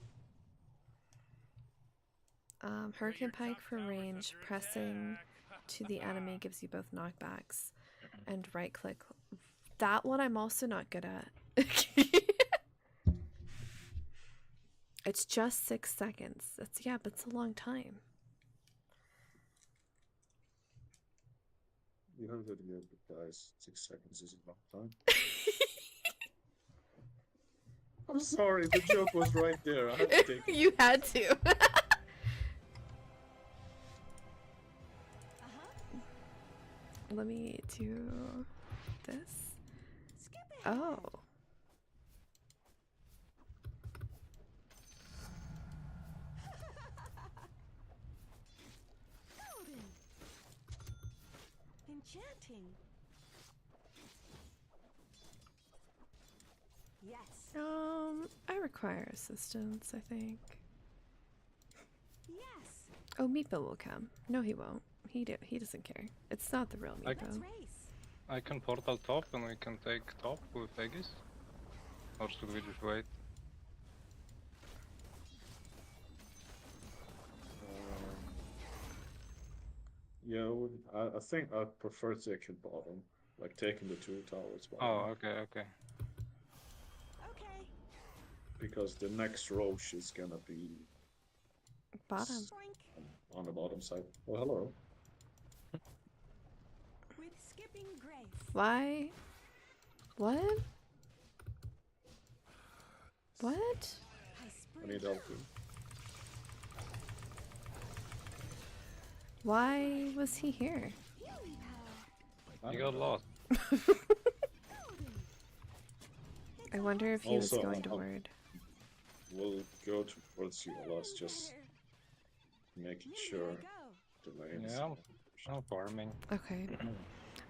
[SPEAKER 1] Hurricane
[SPEAKER 5] Your
[SPEAKER 1] Pike
[SPEAKER 5] top
[SPEAKER 1] for
[SPEAKER 5] tower's
[SPEAKER 1] range,
[SPEAKER 5] under
[SPEAKER 1] pressing
[SPEAKER 5] attack.
[SPEAKER 1] to the enemy gives you both knockbacks, and right click. That one I'm also not good at. It's just 6 seconds. That's, yeah, but it's a long time.
[SPEAKER 4] You have to do it, guys. 6 seconds is a long time. I'm sorry, the joke was right there. I had to take it.
[SPEAKER 1] You had to. Let me do this.
[SPEAKER 6] Skip it.
[SPEAKER 1] Oh.
[SPEAKER 6] Golden. Enchanting. Yes.
[SPEAKER 1] I require assistance, I think.
[SPEAKER 6] Yes.
[SPEAKER 1] Oh, Meepo will come. No, he won't. He doesn't care. It's not the real
[SPEAKER 3] I-
[SPEAKER 6] Let's
[SPEAKER 1] Meepo.
[SPEAKER 6] race.
[SPEAKER 3] I can portal top and we can take top with Aegis. Or should we just wait?
[SPEAKER 4] Yeah, I think I prefer taking bottom. Like taking the 2 towers bottom.
[SPEAKER 3] Oh, okay, okay.
[SPEAKER 6] Okay.
[SPEAKER 4] Because the next Roche is gonna be
[SPEAKER 1] Bottom.
[SPEAKER 6] Boink.
[SPEAKER 4] on the bottom side. Oh, hello.
[SPEAKER 6] With skipping grace.
[SPEAKER 1] Why? What? What?
[SPEAKER 6] I
[SPEAKER 4] I
[SPEAKER 6] spring.
[SPEAKER 4] need help too.
[SPEAKER 1] Why was he here?
[SPEAKER 6] Healing power.
[SPEAKER 3] You got lost.
[SPEAKER 6] Golden.
[SPEAKER 1] I wonder if he was
[SPEAKER 4] Also,
[SPEAKER 1] going to ward.
[SPEAKER 4] We'll go towards you, Alas, just
[SPEAKER 6] better.
[SPEAKER 4] making
[SPEAKER 6] Nimbly
[SPEAKER 4] sure
[SPEAKER 6] I go.
[SPEAKER 4] the lanes.
[SPEAKER 3] Yeah, I'm farming.
[SPEAKER 1] Okay.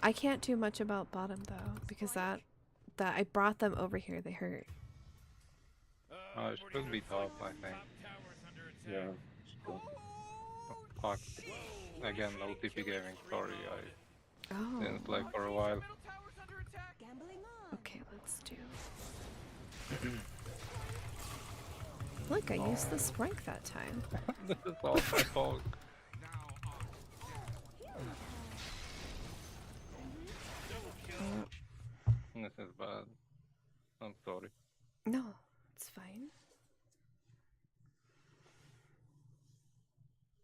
[SPEAKER 1] I can't do much about bottom though because that I brought them over here. They hurt.
[SPEAKER 3] It should be top, I think.
[SPEAKER 4] Yeah. Cool.
[SPEAKER 3] Fuck. Again, no TP gaming, sorry, I
[SPEAKER 1] Oh.
[SPEAKER 3] didn't play for a while.
[SPEAKER 6] Gambling on.
[SPEAKER 1] Okay, let's do. Look, I used the sprink that time.
[SPEAKER 3] This is all my fault. This is bad. I'm sorry.
[SPEAKER 1] No, it's fine.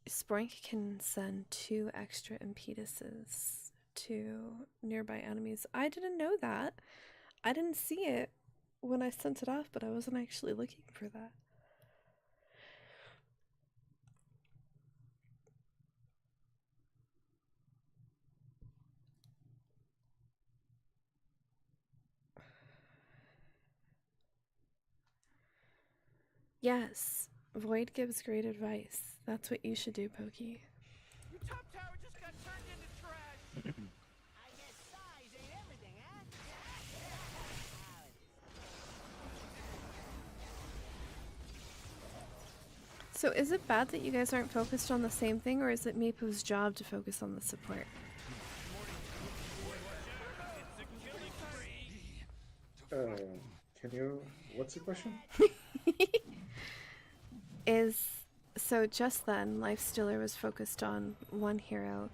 [SPEAKER 1] Sprink can send 2 extra impetuses to nearby enemies. I didn't know that. I didn't see it when I sent it off, but I wasn't actually looking for that. Yes, Void gives great advice. That's what you should do, Pokey.
[SPEAKER 5] Your top tower just got turned into trash.
[SPEAKER 6] I guess size ain't everything, huh?
[SPEAKER 1] So is it bad that you guys aren't focused on the same thing, or is it Meepo's job to focus on the support?
[SPEAKER 4] Can you... What's the question?
[SPEAKER 1] So just then, Lifestealer was focused on one hero,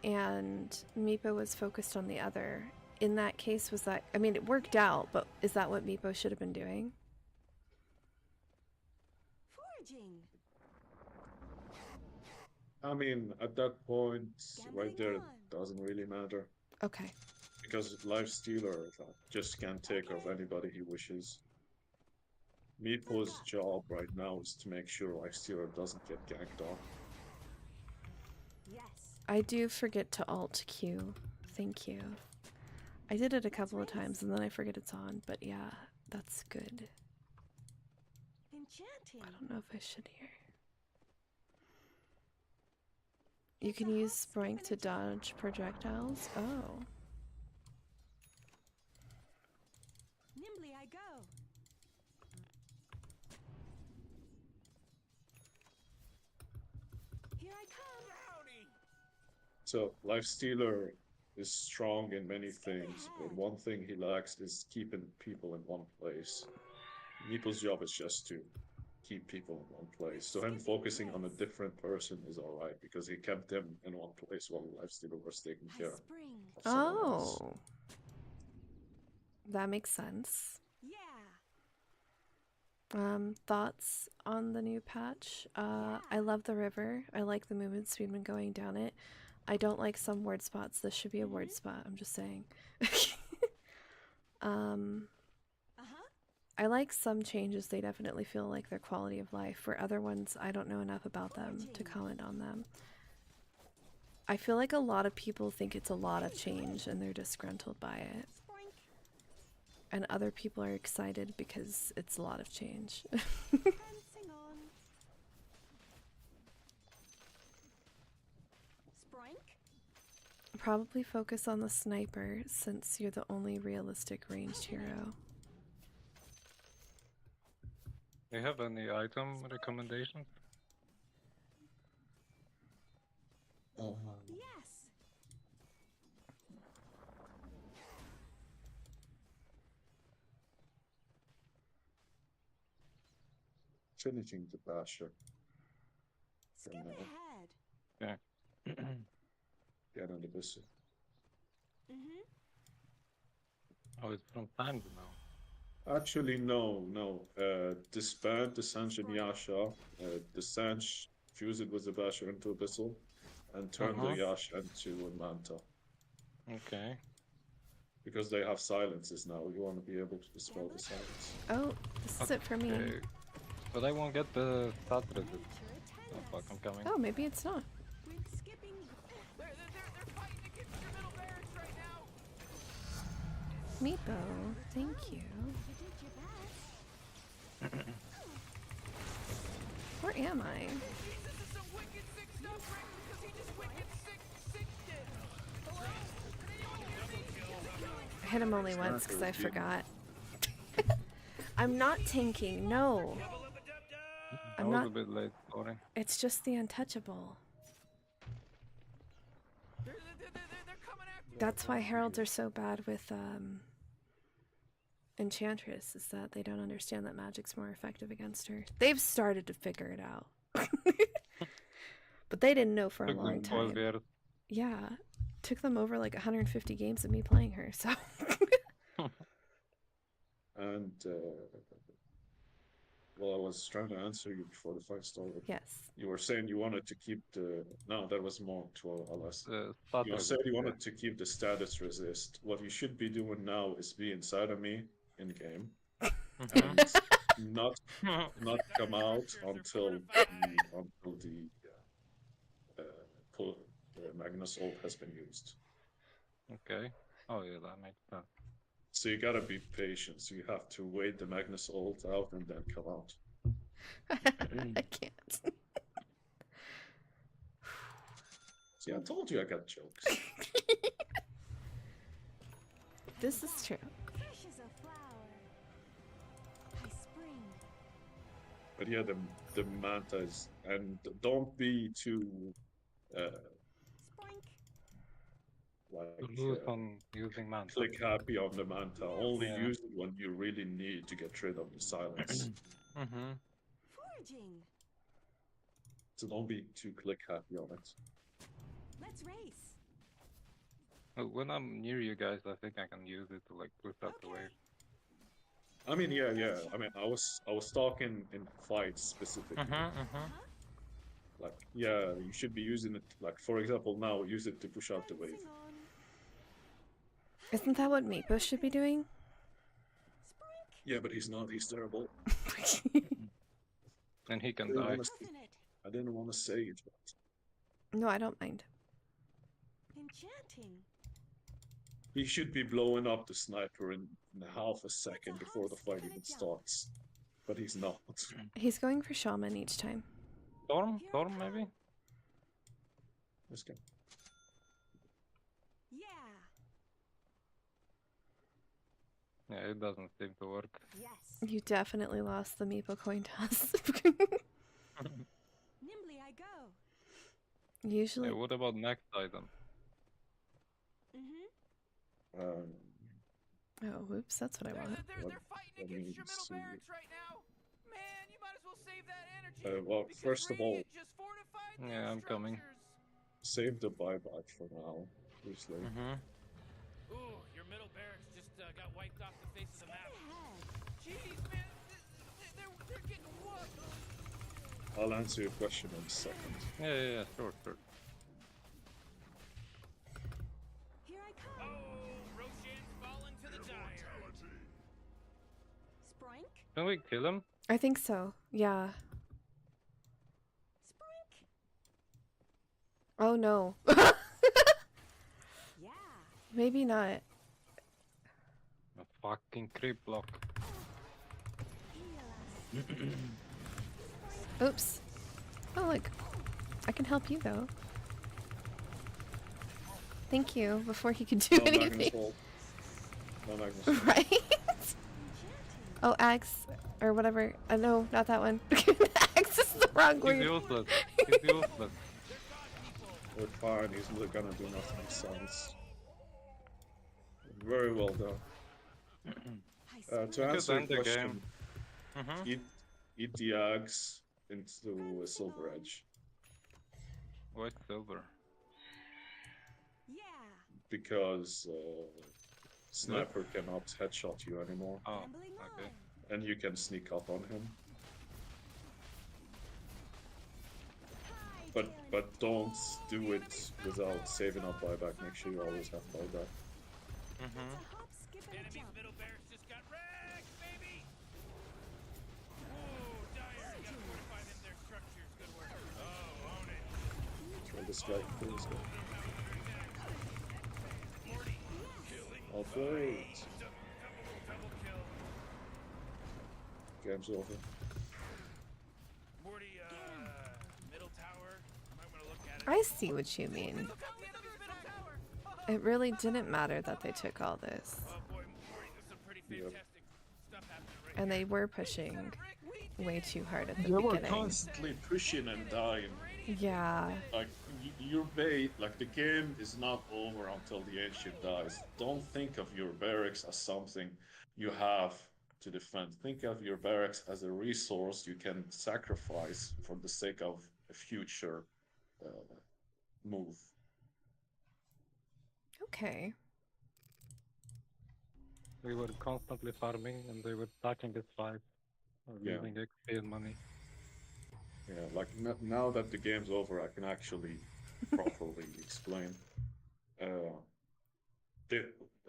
[SPEAKER 1] and Meepo was focused on the other. In that case, was that... I mean, it worked out, but is that what Meepo should have been doing?
[SPEAKER 6] Foraging.
[SPEAKER 4] I mean, at that point, right
[SPEAKER 6] Gambling
[SPEAKER 4] there, it
[SPEAKER 6] on.
[SPEAKER 4] doesn't really matter.
[SPEAKER 1] Okay.
[SPEAKER 4] Because Lifestealer just can't take off anybody he wishes. Meepo's job right now is to make sure Lifestealer doesn't get ganked off.
[SPEAKER 6] Yes.
[SPEAKER 1] I do forget to alt Q. Thank you. I did it a couple of times, and then I forget it's on, but yeah, that's good.
[SPEAKER 6] Enchanting.
[SPEAKER 1] I don't know if I should here. You can use Sprink to dodge projectiles? Oh.
[SPEAKER 6] Nimbly I go. Here I come.
[SPEAKER 4] So, Lifestealer is strong in many things, but one thing he lacks is keeping people in one place. Meeple's job is just to keep people in one place. So him focusing on a different person is alright, because he kept them in one place while Lifestealer was taking
[SPEAKER 6] I
[SPEAKER 4] care
[SPEAKER 6] spring.
[SPEAKER 4] of someone else.
[SPEAKER 1] Oh. That makes sense.
[SPEAKER 6] Yeah.
[SPEAKER 1] Thoughts on the new patch? I love the river. I like the movement speed when going down it. I don't like some word spots. This should be a word spot. I'm just saying. I like some changes. They definitely feel like their quality of life. For other ones, I don't know enough about them to comment on them. I feel like a lot of people think it's a lot of change and they're disgruntled by it. And other people are excited because it's a lot of change.
[SPEAKER 6] Prancing on. Sprank.
[SPEAKER 1] Probably focus on the sniper since you're the only realistic ranged hero.
[SPEAKER 3] Do you have any item recommendations?
[SPEAKER 6] Yes.
[SPEAKER 4] Finishing the basher.
[SPEAKER 6] Skip
[SPEAKER 4] now.
[SPEAKER 6] ahead.
[SPEAKER 3] Yeah.
[SPEAKER 4] Get on the bus.
[SPEAKER 3] Oh, it's from Panda now.
[SPEAKER 4] Actually, no. Disband the Sanch and Yasha. The Sanch fuse it with the basher into Abyssal, and turn the Yasha into a Manta.
[SPEAKER 3] Okay.
[SPEAKER 4] Because they have silences now, you want to be able to dispel the silence.
[SPEAKER 1] Oh, this is it for me.
[SPEAKER 3] Okay. But I won't get the stat resist. Oh fuck, I'm coming.
[SPEAKER 1] Oh, maybe it's not.
[SPEAKER 6] With skipping.
[SPEAKER 5] They're fighting against your middle barracks right now.
[SPEAKER 1] Meepo, thank you.
[SPEAKER 6] You did your best.
[SPEAKER 1] Where am I?
[SPEAKER 5] This is some wicked sick stuff, Rick, because he just wicked sick did. Hello? Can anyone hear me?
[SPEAKER 1] I hit him only once because I forgot. I'm not tanking, no.
[SPEAKER 3] I
[SPEAKER 1] I'm
[SPEAKER 3] was
[SPEAKER 1] not.
[SPEAKER 3] a bit late, sorry.
[SPEAKER 1] It's just the untouchable.
[SPEAKER 5] They're coming after you.
[SPEAKER 1] That's why heralds are so bad with Enchantress, is that they don't understand that magic's more effective against her. They've started to figure it out. But they didn't know for a
[SPEAKER 3] Took
[SPEAKER 1] long
[SPEAKER 3] them 12
[SPEAKER 1] time.
[SPEAKER 3] years.
[SPEAKER 1] Yeah. Took them over like 150 games of me playing her, so.
[SPEAKER 4] And, well, I was trying to answer you before the fight started.
[SPEAKER 1] Yes.
[SPEAKER 4] You were saying you wanted to keep the... No, that was more to Alas.
[SPEAKER 3] Stat
[SPEAKER 4] You
[SPEAKER 3] resist,
[SPEAKER 4] said you
[SPEAKER 3] yeah.
[SPEAKER 4] wanted to keep the status resist. What you should be doing now is be inside of me in game and not come out until the Magnus ult has been used.
[SPEAKER 3] Okay. Oh yeah, that makes sense.
[SPEAKER 4] So you gotta be patient. So you have to wait the Magnus ult out and then come out.
[SPEAKER 1] I can't.
[SPEAKER 4] See, I told you I got jokes.
[SPEAKER 1] This is true.
[SPEAKER 6] Fresh as a flower. I spring.
[SPEAKER 4] But yeah, the Manta is... And don't be too...
[SPEAKER 6] Sprank.
[SPEAKER 4] like...
[SPEAKER 3] Lose on using Manta.
[SPEAKER 4] click happy on the Manta. Only
[SPEAKER 3] Yeah.
[SPEAKER 4] use it when you really need to get rid of the silence.
[SPEAKER 6] Foraging.
[SPEAKER 4] So don't be too click happy on it.
[SPEAKER 6] Let's race.
[SPEAKER 3] When I'm near you guys, I think I can use it to like push out the wave.
[SPEAKER 4] I mean, yeah. I mean, I was talking in fights specifically. Like, yeah, you should be using it. Like, for example, now use it to push out the wave.
[SPEAKER 6] Prancing on.
[SPEAKER 1] Isn't that what Meatbush should be doing?
[SPEAKER 6] Sprank.
[SPEAKER 4] Yeah, but he's not. He's terrible.
[SPEAKER 3] And he can
[SPEAKER 4] Really
[SPEAKER 3] die.
[SPEAKER 4] wanna-
[SPEAKER 6] Doesn't it?
[SPEAKER 4] I didn't want to say it, but
[SPEAKER 1] No, I don't mind.
[SPEAKER 6] Enchanting.
[SPEAKER 4] he should be blowing up the sniper in half a second before the fight even starts. But he's not.
[SPEAKER 1] He's going for shaman each time.
[SPEAKER 3] Storm? Storm maybe?
[SPEAKER 4] This guy.
[SPEAKER 6] Yeah.
[SPEAKER 3] Yeah, it doesn't seem to work.
[SPEAKER 6] Yes.
[SPEAKER 1] You definitely lost the Meepo coin toss.
[SPEAKER 6] Nimbly I go.
[SPEAKER 1] Usually.
[SPEAKER 3] Yeah, what about next item?
[SPEAKER 1] Oh, whoops, that's what I want.
[SPEAKER 5] They're fighting
[SPEAKER 4] What
[SPEAKER 5] against your
[SPEAKER 4] means
[SPEAKER 5] middle
[SPEAKER 4] to-
[SPEAKER 5] barracks right now. Man, you might as well save that energy.
[SPEAKER 4] Well,
[SPEAKER 5] because
[SPEAKER 4] first of all,
[SPEAKER 5] Radiant just fortified
[SPEAKER 3] Yeah,
[SPEAKER 5] their
[SPEAKER 3] I'm coming.
[SPEAKER 5] structures.
[SPEAKER 4] save the buyback for now, obviously.
[SPEAKER 5] Ooh, your middle barracks just got wiped off the face of the map.
[SPEAKER 6] Ahead.
[SPEAKER 5] Jeez, man, they're getting whooped.
[SPEAKER 4] I'll answer your question in a second.
[SPEAKER 3] Yeah, sure.
[SPEAKER 6] Sprink.
[SPEAKER 3] Can we kill him?
[SPEAKER 1] I think so. Yeah.
[SPEAKER 6] Sprink.
[SPEAKER 1] Oh no.
[SPEAKER 6] Yeah.
[SPEAKER 1] Maybe not.
[SPEAKER 3] A fucking creep block.
[SPEAKER 6] Heal us.
[SPEAKER 1] Oops. Oh look. I can help you though. Thank you. Before he could do
[SPEAKER 4] No Magnus
[SPEAKER 1] anything.
[SPEAKER 4] Hold. No Magnus Hold.
[SPEAKER 1] Right?
[SPEAKER 6] Enchanting.
[SPEAKER 1] Oh, axe. Or whatever. No, not that one. Axe is the wrong
[SPEAKER 3] He's
[SPEAKER 1] word.
[SPEAKER 3] useless. He's useless.
[SPEAKER 4] We're fine, he's gonna do nothing, sons. Very well done.
[SPEAKER 6] I
[SPEAKER 4] To answer
[SPEAKER 3] end the
[SPEAKER 4] your question,
[SPEAKER 3] game. Mm-hmm.
[SPEAKER 4] eat the eggs into a silver edge.
[SPEAKER 3] White silver.
[SPEAKER 6] Yeah.
[SPEAKER 4] Because sniper cannot headshot you anymore,
[SPEAKER 3] Oh,
[SPEAKER 6] Gambling
[SPEAKER 3] okay.
[SPEAKER 6] on.
[SPEAKER 4] and you can sneak up on him.
[SPEAKER 6] Hi,
[SPEAKER 4] But don't do it without saving up buyback. Make sure you always have buyback.
[SPEAKER 3] Mm-hmm.
[SPEAKER 6] Hop, skip, and a
[SPEAKER 5] Enemy's
[SPEAKER 6] jump.
[SPEAKER 5] middle barracks just got wrecked, baby! Ooh, Dire, you gotta fortify them their structures. Good work. Oh, own it.
[SPEAKER 4] Kill this guy. Kill this guy.
[SPEAKER 5] Morty, killing.
[SPEAKER 4] I'll wait.
[SPEAKER 5] Double kill.
[SPEAKER 4] Game's over.
[SPEAKER 5] Morty, middle tower. Might wanna look at it.
[SPEAKER 1] I see what you mean.
[SPEAKER 5] Look out the enemy's middle tower!
[SPEAKER 1] It really didn't matter that they took all this.
[SPEAKER 5] Oh boy, Morty, there's some pretty
[SPEAKER 4] Yep.
[SPEAKER 5] fantastic stuff happening right
[SPEAKER 1] And
[SPEAKER 5] here.
[SPEAKER 1] they were pushing way too hard at the
[SPEAKER 4] They were
[SPEAKER 1] beginning.
[SPEAKER 4] constantly pushing and dying.
[SPEAKER 1] Yeah.
[SPEAKER 4] Like your bait, like the game is not over until the ancient dies. Don't think of your barracks as something you have to defend. Think of your barracks as a resource you can sacrifice for the sake of a future move.
[SPEAKER 1] Okay.
[SPEAKER 3] We were constantly farming and they were stacking his life. Or
[SPEAKER 4] Yeah.
[SPEAKER 3] losing XP and money.
[SPEAKER 4] Yeah, like now that the game's over, I can actually properly explain.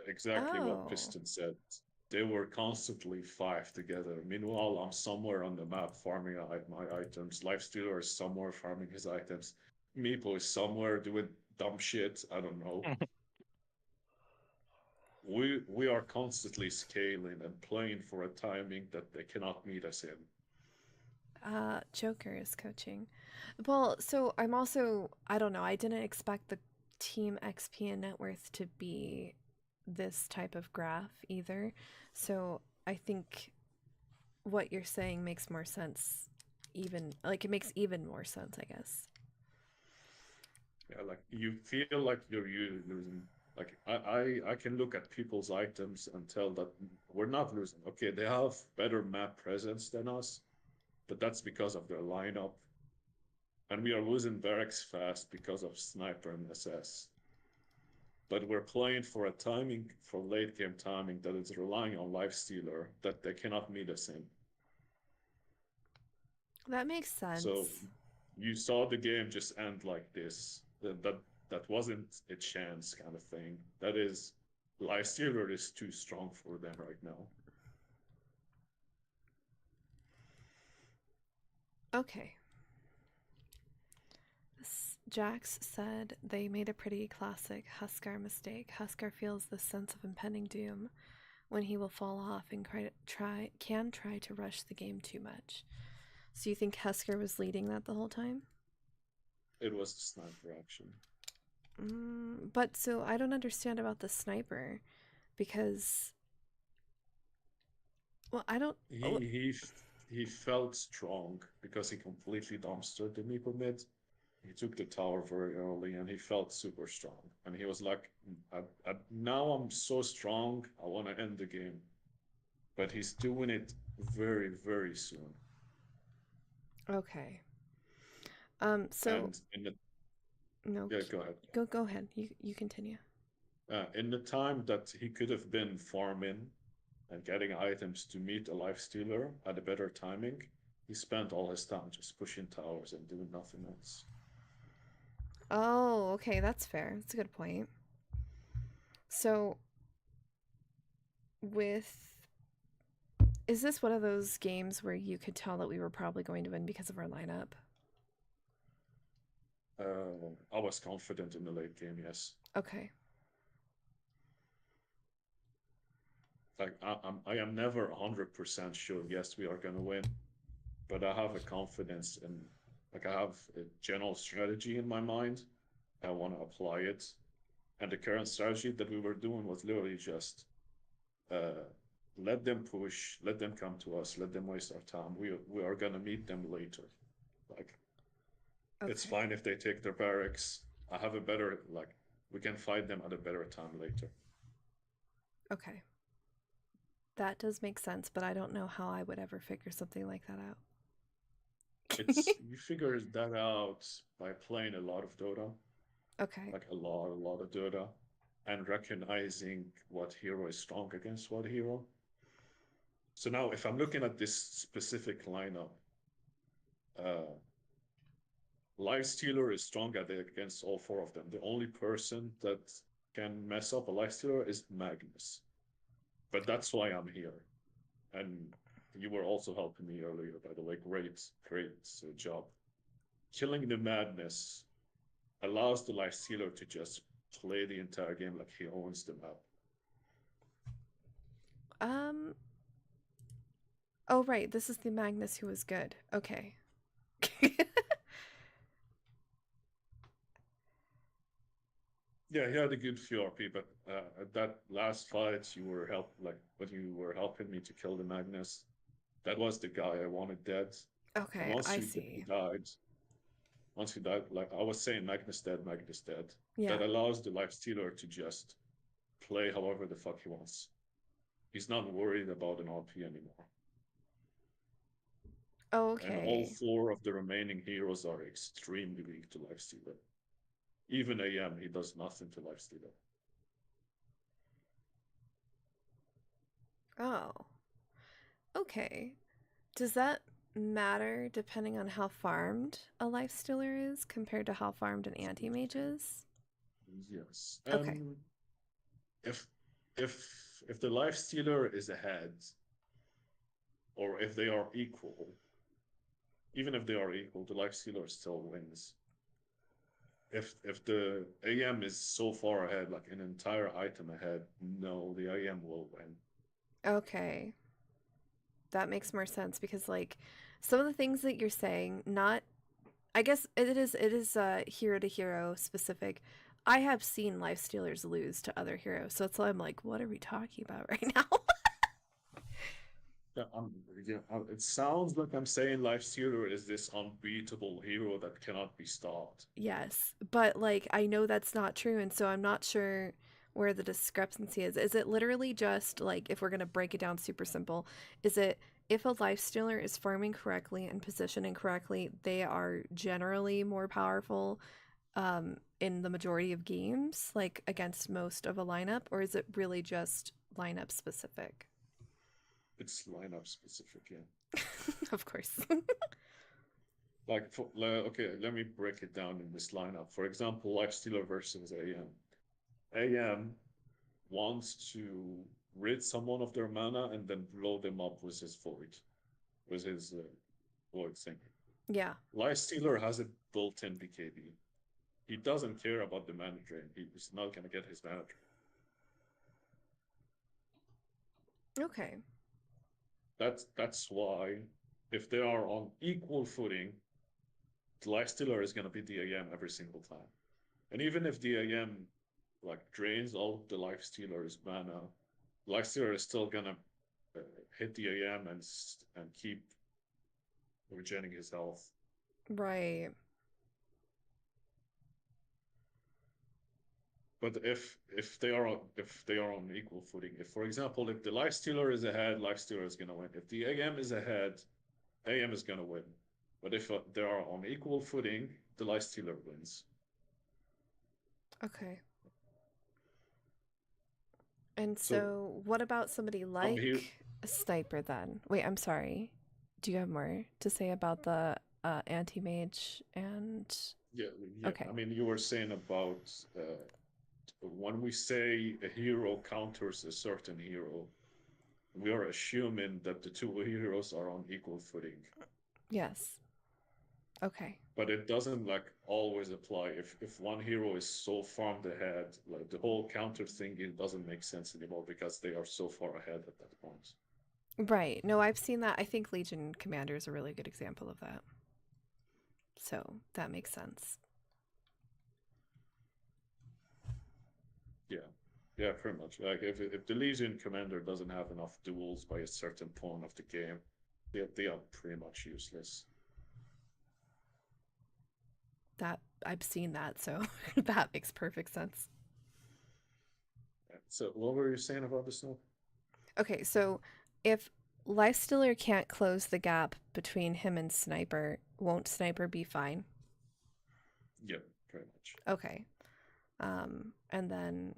[SPEAKER 4] Exactly
[SPEAKER 1] Oh.
[SPEAKER 4] what Piston said. They were constantly five together. Meanwhile, I'm somewhere on the map farming my items. Lifestealer is somewhere farming his items. Meeple is somewhere doing dumb shit. I don't know. We are constantly scaling and playing for a timing that they cannot meet us in.
[SPEAKER 1] Joker is coaching. Well, so I'm also, I don't know, I didn't expect the team XP and net worth to be this type of graph either. So I think what you're saying makes more sense, even, like, it makes even more sense, I guess.
[SPEAKER 4] Yeah, like you feel like you're losing. Like I can look at people's items and tell that we're not losing. Okay, they have better map presence than us, but that's because of their lineup. And we are losing barracks fast because of sniper and SS. But we're playing for a timing, for late game timing, that is relying on Lifestealer that they cannot meet us in.
[SPEAKER 1] That makes sense.
[SPEAKER 4] So you saw the game just end like this. That wasn't a chance kind of thing. That is, Lifestealer is too strong for them right now.
[SPEAKER 1] Okay. Jax said they made a pretty classic Huskar mistake. Huskar feels the sense of impending doom when he will fall off and can try to rush the game too much. So you think Huskar was leading that the whole time?
[SPEAKER 4] It was the sniper action.
[SPEAKER 1] But so I don't understand about the sniper because, well, I don't.
[SPEAKER 4] He felt strong because he completely dumpstered the Meeple mid. He took the tower very early and he felt super strong. And he was like, now I'm so strong, I want to end the game. But he's doing it very, very soon.
[SPEAKER 1] Okay. So
[SPEAKER 4] And in the,
[SPEAKER 1] no.
[SPEAKER 4] yeah, go ahead.
[SPEAKER 1] Go ahead. You continue.
[SPEAKER 4] In the time that he could have been farming and getting items to meet a Lifestealer at a better timing, he spent all his time just pushing towers and doing nothing else.
[SPEAKER 1] Oh, okay, that's fair. That's a good point. So, with Is this one of those games where you could tell that we were probably going to win because of our lineup?
[SPEAKER 4] I was confident in the late game, yes.
[SPEAKER 1] Okay.
[SPEAKER 4] Like I am never 100% sure. Yes, we are gonna win, but I have a confidence in, like, I have a general strategy in my mind. I want to apply it, and the current strategy that we were doing was literally just, let them push, let them come to us, let them waste our time. We are gonna meet them later. Like, it's
[SPEAKER 1] Okay.
[SPEAKER 4] fine if they take their barracks. I have a better, like, we can fight them at a better time later.
[SPEAKER 1] Okay. That does make sense, but I don't know how I would ever figure something like that out.
[SPEAKER 4] It's you figure that out by playing a lot of Dota,
[SPEAKER 1] Okay.
[SPEAKER 4] like a lot of Dota, and recognizing what hero is strong against what hero. So now, if I'm looking at this specific lineup, Lifestealer is strong against all four of them. The only person that can mess up a Lifestealer is Magnus. But that's why I'm here. And you were also helping me earlier, by the way. Great job. Killing the Madness allows the Lifestealer to just play the entire game like he owns the map.
[SPEAKER 1] Oh, right. This is the Magnus who was good. Okay.
[SPEAKER 4] Yeah, he had a good few RP, but at that last fight, when you were helping me to kill the Magnus, that was the guy I wanted dead.
[SPEAKER 1] Okay,
[SPEAKER 4] And
[SPEAKER 1] I
[SPEAKER 4] he
[SPEAKER 1] see.
[SPEAKER 4] died, like I was saying, Magnus dead.
[SPEAKER 1] Yeah.
[SPEAKER 4] That allows the Lifestealer to just play however the fuck he wants. He's not worried about an RP anymore. And all
[SPEAKER 1] Okay.
[SPEAKER 4] four of the remaining heroes are extremely weak to Lifestealer. Even AM, he does nothing to Lifestealer.
[SPEAKER 1] Oh. Okay. Does that matter depending on how farmed a life stealer is compared to how farmed an anti-mage is?
[SPEAKER 4] Yes.
[SPEAKER 1] Okay.
[SPEAKER 4] If the Lifestealer is ahead, or if they are equal, even if they are equal, the Lifestealer still wins. If the AM is so far ahead, like an entire item ahead, no, the AM will win.
[SPEAKER 1] Okay. That makes more sense because like some of the things that you're saying, not I guess it is hero to hero specific. I have seen life stealers lose to other heroes, so it's why I'm like, what are we talking about right now?
[SPEAKER 4] It sounds like I'm saying Lifestealer is this unbeatable hero that cannot be stopped.
[SPEAKER 1] Yes, but like I know that's not true, and so I'm not sure where the discrepancy is. Is it literally just like if we're gonna break it down super simple, is it if a life stealer is farming correctly and positioning correctly, they are generally more powerful in the majority of games, like against most of a lineup, or is it really just lineup specific?
[SPEAKER 4] It's lineup specific, yeah.
[SPEAKER 1] Of course.
[SPEAKER 4] Okay, let me break it down in this lineup. For example, Lifestealer versus AM. AM wants to rid someone of their mana and then blow them up with his void, void thing.
[SPEAKER 1] Yeah.
[SPEAKER 4] Lifestealer has a built-in BKB. He doesn't care about the mana drain. He's not gonna get his mana drain.
[SPEAKER 1] Okay.
[SPEAKER 4] That's why, if they are on equal footing, the Lifestealer is gonna beat the AM every single time. And even if the AM like drains all the Lifestealer's mana, Lifestealer is still gonna hit the AM and keep regenerating his health.
[SPEAKER 1] Right.
[SPEAKER 4] But if they are on equal footing, if for example if the Lifestealer is ahead, Lifestealer is gonna win. If the AM is ahead, AM is gonna win. But if they are on equal footing, the Lifestealer wins.
[SPEAKER 1] Okay. And so what about somebody like a sniper then? Wait, I'm sorry. Do you have more to say about the anti-mage and...
[SPEAKER 4] Yeah.
[SPEAKER 1] Okay.
[SPEAKER 4] I mean, you were saying about when we say a hero counters a certain hero, we are assuming that the two heroes are on equal footing.
[SPEAKER 1] Yes. Okay.
[SPEAKER 4] But it doesn't like always apply. If one hero is so far ahead, like the whole counter thing, it doesn't make sense anymore because they are so far ahead at that point.
[SPEAKER 1] Right. No, I've seen that. I think Legion Commander is a really good example of that. So that makes sense.
[SPEAKER 4] Yeah, pretty much. Like if the Legion Commander doesn't have enough duels by a certain point of the game, they are pretty much useless.
[SPEAKER 1] That I've seen that, so that makes perfect sense.
[SPEAKER 4] So what were you saying about the snow?
[SPEAKER 1] Okay, so if Lifestealer can't close the gap between him and Sniper, won't Sniper be fine?
[SPEAKER 4] Yeah, pretty much.
[SPEAKER 1] Okay. And then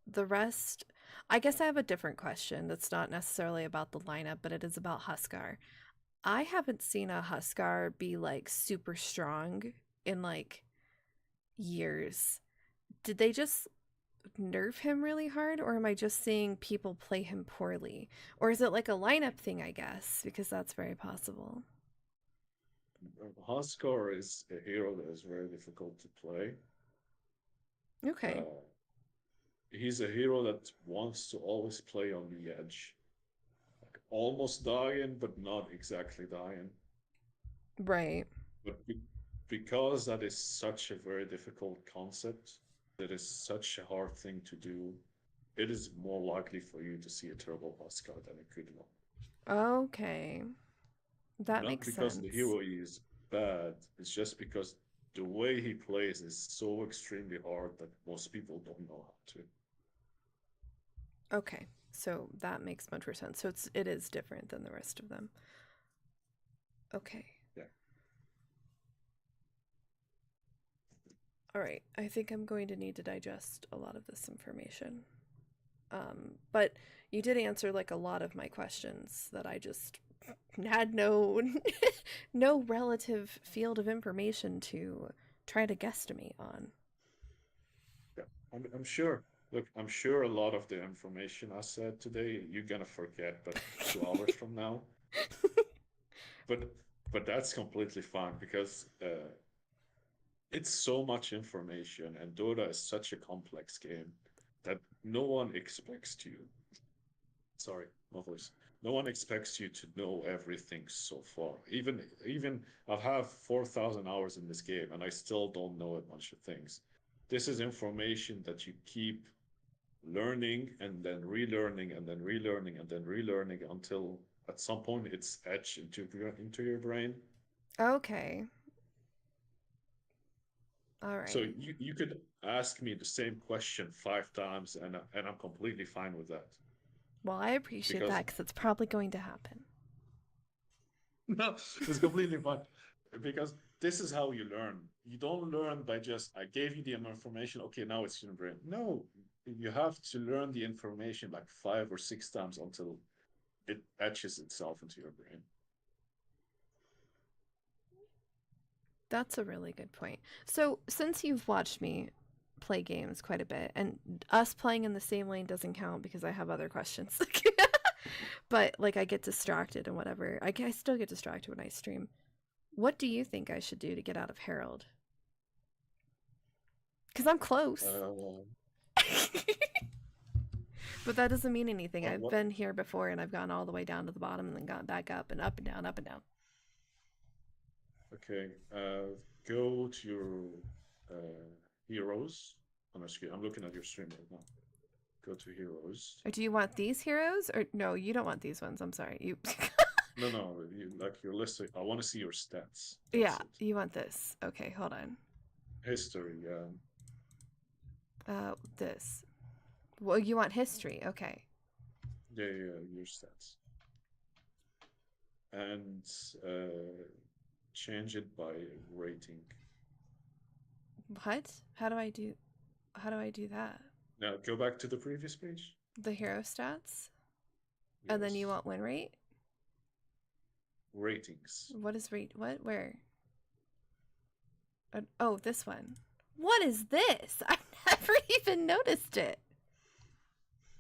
[SPEAKER 1] the rest, I guess I have a different question that's not necessarily about the lineup, but it is about Huskar. I haven't seen a Huskar be like super strong in like years. Did they just nerf him really hard, or am I just seeing people play him poorly? Or is it like a lineup thing, I guess, because that's very possible.
[SPEAKER 4] Huskar is a hero that is very difficult to play.
[SPEAKER 1] Okay.
[SPEAKER 4] He's a hero that wants to always play on the edge. Like almost dying, but not exactly dying.
[SPEAKER 1] Right.
[SPEAKER 4] But because that is such a very difficult concept, that is such a hard thing to do, it is more likely for you to see a turbo Huskar than a good one.
[SPEAKER 1] Okay. That
[SPEAKER 4] Not
[SPEAKER 1] makes
[SPEAKER 4] because
[SPEAKER 1] sense.
[SPEAKER 4] the hero is bad, it's just because the way he plays is so extremely hard that most people don't know how to.
[SPEAKER 1] Okay. So that makes much more sense. So it is different than the rest of them. Okay.
[SPEAKER 4] Yeah.
[SPEAKER 1] All right. I think I'm going to need to digest a lot of this information. But you did answer like a lot of my questions that I just had no no relative field of information to try to guesstimate on.
[SPEAKER 4] Yeah, I'm sure. Look, I'm sure a lot of the information I said today you're gonna forget, but 2 hours from now. But that's completely fine because it's so much information, and Dota is such a complex game that no one expects you. Sorry, my voice. No one expects you to know everything so far. Even I have 4,000 hours in this game, and I still don't know a bunch of things. This is information that you keep learning and then relearning and then relearning and then relearning until at some point it's etched into your brain.
[SPEAKER 1] Okay. All right.
[SPEAKER 4] So you could ask me the same question 5 times, and I'm completely fine with that.
[SPEAKER 1] Well, I appreciate
[SPEAKER 4] Because
[SPEAKER 1] that because it's probably going to happen.
[SPEAKER 4] no, it's completely fine. Because this is how you learn. You don't learn by just I gave you the information. Okay, now it's in your brain. No, you have to learn the information like 5 or 6 times until it etches itself into your brain.
[SPEAKER 1] That's a really good point. So, since you've watched me play games quite a bit, and us playing in the same lane doesn't count because I have other questions. But like I get distracted and whatever. I still get distracted when I stream. What do you think I should do to get out of Herald? Because I'm close. But that doesn't mean anything. I've been here before and I've gone all the way down to the bottom and then gone back up and up and down, up and down.
[SPEAKER 4] Okay, go to your heroes. I'm looking at your stream right now. Go to heroes.
[SPEAKER 1] Or do you want these heroes? Or no, you don't want these ones. I'm sorry. You.
[SPEAKER 4] No, like your list. I want to see your stats.
[SPEAKER 1] Yeah, you want this. Okay, hold on.
[SPEAKER 4] History,
[SPEAKER 1] This. Well, you want history. Okay.
[SPEAKER 4] Yeah, your stats. And change it by rating.
[SPEAKER 1] What? How do I do that?
[SPEAKER 4] Now go back to the previous page.
[SPEAKER 1] The hero stats?
[SPEAKER 4] Yes.
[SPEAKER 1] And then you want win rate?
[SPEAKER 4] Ratings.
[SPEAKER 1] What is rate? What? Where? Oh, this one. What is this? I've never even noticed it.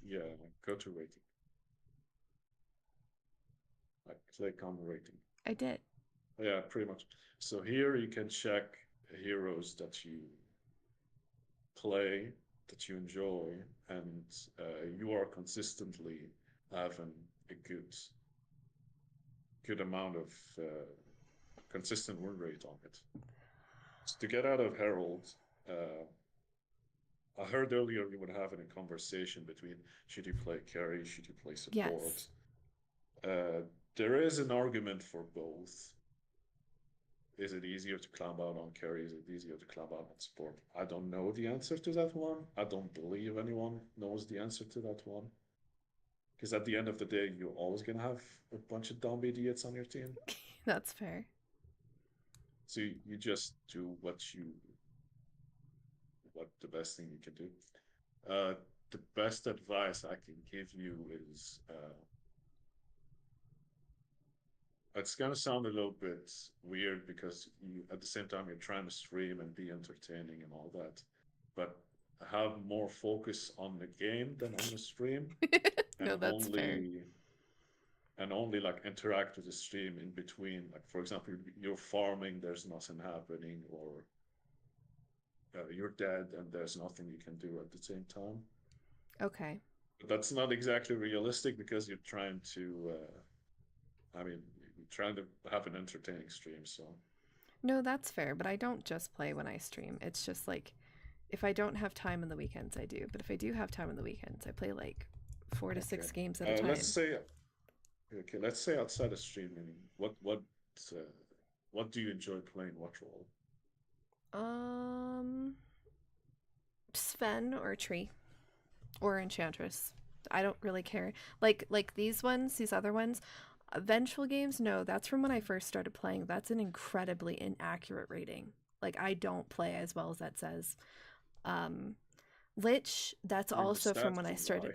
[SPEAKER 4] Yeah, go to rating. click on rating.
[SPEAKER 1] I did.
[SPEAKER 4] Yeah, pretty much. So here you can check heroes that you play, that you enjoy, and you are consistently having a good amount of consistent win rate on it. So to get out of Herald, I heard earlier you were having a conversation between should you play carry, should you play support.
[SPEAKER 1] Yes.
[SPEAKER 4] There is an argument for both. Is it easier to climb out on carry? Is it easier to climb out on support? I don't know the answer to that one. I don't believe anyone knows the answer to that one. Because at the end of the day, you're always going to have a bunch of dumb idiots on your team.
[SPEAKER 1] That's fair.
[SPEAKER 4] So you just do what the best thing you can do. The best advice I can give you is it's gonna sound a little bit weird because you at the same time you're trying to stream and be entertaining and all that, but have more focus on the game than on the stream.
[SPEAKER 1] No, that's fair.
[SPEAKER 4] And only like interact with the stream in between. Like for example, you're farming, there's nothing happening, or you're dead and there's nothing you can do at the same time.
[SPEAKER 1] Okay.
[SPEAKER 4] But that's not exactly realistic because you're trying to you're trying to have an entertaining stream, so
[SPEAKER 1] No, that's fair, but I don't just play when I stream. It's just like if I don't have time on the weekends, I do. But if I do have time on the weekends, I play like 4 to 6 games at a time.
[SPEAKER 4] Let's say outside of streaming, what do you enjoy playing? What role?
[SPEAKER 1] Sven or Tree or Enchantress. I don't really care. Like these other ones, Vengeful games, no, that's from when I first started playing. That's an incredibly inaccurate rating. Like I don't play as well as that says. Lich, that's also from when I started.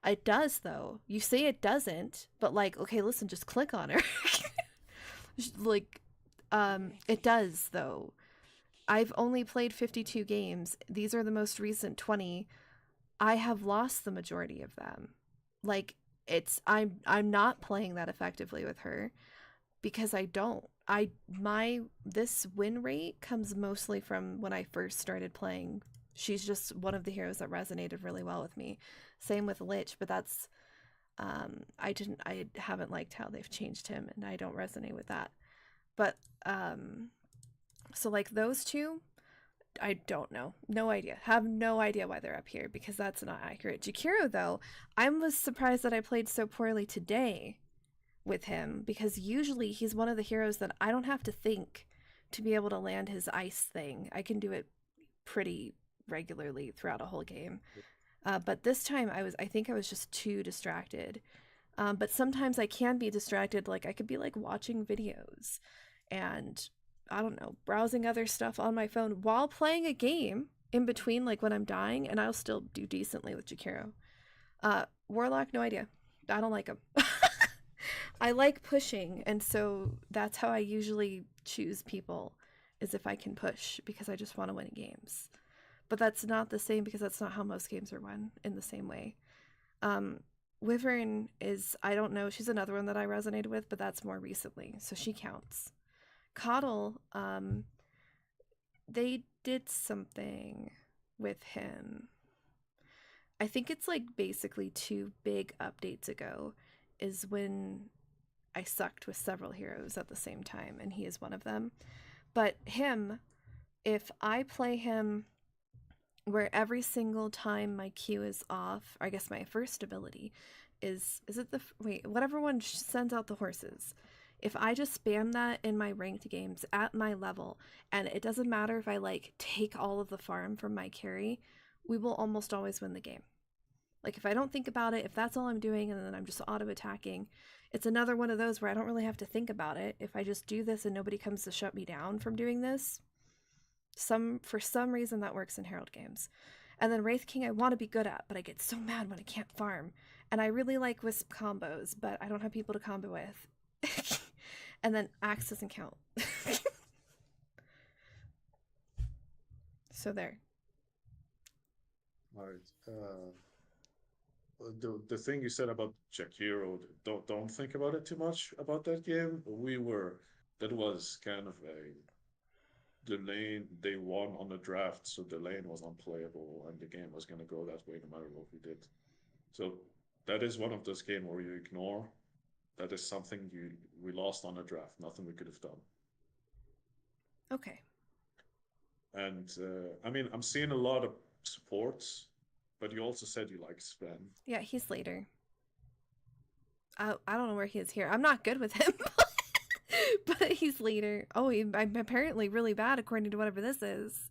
[SPEAKER 1] It does though. You say it doesn't, but like, okay, listen, just click on her. Like, it does though. I've only played 52 games. These are the most recent 20. I have lost the majority of them. Like, I'm not playing that effectively with her because I don't. This win rate comes mostly from when I first started playing. She's just one of the heroes that resonated really well with me. Same with Lich, but that's I haven't liked how they've changed him and I don't resonate with that. But so like those two, I don't know. No idea. Have no idea why they're up here because that's not accurate. Jakiro, though, I was surprised that I played so poorly today with him because usually he's one of the heroes that I don't have to think to be able to land his ice thing. I can do it pretty regularly throughout a whole game. But this time I think I was just too distracted. But sometimes I can be distracted. Like I could be like watching videos and I don't know, browsing other stuff on my phone while playing a game in between, like when I'm dying, and I'll still do decently with Jakiro. Warlock, no idea. I don't like him. I like pushing, and so that's how I usually choose people, is if I can push, because I just want to win games. But that's not the same, because that's not how most games are won in the same way. Wyvern is, I don't know, she's another one that I resonated with, but that's more recently, so she counts. Coddle, they did something with him. I think it's like basically 2 big updates ago is when I sucked with several heroes at the same time, and he is one of them. But him, if I play him where every single time my Q is off, or I guess my first ability is it whatever one sends out the horses. If I just spam that in my ranked games at my level, and it doesn't matter if I like take all of the farm from my carry, we will almost always win the game. Like if I don't think about it, if that's all I'm doing and then I'm just auto-attacking, it's another one of those where I don't really have to think about it. If I just do this and nobody comes to shut me down from doing this, for some reason that works in Herald games. And then Wraith King I want to be good at, but I get so mad when I can't farm. And I really like Wisp combos, but I don't have people to combo with. And then Axe doesn't count. So there.
[SPEAKER 4] Alright. the thing you said about Jakiro, don't think about it too much about that game. That was kind of a the lane they won on the draft, so the lane was unplayable, and the game was gonna go that way no matter what we did. So that is one of those games where you ignore. That is something we lost on the draft. Nothing we could have done.
[SPEAKER 1] Okay.
[SPEAKER 4] And I mean, I'm seeing a lot of supports, but you also said you like Sven.
[SPEAKER 1] Yeah, he's later. I don't know where he is here. I'm not good with him. But he's later. Oh, I'm apparently really bad according to whatever this is.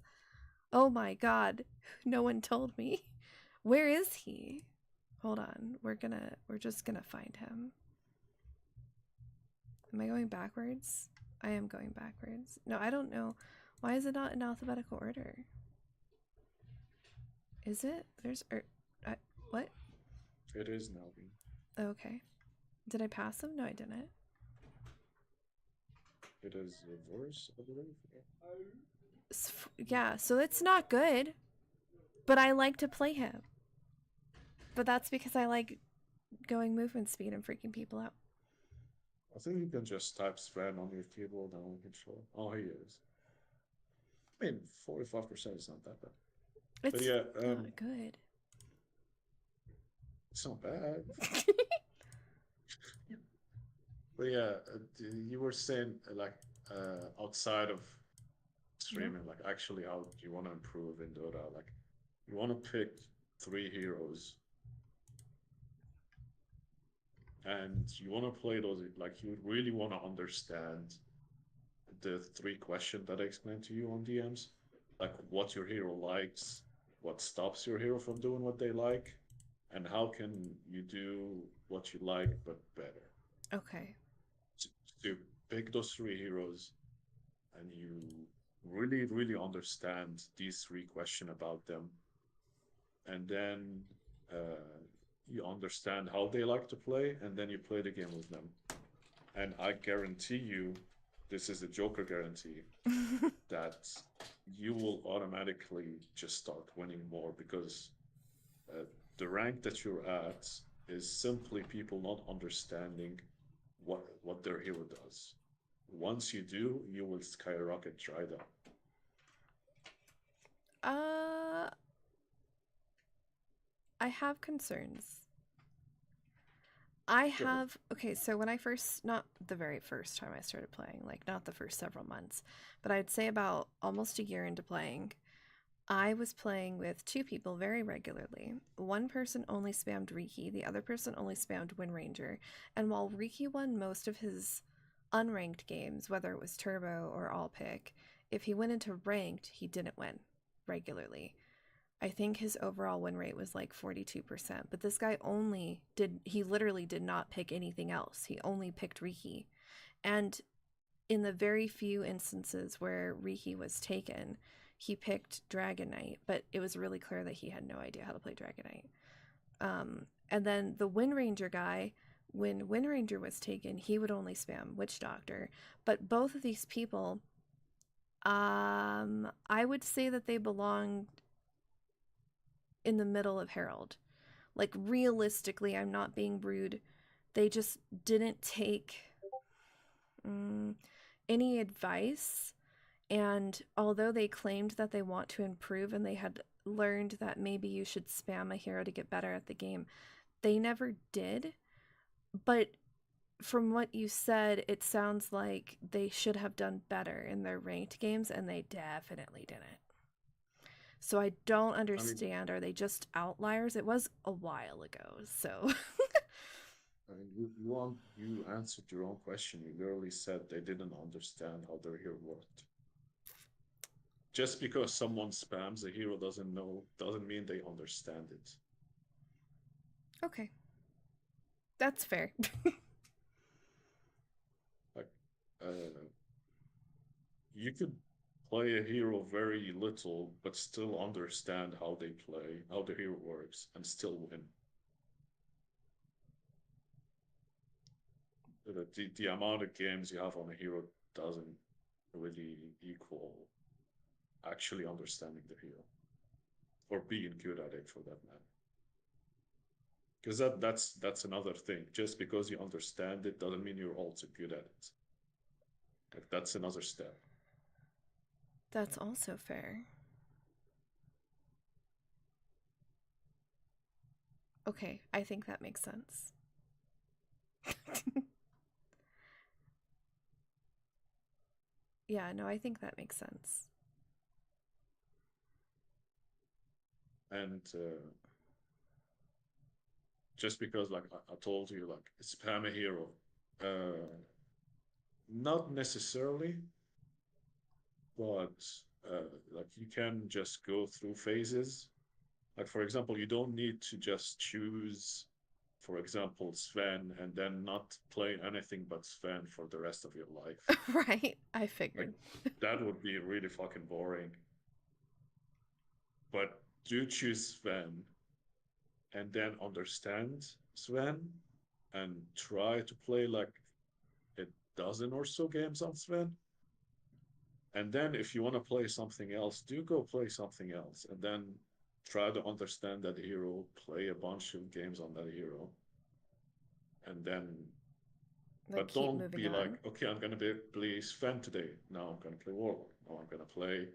[SPEAKER 1] Oh my god. No one told me. Where is he? Hold on. We're just gonna find him. Am I going backwards? I am going backwards. No, I don't know. Why is it not in alphabetical order? Is it? There's what?
[SPEAKER 4] It is now.
[SPEAKER 1] Okay. Did I pass him? No, I didn't.
[SPEAKER 4] It is reverse, I believe.
[SPEAKER 1] Yeah, so it's not good. But I like to play him. But that's because I like going movement speed and freaking people out.
[SPEAKER 4] I think you can just type Sven on your keyboard and we can show. Oh, he is. I mean, 45% is not that bad.
[SPEAKER 1] It's
[SPEAKER 4] but yeah,
[SPEAKER 1] not good.
[SPEAKER 4] It's not bad. But yeah, you were saying outside of streaming, like actually how you want to improve in Dota, like you want to pick 3 heroes and you want to play those, like you really want to understand the 3 questions that I explained to you on DMs, like what your hero likes, what stops your hero from doing what they like, and how can you do what you like but better.
[SPEAKER 1] Okay.
[SPEAKER 4] To pick those 3 heroes and you really, really understand these 3 questions about them, and then you understand how they like to play, and then you play the game with them. And I guarantee you, this is a Joker guarantee, that you will automatically just start winning more because the rank that you're at is simply people not understanding what their hero does. Once you do, you will skyrocket right up.
[SPEAKER 1] I have concerns. Okay, so when I first, not the very first time I started playing, like not the first several months, but I'd say about almost a year into playing, I was playing with 2 people very regularly. One person only spammed Riki, the other person only spammed Wind Ranger, and while Riki won most of his unranked games, whether it was turbo or all pick, if he went into ranked, he didn't win regularly. I think his overall win rate was like 42%, but this guy he literally did not pick anything else. He only picked Riki. And in the very few instances where Riki was taken, he picked Dragon Knight, but it was really clear that he had no idea how to play Dragon Knight. And then the Wind Ranger guy, when Wind Ranger was taken, he would only spam Witch Doctor. But both of these people, I would say that they belonged in the middle of Herald. Like, realistically, I'm not being rude. They just didn't take any advice. And although they claimed that they want to improve and they had learned that maybe you should spam a hero to get better at the game, they never did. But from what you said, it sounds like they should have done better in their ranked games, and they definitely didn't. So I don't understand. Are they just outliers? It was a while ago, so...
[SPEAKER 4] I mean, you answered your own question. You literally said they didn't understand how their hero worked. Just because someone spams a hero doesn't mean they understand it.
[SPEAKER 1] Okay. That's fair.
[SPEAKER 4] Like, you could play a hero very little, but still understand how they play, how the hero works, and still win. The amount of games you have on a hero doesn't really equal actually understanding the hero. Or being good at it, for that matter. Because that's another thing. Just because you understand it doesn't mean you're also good at it. Like that's another step.
[SPEAKER 1] That's also fair. Okay, I think that makes sense. Yeah, no, I think that makes sense.
[SPEAKER 4] And just because, like I told you, like spam a hero, not necessarily, but like you can just go through phases. Like for example, you don't need to just choose, for example, Sven and then not play anything but Sven for the rest of your life.
[SPEAKER 1] Right, I
[SPEAKER 4] Like
[SPEAKER 1] figured.
[SPEAKER 4] that would be really fucking boring. But do choose Sven and then understand Sven and try to play like a dozen or so games on Sven. And then if you want to play something else, do go play something else. And then try to understand that hero, play a bunch of games on that hero. And then,
[SPEAKER 1] Then
[SPEAKER 4] but
[SPEAKER 1] keep
[SPEAKER 4] don't
[SPEAKER 1] moving
[SPEAKER 4] be like,
[SPEAKER 1] on.
[SPEAKER 4] okay, I'm going to play Sven today. Now I'm going to play Warlord. Now I'm going to play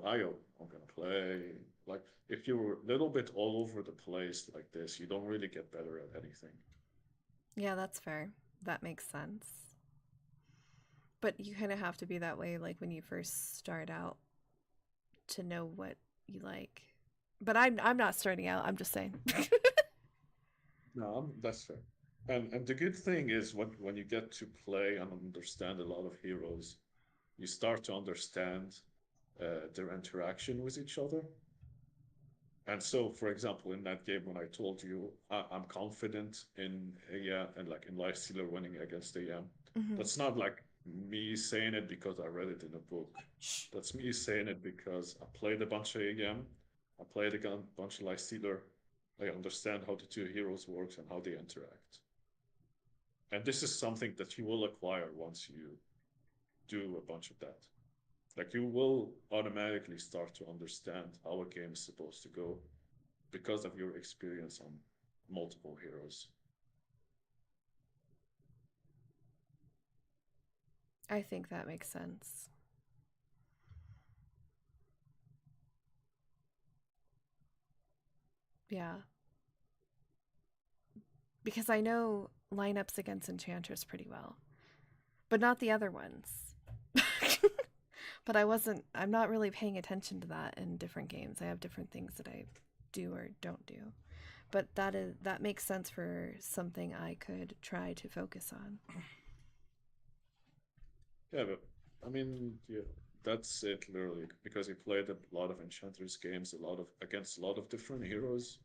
[SPEAKER 4] IO. I'm going to play. Like, if you're a little bit all over the place like this, you don't really get better at anything.
[SPEAKER 1] Yeah, that's fair. That makes sense. But you kind of have to be that way, like when you first start out, to know what you like. But I'm not starting out. I'm just saying.
[SPEAKER 4] No, that's fair. And the good thing is when you get to play and understand a lot of heroes, you start to understand their interaction with each other. And so, for example, in that game when I told you I'm confident in yeah and like in Lifestealer winning against AM,
[SPEAKER 1] Mhm.
[SPEAKER 4] that's not like me saying it because I read it in a book. That's me saying it because I played a bunch of AM, I played a bunch of Lifestealer. I understand how the two heroes works and how they interact. And this is something that you will acquire once you do a bunch of that. Like you will automatically start to understand how a game is supposed to go because of your experience on multiple heroes.
[SPEAKER 1] I think that makes sense. Yeah. Because I know lineups against Enchantress pretty well, but not the other ones. But I'm not really paying attention to that in different games. I have different things that I do or don't do. But that makes sense for something I could try to focus on.
[SPEAKER 4] Yeah, but I mean, yeah, that's it literally because he played a lot of Enchantress games, a lot of against a lot of different heroes.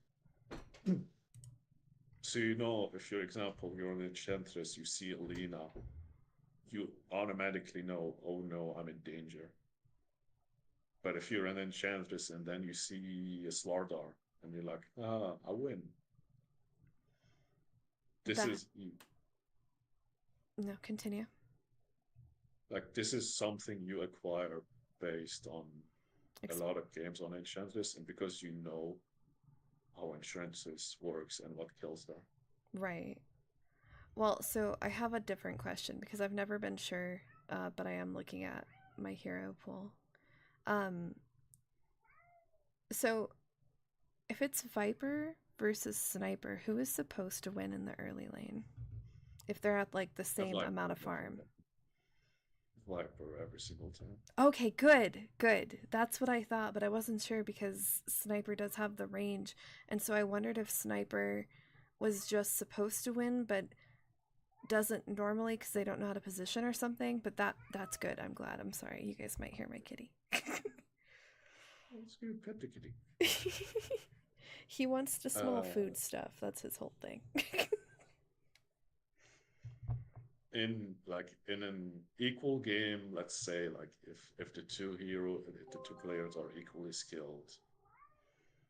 [SPEAKER 4] So you know, if for example you're an Enchantress, you see Alina, you automatically know, oh no, I'm in danger. But if you're an Enchantress and then you see a Slardar and you're like, ah, I win. This
[SPEAKER 1] That
[SPEAKER 4] is
[SPEAKER 1] no, continue.
[SPEAKER 4] like this is something you acquire based on a
[SPEAKER 1] Ex-
[SPEAKER 4] lot of games on Enchantress and because you know how Enchantress works and what kills her.
[SPEAKER 1] Right. Well, so I have a different question because I've never been sure, but I am looking at my hero pool. Um, so if it's Viper versus Sniper, who is supposed to win in the early lane? If they're at like the same
[SPEAKER 4] Like
[SPEAKER 1] amount of farm.
[SPEAKER 4] Viper every single time.
[SPEAKER 1] Okay, good, good. That's what I thought, but I wasn't sure because Sniper does have the range, and so I wondered if Sniper was just supposed to win, but doesn't normally because they don't know how to position or something. But that's good. I'm glad. I'm sorry. You guys might hear my kitty.
[SPEAKER 4] Let's go pet the kitty.
[SPEAKER 1] He wants to smell food stuff. That's his whole thing.
[SPEAKER 4] In an equal game, let's say like if the two players are equally skilled,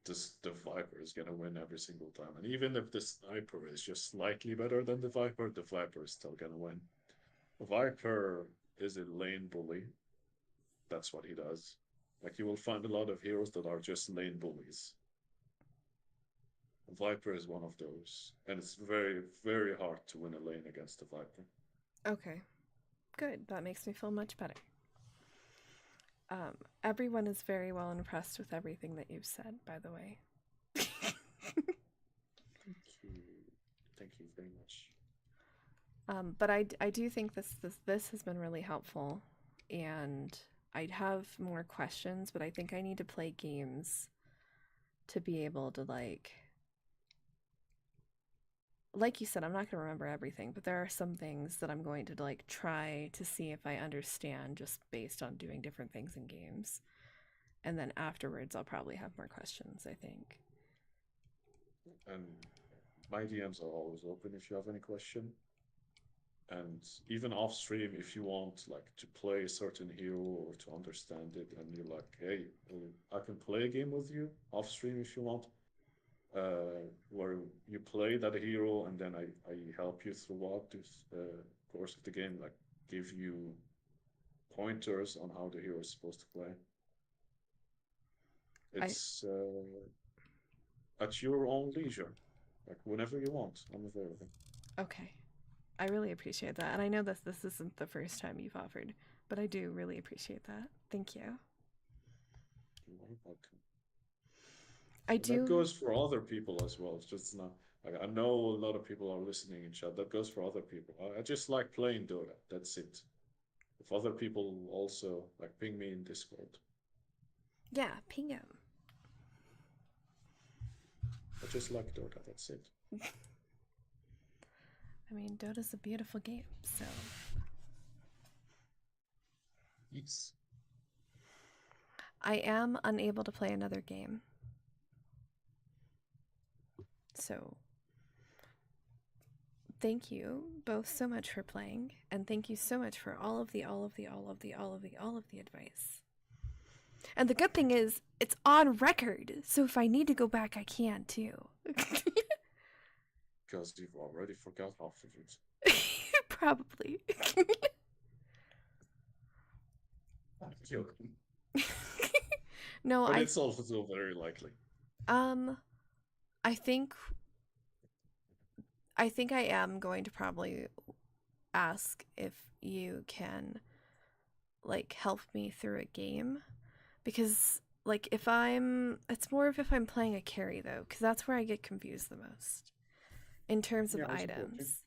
[SPEAKER 4] the Viper is gonna win every single time. And even if the Sniper is just slightly better than the Viper is still gonna win. The Viper is a lane bully. That's what he does. Like you will find a lot of heroes that are just lane bullies. Viper is one of those, and it's very, very hard to win a lane against a Viper.
[SPEAKER 1] Okay. Good. That makes me feel much better. Everyone is very well impressed with everything that you've said, by the way.
[SPEAKER 4] Thank you. Thank you very much.
[SPEAKER 1] But I do think this has been really helpful, and I'd have more questions, but I think I need to play games to be able to like you said, I'm not going to remember everything, but there are some things that I'm going to like try to see if I understand just based on doing different things in games. And then afterwards I'll probably have more questions, I think.
[SPEAKER 4] And my DMs are always open if you have any question. And even off stream, if you want like to play a certain hero or to understand it, and you're like, hey, I can play a game with you off stream if you want, where you play that hero and then I help you throughout this course of the game, like give you pointers on how the hero is supposed to play. It's at your own leisure, like whenever you want. I'm available.
[SPEAKER 1] Okay. I really appreciate that. And I know this isn't the first time you've offered, but I do really appreciate that. Thank you.
[SPEAKER 4] You're welcome.
[SPEAKER 1] I do.
[SPEAKER 4] That goes for other people as well. It's just not. Like, I know a lot of people are listening in chat. That goes for other people. I just like playing Dota. That's it. If other people also like ping me in Discord.
[SPEAKER 1] Yeah, ping him.
[SPEAKER 4] I just like Dota. That's it.
[SPEAKER 1] I mean, Dota's a beautiful game, so.
[SPEAKER 4] Yes.
[SPEAKER 1] I am unable to play another game. So, thank you both so much for playing, and thank you so much for all of the advice. And the good thing is, it's on record, so if I need to go back, I can too.
[SPEAKER 4] Because you've already forgot half of it.
[SPEAKER 1] Probably.
[SPEAKER 4] I'm joking.
[SPEAKER 1] No,
[SPEAKER 4] but it's also very likely.
[SPEAKER 1] I think I am going to probably ask if you can like help me through a game, because like it's more of if I'm playing a carry though, because that's where I get confused the most in terms of items.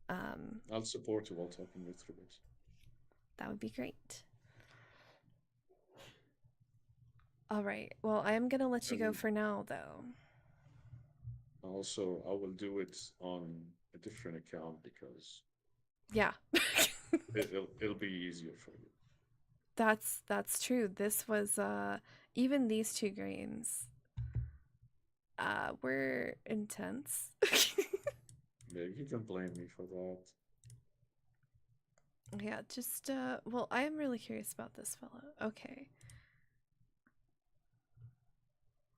[SPEAKER 4] I'll support you while talking you through it.
[SPEAKER 1] That would be great. All right. Well, I am gonna let you go for now, though.
[SPEAKER 4] Also, I will do it on a different account because
[SPEAKER 1] yeah,
[SPEAKER 4] it'll be easier for you.
[SPEAKER 1] That's true. This was even these two games were intense.
[SPEAKER 4] Yeah, you can blame me for that.
[SPEAKER 1] Yeah, just well, I am really curious about this fellow. Okay.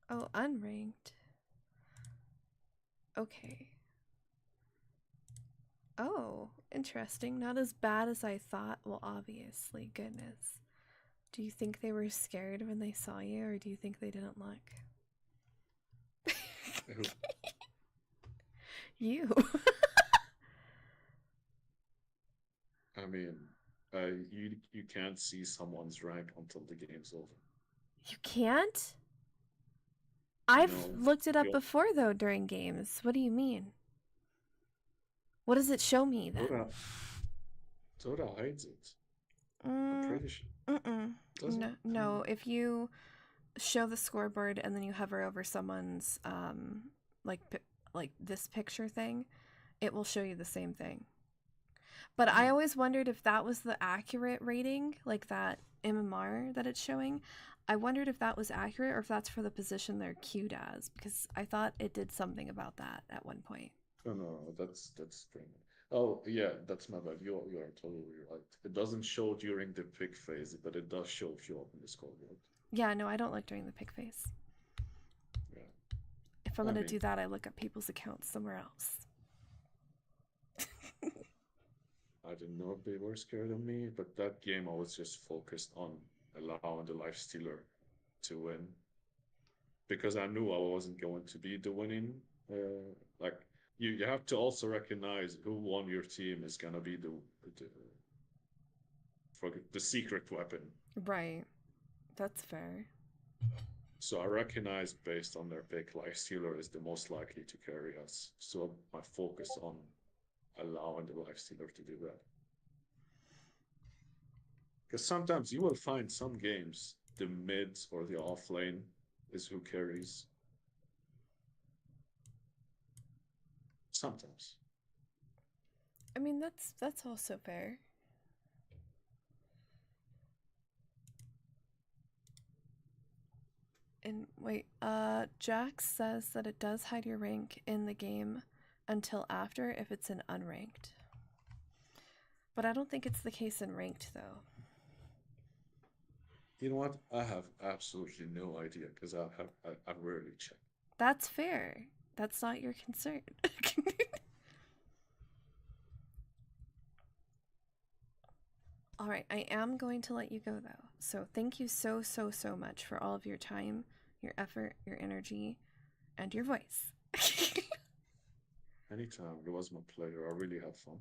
[SPEAKER 1] Oh, unranked. Okay. Oh, interesting. Not as bad as I thought. Well, obviously, goodness. Do you think they were scared when they saw you, or do you think they didn't look? You.
[SPEAKER 4] I mean, you can't see someone's rank until the game's over.
[SPEAKER 1] You can't? I've looked it up before, though, during games. What do you mean? What does it show me, then?
[SPEAKER 4] Dota hides it. I'm pretty sure.
[SPEAKER 1] No, if you show the scoreboard and then you hover over someone's, like this picture thing, it will show you the same thing. But I always wondered if that was the accurate rating, like that MMR that it's showing. I wondered if that was accurate or if that's for the position they're queued as, because I thought it did something about that at one point.
[SPEAKER 4] Oh, no, that's strange. Oh yeah, that's my bad. You're totally right. It doesn't show during the pick phase, but it does show if you open the scoreboard.
[SPEAKER 1] Yeah, no, I don't look during the pick phase.
[SPEAKER 4] Yeah.
[SPEAKER 1] If I'm gonna do that, I look at people's accounts somewhere else.
[SPEAKER 4] I didn't know if they were scared of me, but that game I was just focused on allowing the life stealer to win. because I knew I wasn't going to be the winning. Like you have to also recognize who on your team is gonna be the for the secret weapon.
[SPEAKER 1] Right. That's fair.
[SPEAKER 4] So I recognize based on their pick, Lifestealer is the most likely to carry us. So I focus on allowing the Lifestealer to do that. Because sometimes you will find some games, the mid or the off lane is who carries. Sometimes.
[SPEAKER 1] I mean, that's also fair. And wait, Jax says that it does hide your rank in the game until after if it's in unranked. But I don't think it's the case in ranked though.
[SPEAKER 4] You know what? I have absolutely no idea because I rarely check.
[SPEAKER 1] That's fair. That's not your concern. All right, I am going to let you go though. So thank you so much for all of your time, your effort, your energy, and your voice.
[SPEAKER 4] Anytime. It was my pleasure. I really had fun.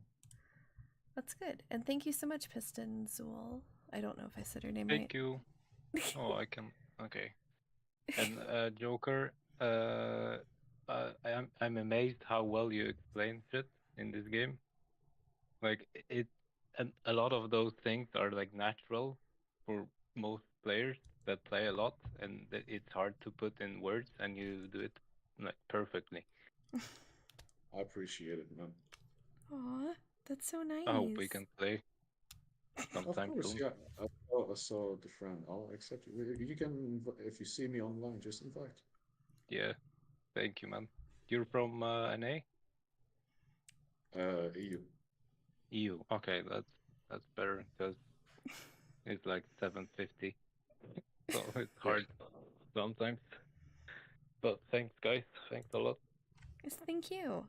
[SPEAKER 1] That's good. And thank you so much, Piston Zool. I don't know if I said your name
[SPEAKER 3] Thank you. Oh, I can. Okay. And Joker, I'm amazed how well you explain shit in this game. Like and a lot of those things are like natural for most players that play a lot, and it's hard to put in words, and you do it like perfectly.
[SPEAKER 4] I appreciate it, man.
[SPEAKER 1] Aw, that's so nice.
[SPEAKER 3] I hope we can play sometime
[SPEAKER 4] Of course,
[SPEAKER 3] soon.
[SPEAKER 4] yeah. I saw the friend. I'll accept you. You can, if you see me online, just invite.
[SPEAKER 3] Yeah, thank you, man. You're from NA?
[SPEAKER 4] EU.
[SPEAKER 3] EU. Okay, that's better because it's like 7:50, so it's hard sometimes. But thanks, guys. Thanks a lot.
[SPEAKER 1] Yes, thank you.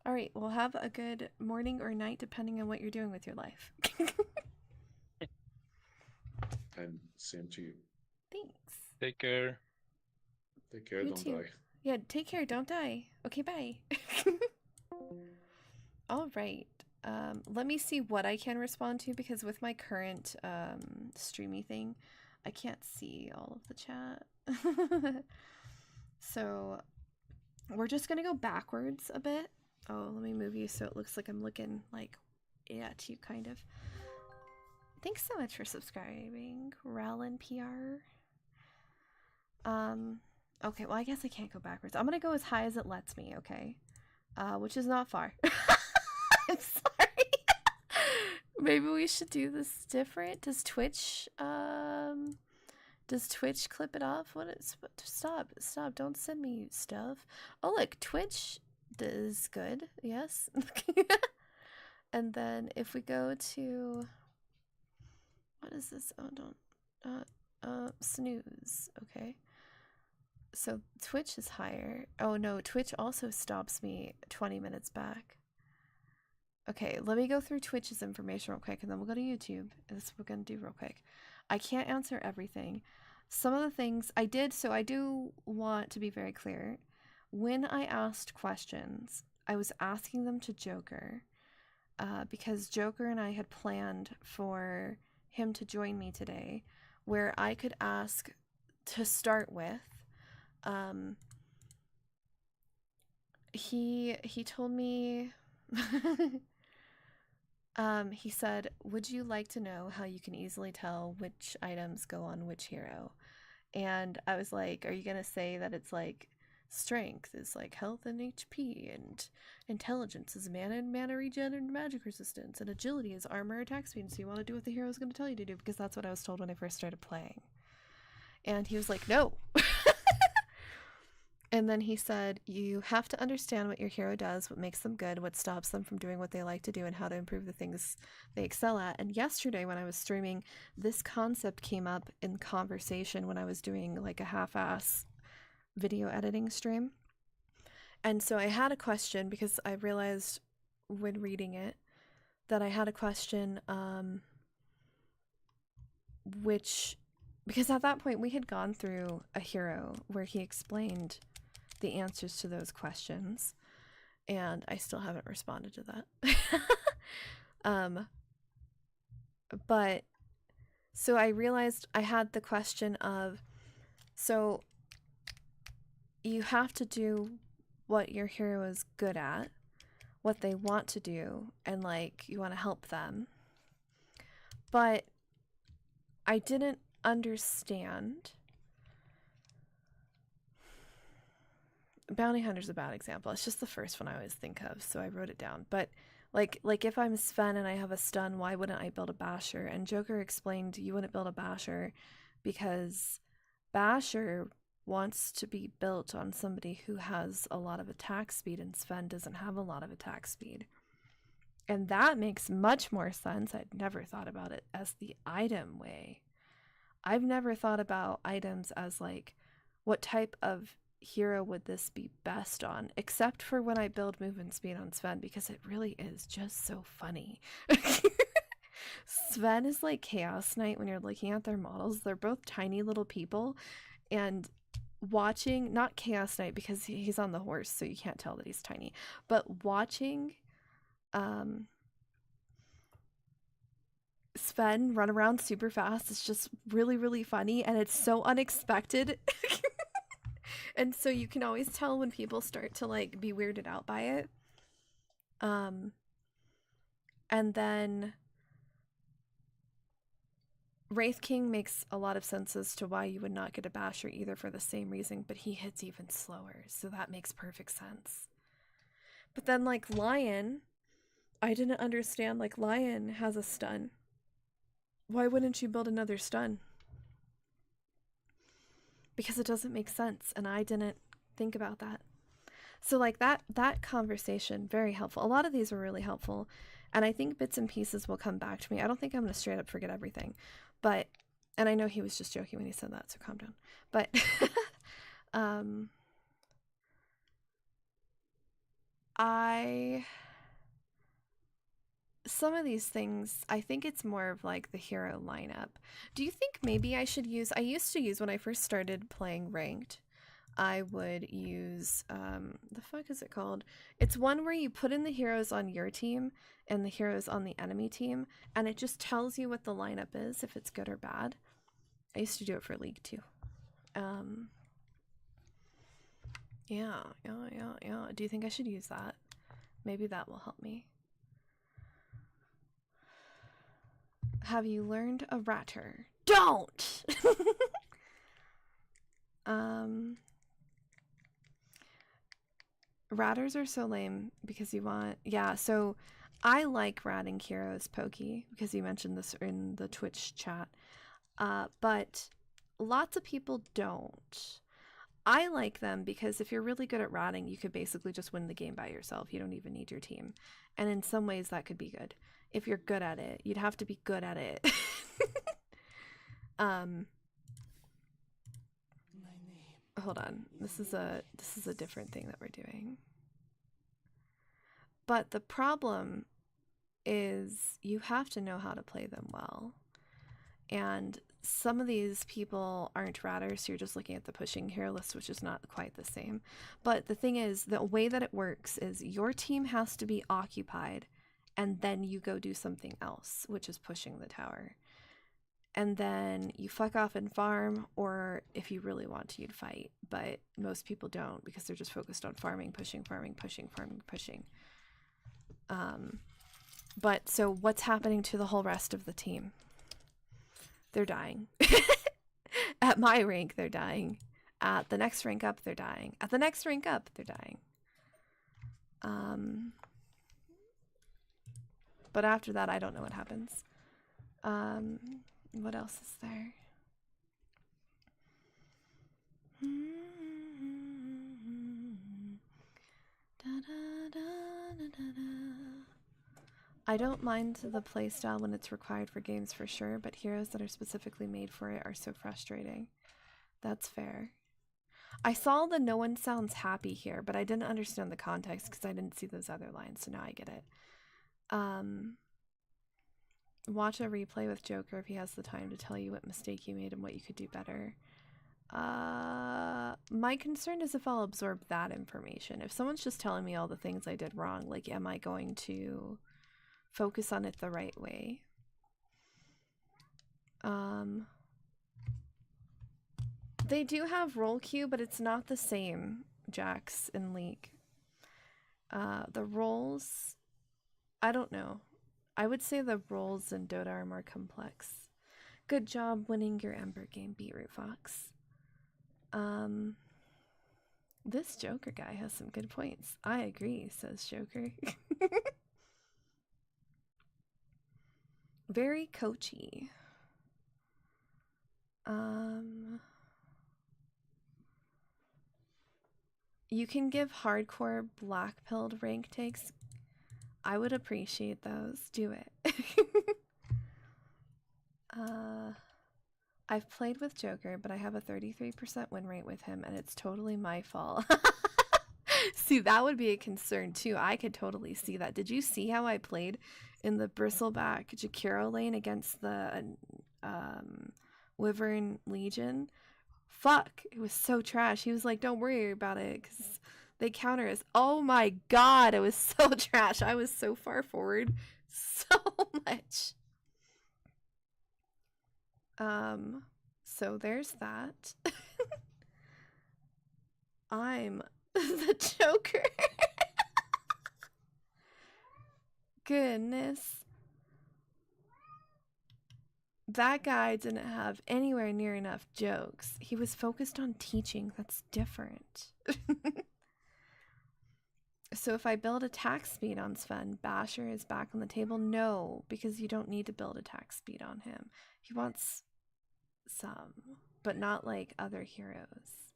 [SPEAKER 1] All right, well, have a good morning or night, depending on what you're doing with your life.
[SPEAKER 4] And same to you.
[SPEAKER 1] Thanks.
[SPEAKER 3] Take care.
[SPEAKER 4] Take care.
[SPEAKER 1] You
[SPEAKER 4] Don't
[SPEAKER 1] too.
[SPEAKER 4] die.
[SPEAKER 1] Yeah, take care. Don't die. Okay, bye. All right. Let me see what I can respond to because with my current streamy thing, I can't see all of the chat. So we're just gonna go backwards a bit. Oh, let me move you so it looks like I'm looking like at you, kind of. Thanks so much for subscribing, Rallin PR. Okay, well, I guess I can't go backwards. I'm gonna go as high as it lets me, okay? Which is not far. I'm sorry. Maybe we should do this different. Does Twitch clip it off? Stop, don't send me stuff. Oh, look, Twitch is good, yes. And then if we go to, what is this? Oh, don't, snooze, okay. So Twitch is higher. Oh no, Twitch also stops me 20 minutes back. Okay, let me go through Twitch's information real quick and then we'll go to YouTube. That's what we're gonna do real quick. I can't answer everything. Some of the things I did, so I do want to be very clear. When I asked questions, I was asking them to Joker because Joker and I had planned for him to join me today where I could ask to start with. He told me he said, would you like to know how you can easily tell which items go on which hero? And I was like, are you gonna say that it's like strength is like health and HP, and intelligence is mana and mana regen and magic resistance, and agility is armor attack speed, so you want to do what the hero is going to tell you to do, because that's what I was told when I first started playing. And he was like, no. And then he said, you have to understand what your hero does, what makes them good, what stops them from doing what they like to do, and how to improve the things they excel at. And yesterday when I was streaming, this concept came up in conversation when I was doing like a half-ass video editing stream. And so I had a question because I realized when reading it that I had a question, which Because at that point we had gone through a hero where he explained the answers to those questions, and I still haven't responded to that. But so I realized I had the question of, so you have to do what your hero is good at, what they want to do, and like you want to help them. But I didn't understand. Bounty Hunter's a bad example. It's just the first one I always think of, so I wrote it down. But like if I'm Sven and I have a stun, why wouldn't I build a basher? And Joker explained you wouldn't build a basher because basher wants to be built on somebody who has a lot of attack speed, and Sven doesn't have a lot of attack speed. And that makes much more sense. I'd never thought about it as the item way. I've never thought about items as like, what type of hero would this be best on, except for when I build movement speed on Sven, because it really is just so funny. Sven is like Chaos Knight when you're looking at their models. They're both tiny little people, and watching, not Chaos Knight because he's on the horse so you can't tell that he's tiny, but watching Sven run around super fast is just really, really funny, and it's so unexpected. And so you can always tell when people start to like be weirded out by it. And then Wraith King makes a lot of sense as to why you would not get a basher either, for the same reason, but he hits even slower, so that makes perfect sense. But then like Lion, I didn't understand, like Lion has a stun. Why wouldn't you build another stun? Because it doesn't make sense, and I didn't think about that. So like that conversation, very helpful. A lot of these were really helpful, and I think bits and pieces will come back to me. I don't think I'm going to straight up forget everything, but, and I know he was just joking when he said that, so calm down. But some of these things, I think it's more of like the hero lineup. Do you think maybe I should use, I used to use when I first started playing ranked, I would use, the fuck is it called? It's one where you put in the heroes on your team and the heroes on the enemy team, and it just tells you what the lineup is, if it's good or bad. I used to do it for League too. Yeah. Do you think I should use that? Maybe that will help me. Have you learned a ratter? Don't! Ratters are so lame because you want... Yeah, so I like ratting heroes, Pokey, because you mentioned this in the Twitch chat. But lots of people don't. I like them because if you're really good at ratting, you could basically just win the game by yourself. You don't even need your team. And in some ways that could be good. If you're good at it, you'd have to be good at it. Hold on. This is a different thing that we're doing. But the problem is you have to know how to play them well. And some of these people aren't ratters, so you're just looking at the pushing hero list, which is not quite the same. But the thing is, the way that it works is your team has to be occupied, and then you go do something else, which is pushing the tower. And then you fuck off and farm, or if you really want to, you'd fight. But most people don't, because they're just focused on farming, pushing, farming, pushing, farming, pushing. But so what's happening to the whole rest of the team? They're dying. At my rank, they're dying. At the next rank up, they're dying. At the next rank up, they're dying. But after that, I don't know what happens. What else is there? I don't mind the playstyle when it's required for games for sure, but heroes that are specifically made for it are so frustrating. That's fair. I saw the no one sounds happy here, but I didn't understand the context because I didn't see those other lines, so now I get it. watch a replay with Joker if he has the time to tell you what mistake you made and what you could do better. My concern is if I'll absorb that information. If someone's just telling me all the things I did wrong, like, am I going to focus on it the right way? They do have roll queue, but it's not the same, Jax and League. The roles, I don't know. I would say the roles in Dota are more complex. Good job winning your Ember game, Beetroot Fox. This Joker guy has some good points. I agree, says Joker. Very coachy. You can give hardcore black-pilled rank takes. I would appreciate those. Do it. I've played with Joker, but I have a 33% win rate with him, and it's totally my fault. See, that would be a concern, too. I could totally see that. Did you see how I played in the Bristleback Jakiro lane against the Wyvern Legion? Fuck, it was so trash. He was like, don't worry about it, because they counter us. Oh my god, it was so trash. I was so far forward. So much. So there's that. I'm the Joker. Goodness. That guy didn't have anywhere near enough jokes. He was focused on teaching. That's different. So if I build attack speed on Sven, Basher is back on the table? No, because you don't need to build attack speed on him. He wants some, but not like other heroes.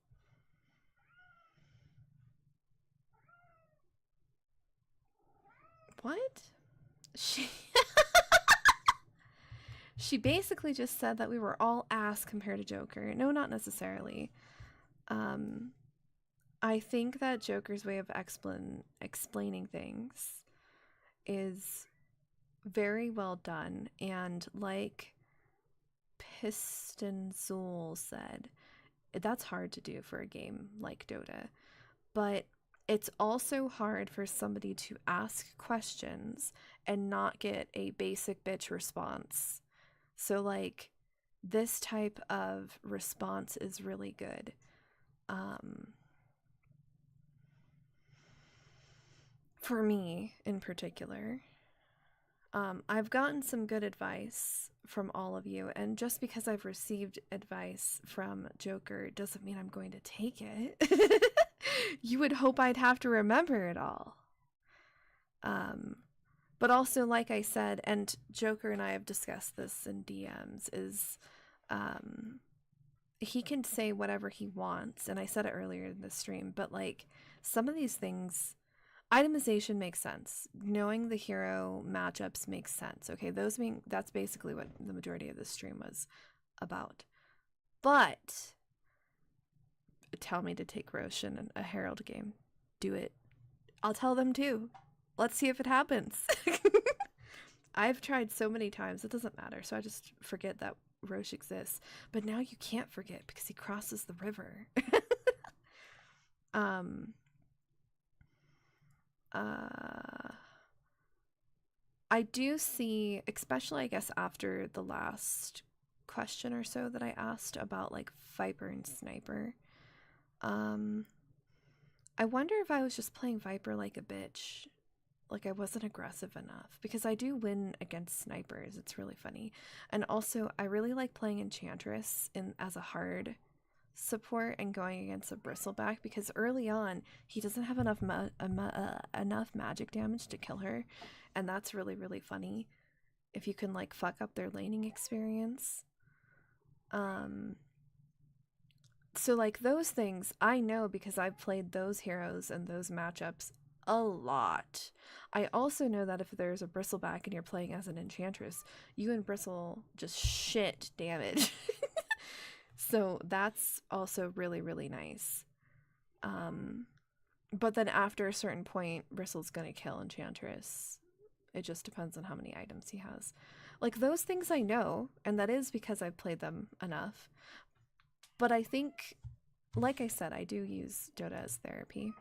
[SPEAKER 1] What? She basically just said that we were all ass compared to Joker. No, not necessarily. I think that Joker's way of explaining things is very well done, and like Pistonzool said, that's hard to do for a game like Dota, but it's also hard for somebody to ask questions and not get a basic bitch response. So like this type of response is really good. For me in particular, I've gotten some good advice from all of you, and just because I've received advice from Joker doesn't mean I'm going to take it. You would hope I'd have to remember it all. But also, like I said, and Joker and I have discussed this in DMs, is he can say whatever he wants, and I said it earlier in the stream, but like some of these things, itemization makes sense. Knowing the hero matchups makes sense. Okay, that's basically what the majority of the stream was about. But tell me to take Roche in a Herald game. Do it. I'll tell them too. Let's see if it happens. I've tried so many times, it doesn't matter. So I just forget that Roche exists. But now you can't forget because he crosses the river. I do see, especially I guess after the last question or so that I asked about like Viper and Sniper, I wonder if I was just playing Viper like a bitch, like I wasn't aggressive enough, because I do win against snipers. It's really funny. And also I really like playing Enchantress as a hard support and going against a bristleback, because early on he doesn't have enough magic damage to kill her, and that's really, really funny if you can like fuck up their laning experience. So like those things I know because I've played those heroes and those matchups a lot. I also know that if there's a bristleback and you're playing as an Enchantress, you and Bristle just shit damage. So that's also really, really nice. But then after a certain point, Bristle's gonna kill Enchantress. It just depends on how many items he has. Like, those things I know, and that is because I've played them enough. But I think, like I said, I do use Dota as therapy.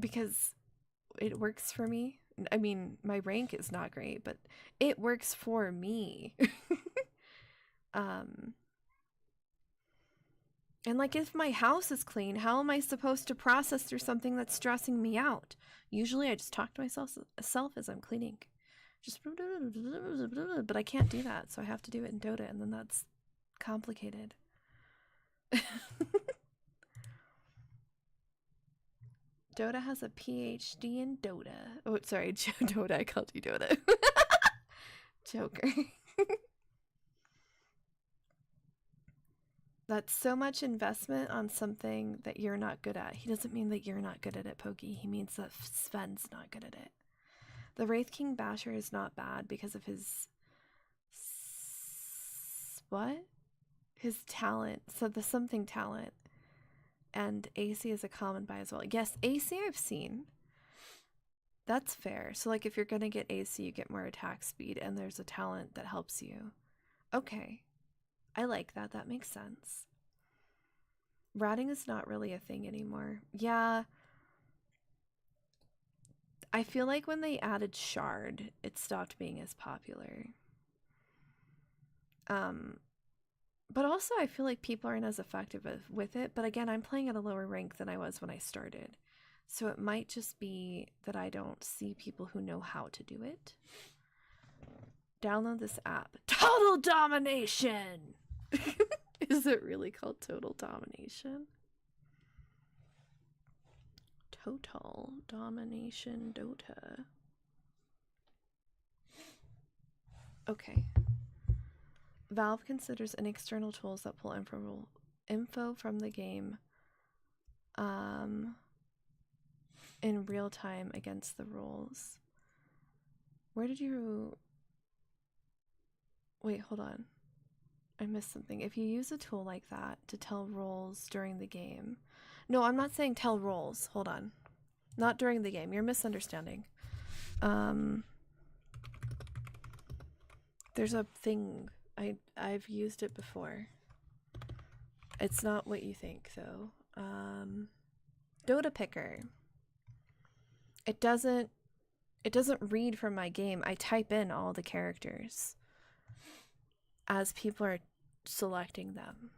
[SPEAKER 1] Because it works for me. I mean, my rank is not great, but it works for me. And like, if my house is clean, how am I supposed to process through something that's stressing me out? Usually I just talk to myself as I'm cleaning. Just but I can't do that, so I have to do it in Dota, and then that's complicated. Dota has a PhD in Dota. Oh, sorry, Dota. I called you Dota. Joker. That's so much investment on something that you're not good at. He doesn't mean that you're not good at it, Pokey. He means that Sven's not good at it. The Wraith King Basher is not bad because of his... what? His talent. So the something talent. And AC is a common buy as well. Yes, AC I've seen. That's fair. So like, if you're gonna get AC, you get more attack speed, and there's a talent that helps you. Okay. I like that. That makes sense. Ratting is not really a thing anymore. Yeah. I feel like when they added Shard, it stopped being as popular. But also I feel like people aren't as effective with it. But again, I'm playing at a lower rank than I was when I started. So it might just be that I don't see people who know how to do it. Download this app. Total Domination! Is it really called Total Domination? Total Domination Dota. Okay. Valve considers any external tools that pull info from the game in real time against the rules. Where did you... Wait, hold on. I missed something. If you use a tool like that to tell roles during the game... No, I'm not saying tell roles. Hold on. Not during the game. You're misunderstanding. There's a thing. I've used it before. It's not what you think, though. Dota Picker. It doesn't read from my game. I type in all the characters as people are selecting them.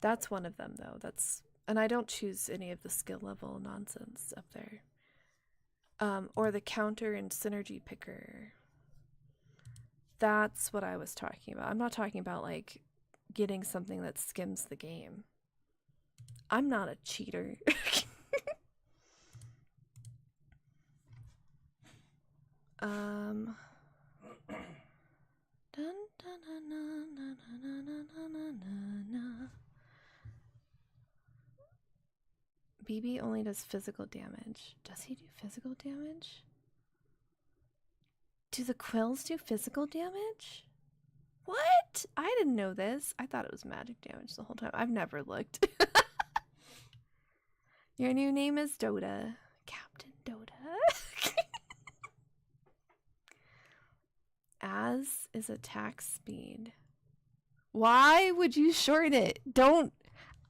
[SPEAKER 1] That's one of them, though. And I don't choose any of the skill level nonsense up there. Or the counter and synergy picker. That's what I was talking about. I'm not talking about like getting something that skims the game. I'm not a cheater. BB only does physical damage. Does he do physical damage? Do the quills do physical damage? What? I didn't know this. I thought it was magic damage the whole time. I've never looked. Your new name is Dota. Captain Dota. As is attack speed. Why would you short it? Don't.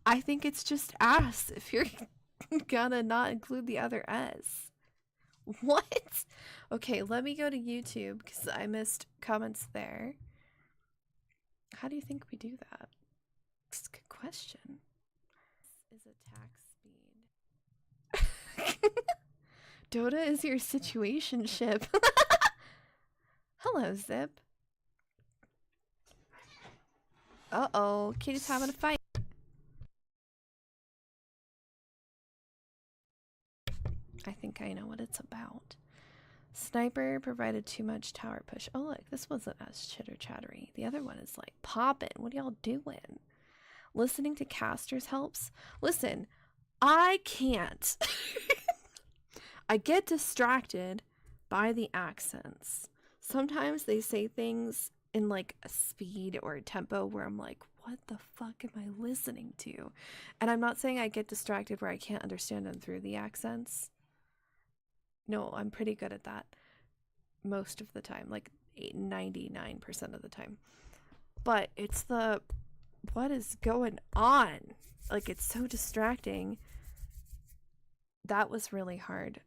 [SPEAKER 1] I think it's just as if you're gonna not include the other S. What? Okay, let me go to YouTube because I missed comments there. How do you think we do that? It's a good question. Is attack speed. Dota is your situationship. Hello, Zip. Uh-oh, Kitty's having a fight. I think I know what it's about. Sniper provided too much tower push. Oh, look, this wasn't as chitter-chattery. The other one is like popping. What are y'all doing? Listening to casters helps. Listen, I can't. I get distracted by the accents. Sometimes they say things in like a speed or a tempo where I'm like, what the fuck am I listening to? And I'm not saying I get distracted where I can't understand them through the accents. No, I'm pretty good at that. most of the time, like 99% of the time. But it's the, what is going on? Like, it's so distracting. That was really hard.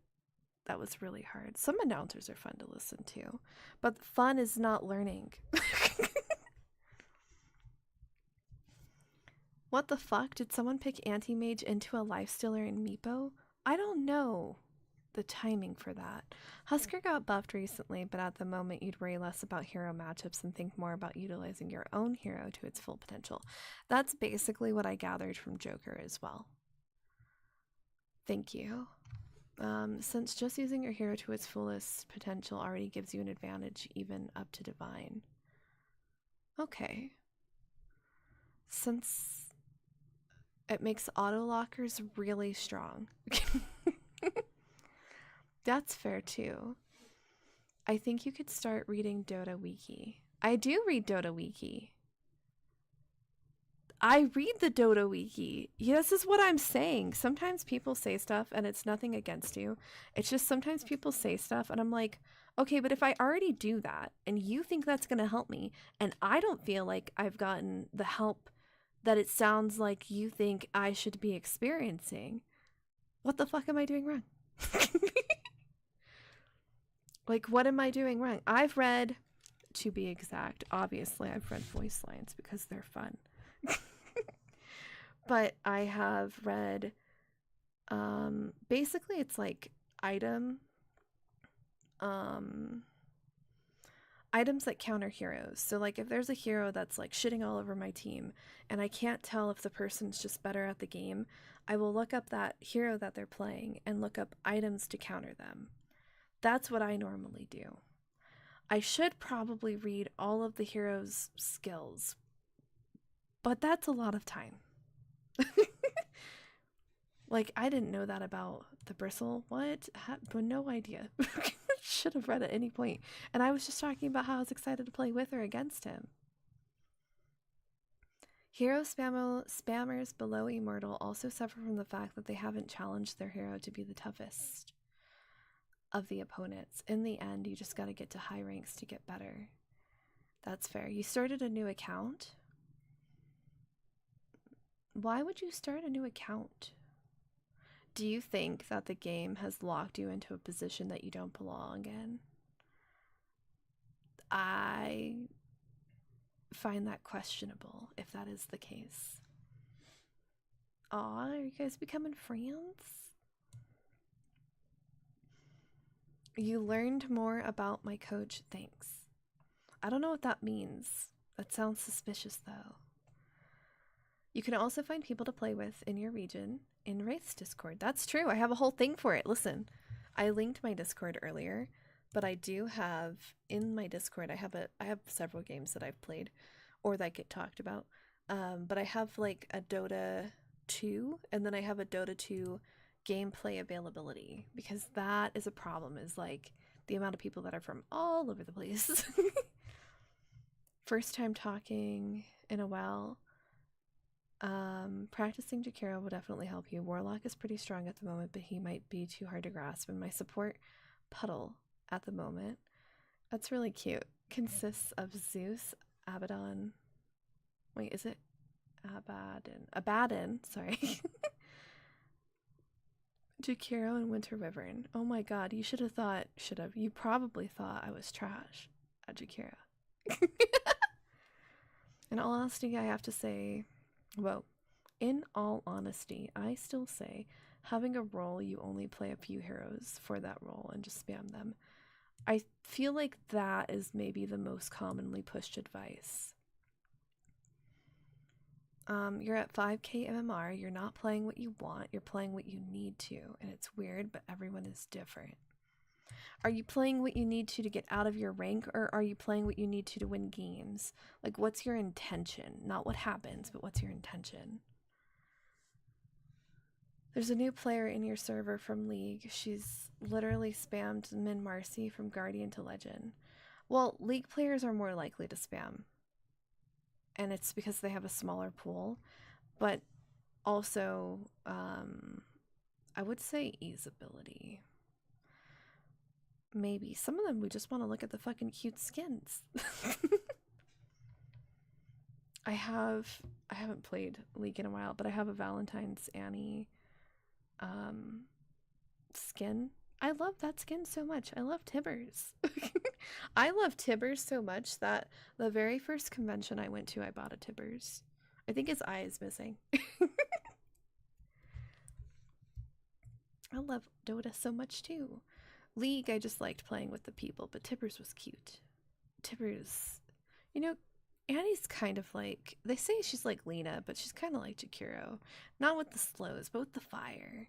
[SPEAKER 1] That was really hard. Some announcers are fun to listen to, but fun is not learning. What the fuck? Did someone pick Anti-Mage into a Lifestealer in Meepo? I don't know the timing for that. Husker got buffed recently, but at the moment you'd worry less about hero matchups and think more about utilizing your own hero to its full potential. That's basically what I gathered from Joker as well. Thank you. Since just using your hero to its fullest potential already gives you an advantage even up to Divine. Okay. Since it makes auto lockers really strong. That's fair too. I think you could start reading Dota Wiki. I do read Dota Wiki. I read the Dota Wiki. Yeah, this is what I'm saying. Sometimes people say stuff and it's nothing against you. It's just sometimes people say stuff and I'm like, okay, but if I already do that and you think that's going to help me and I don't feel like I've gotten the help that it sounds like you think I should be experiencing, what the fuck am I doing wrong? Like, what am I doing wrong? I've read, to be exact, obviously I've read voice lines because they're fun. But I have read, basically it's like items that counter heroes. So like if there's a hero that's like shitting all over my team and I can't tell if the person's just better at the game, I will look up that hero that they're playing and look up items to counter them. That's what I normally do. I should probably read all of the hero's skills, but that's a lot of time. Like, I didn't know that about the bristle. What? But no idea. Should have read at any point. And I was just talking about how I was excited to play with or against him. Hero spammers below Immortal also suffer from the fact that they haven't challenged their hero to be the toughest of the opponents. In the end, you just gotta get to high ranks to get better. That's fair. You started a new account? Why would you start a new account? Do you think that the game has locked you into a position that you don't belong in? I find that questionable if that is the case. Aw, are you guys becoming friends? You learned more about my coach, thanks. I don't know what that means. That sounds suspicious though. You can also find people to play with in your region in Wraith's Discord. That's true. I have a whole thing for it. Listen, I linked my Discord earlier, but I do have in my Discord, I have several games that I've played or that get talked about. But I have like a Dota 2 and then I have a Dota 2 gameplay availability because that is a problem, is like the amount of people that are from all over the place. First time talking in a while. Practicing Jakiro will definitely help you. Warlock is pretty strong at the moment, but he might be too hard to grasp. And my support, Puddle, at the moment. That's really cute. Consists of Zeus, Abaddon. Wait, is it Abaddon? Abaddon, sorry. Jakiro and Winter Wyvern. Oh my god, you you probably thought I was trash at Jakiro. In all honesty, I have to say, well, in all honesty, I still say having a role you only play a few heroes for that role and just spam them. I feel like that is maybe the most commonly pushed advice. You're at 5k MMR, you're not playing what you want, you're playing what you need to, and it's weird, but everyone is different. Are you playing what you need to get out of your rank, or are you playing what you need to win games? Like, what's your intention? Not what happens, but what's your intention? There's a new player in your server from League. She's literally spammed Min Marcy from Guardian to Legend. Well, League players are more likely to spam. And it's because they have a smaller pool. But also, I would say easeability. Maybe. Some of them we just want to look at the fucking cute skins. I haven't played League in a while, but I have a Valentine's Annie skin. I love that skin so much. I love Tibbers. I love Tibbers so much that the very first convention I went to, I bought a Tibbers. I think his eye is missing. I love Dota so much too. League, I just liked playing with the people, but Tibbers was cute. Tibbers, you know, Annie's kind of like, they say she's like Lena, but she's kind of like Jakiro. Not with the slows, but with the fire.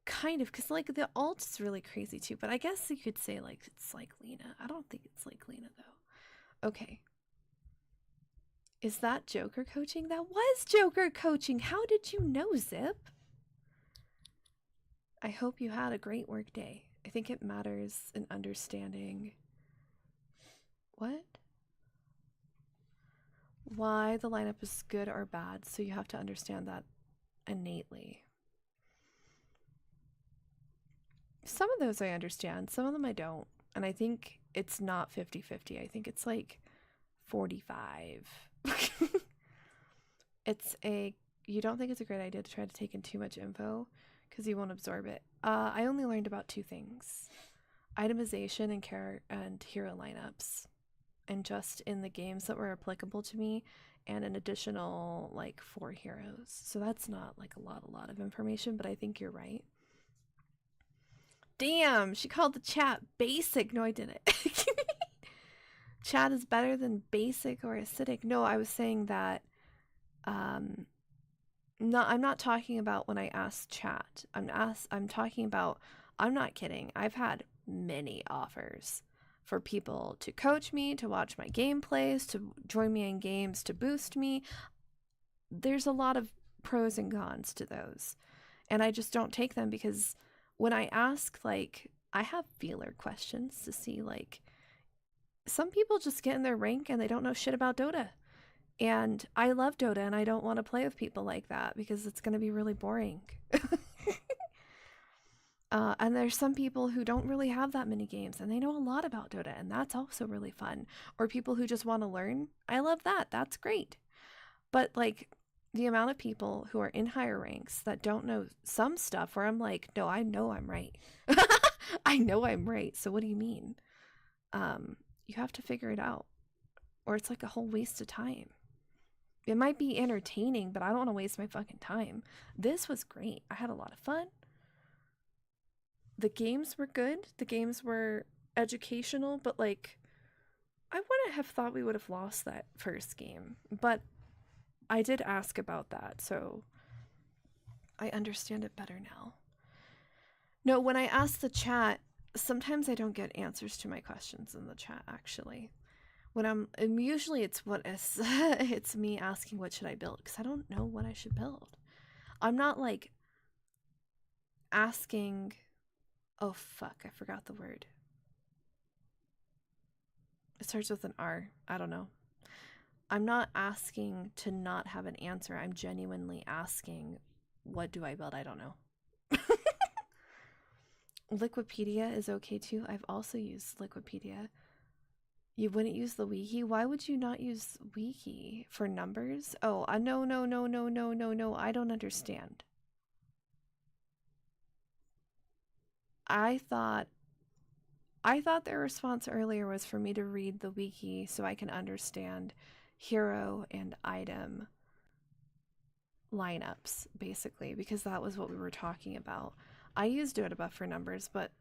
[SPEAKER 1] Kind of, because like the ult is really crazy too, but I guess you could say like it's like Lena. I don't think it's like Lena though. Okay. Is that Joker coaching? That was Joker coaching. How did you know, Zip? I hope you had a great work day. I think it matters in understanding what? Why the lineup is good or bad, so you have to understand that innately. Some of those I understand, some of them I don't. And I think it's not 50-50. I think it's like 45. You don't think it's a great idea to try to take in too much info because you won't absorb it. I only learned about 2 things. Itemization and hero lineups. And just in the games that were applicable to me, and an additional like 4 heroes. So that's not like a lot of information, but I think you're right. Damn, she called the chat basic. No, I didn't. Chat is better than basic or acidic. No, I was saying that no, I'm not talking about when I asked chat. I'm talking about, I'm not kidding. I've had many offers for people to coach me, to watch my gameplays, to join me in games, to boost me. There's a lot of pros and cons to those. And I just don't take them because when I ask, like, I have feeler questions to see, like, some people just get in their rank and they don't know shit about Dota. And I love Dota and I don't want to play with people like that because it's going to be really boring. And there's some people who don't really have that many games and they know a lot about Dota, and that's also really fun. Or people who just want to learn. I love that. That's great. But like the amount of people who are in higher ranks that don't know some stuff where I'm like, no, I know I'm right. I know I'm right. So what do you mean? You have to figure it out, or it's like a whole waste of time. It might be entertaining, but I don't want to waste my fucking time. This was great. I had a lot of fun. The games were good. The games were educational, but like, I wouldn't have thought we would have lost that first game, but I did ask about that, so I understand it better now. No, when I ask the chat, sometimes I don't get answers to my questions in the chat, actually. Usually it's it's me asking what should I build, because I don't know what I should build. I'm not like asking, oh fuck, I forgot the word. It starts with an R. I don't know. I'm not asking to not have an answer. I'm genuinely asking, what do I build? I don't know. Liquipedia is okay too. I've also used Liquipedia. You wouldn't use the wiki? Why would you not use wiki? For numbers? Oh, no. I don't understand. I thought their response earlier was for me to read the wiki so I can understand hero and item lineups, basically, because that was what we were talking about. I use Dota buff for numbers, but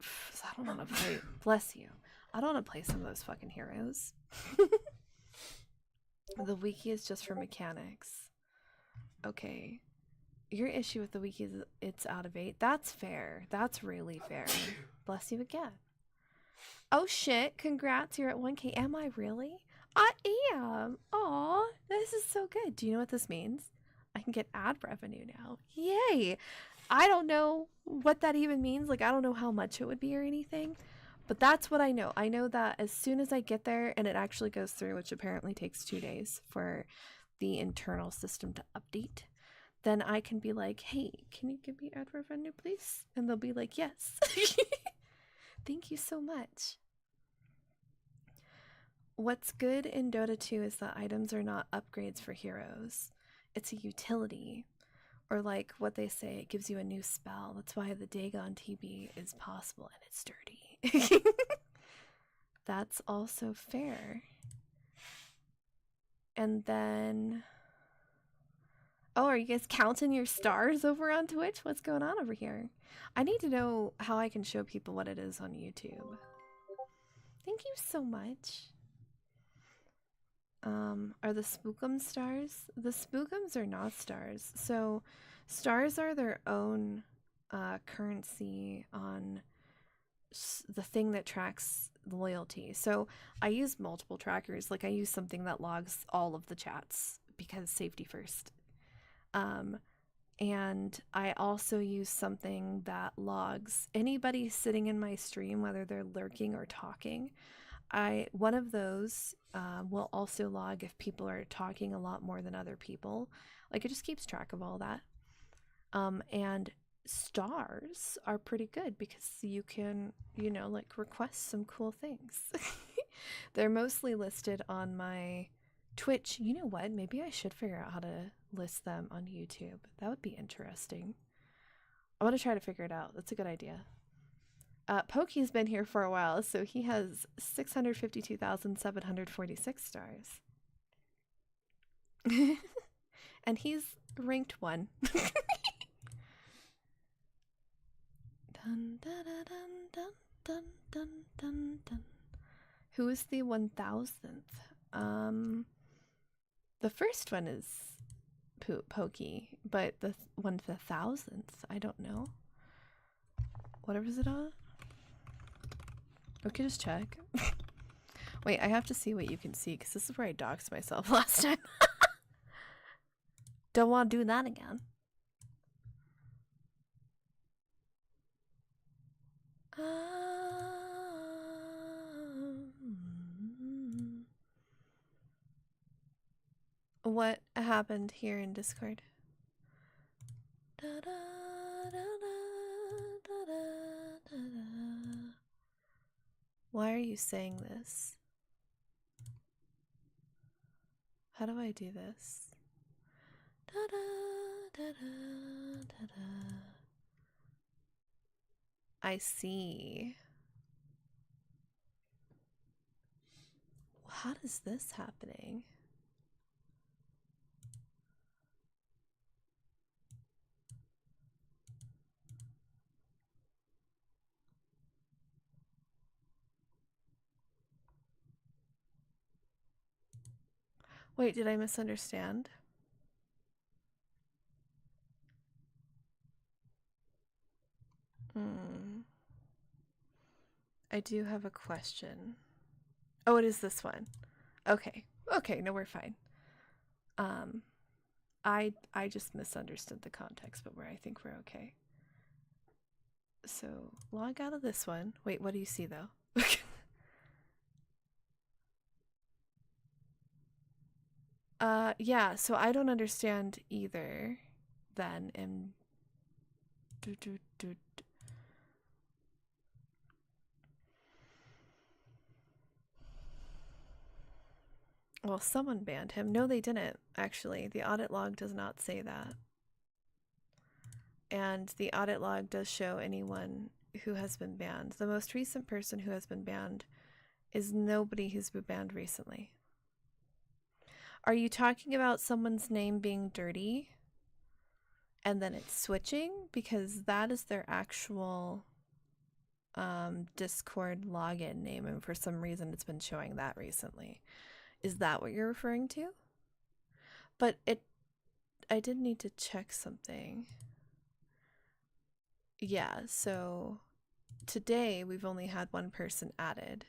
[SPEAKER 1] I don't want to play. Bless you. I don't want to play some of those fucking heroes. The wiki is just for mechanics. Okay. Your issue with the wiki is it's out of 8. That's fair. That's really fair. Bless you again. Oh shit, congrats, you're at 1K. Am I really? I am. Aw, this is so good. Do you know what this means? I can get ad revenue now. Yay! I don't know what that even means. Like, I don't know how much it would be or anything. But that's what I know. I know that as soon as I get there and it actually goes through, which apparently takes 2 days for the internal system to update, then I can be like, hey, can you give me ad revenue, please? And they'll be like, yes. Thank you so much. What's good in Dota 2 is that items are not upgrades for heroes. It's a utility. Or like what they say, it gives you a new spell. That's why the Dagon TB is possible and it's dirty. That's also fair. And then... Oh, are you guys counting your stars over on Twitch? What's going on over here? I need to know how I can show people what it is on YouTube. Thank you so much. Are the Spookums stars? The Spookums are not stars. So stars are their own currency on the thing that tracks loyalty. So I use multiple trackers. Like I use something that logs all of the chats because safety first. And I also use something that logs anybody sitting in my stream, whether they're lurking or talking. One of those will also log if people are talking a lot more than other people. Like it just keeps track of all that. And stars are pretty good because you can, you know, like request some cool things. They're mostly listed on my Twitch. You know what? Maybe I should figure out how to list them on YouTube. That would be interesting. I want to try to figure it out. That's a good idea. Pokey's been here for a while, so he has 652,746 stars. And he's ranked 1. Dun, dun, dun, dun, dun, dun, dun, dun. Who is the 1000th? The first one is Pokey, but the 1000th, I don't know. Whatever is it on? We could just check. Wait, I have to see what you can see because this is where I doxed myself last time. Don't want to do that again. What happened here in Discord? Why are you saying this? How do I do this? I see. How is this happening? Wait, did I misunderstand? I do have a question. Oh, it is this one. Okay. Okay, no, we're fine. I just misunderstood the context, but I think we're okay. So, log out of this one. Wait, what do you see though? Yeah, so I don't understand either then Well, someone banned him. No, they didn't, actually. The audit log does not say that. And the audit log does show anyone who has been banned. The most recent person who has been banned is nobody who's been banned recently. Are you talking about someone's name being dirty and then it's switching? Because that is their actual Discord login name, and for some reason it's been showing that recently. Is that what you're referring to? But I did need to check something. Yeah, so today we've only had one person added,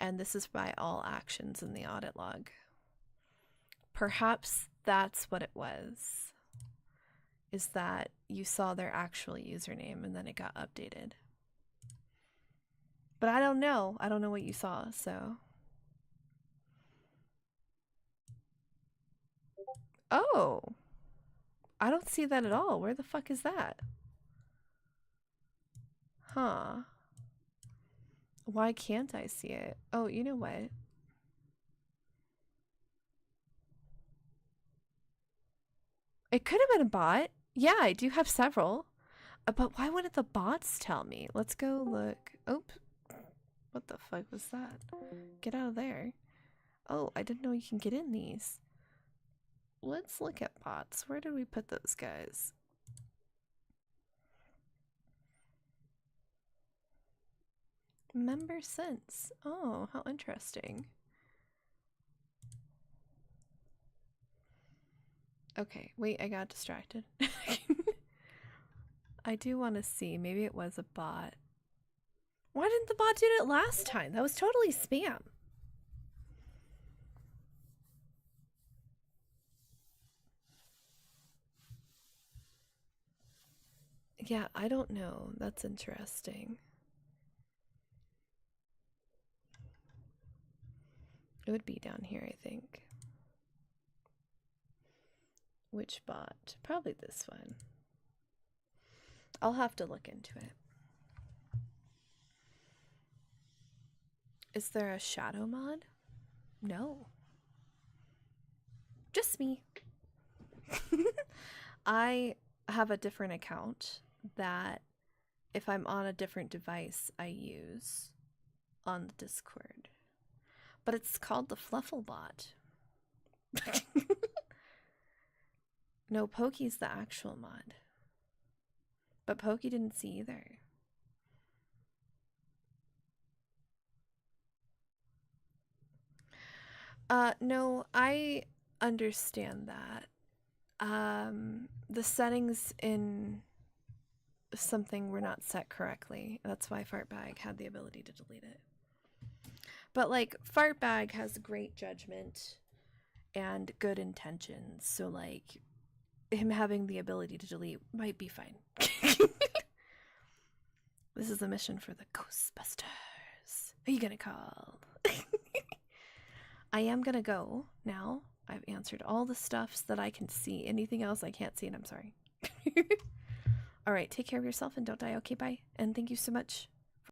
[SPEAKER 1] and this is by all actions in the audit log. Perhaps that's what it was, is that you saw their actual username and then it got updated. But I don't know. I don't know what you saw, so. Oh, I don't see that at all. Where the fuck is that? Huh. Why can't I see it? Oh, you know what? It could have been a bot. Yeah, I do have several. But why wouldn't the bots tell me? Let's go look. Oops. What the fuck was that? Get out of there. Oh, I didn't know you can get in these. Let's look at bots. Where did we put those guys? Member since. Oh, how interesting. Okay, wait, I got distracted. I do want to see. Maybe it was a bot. Why didn't the bot do it last time? That was totally spam. Yeah, I don't know. That's interesting. It would be down here, I think. Which bot? Probably this one. I'll have to look into it. Is there a shadow mod? No. Just me. I have a different account that if I'm on a different device, I use on the Discord. But it's called the Flufflebot. No, Pokey's the actual mod. But Pokey didn't see either. No, I understand that. The settings in something were not set correctly. That's why Fartbag had the ability to delete it. But like, Fartbag has great judgment and good intentions, so like, him having the ability to delete might be fine. This is a mission for the Ghostbusters. Who are you gonna call? I am gonna go now. I've answered all the stuffs that I can see. Anything else I can't see, and I'm sorry. Alright, take care of yourself and don't die. Okay, bye. And thank you so much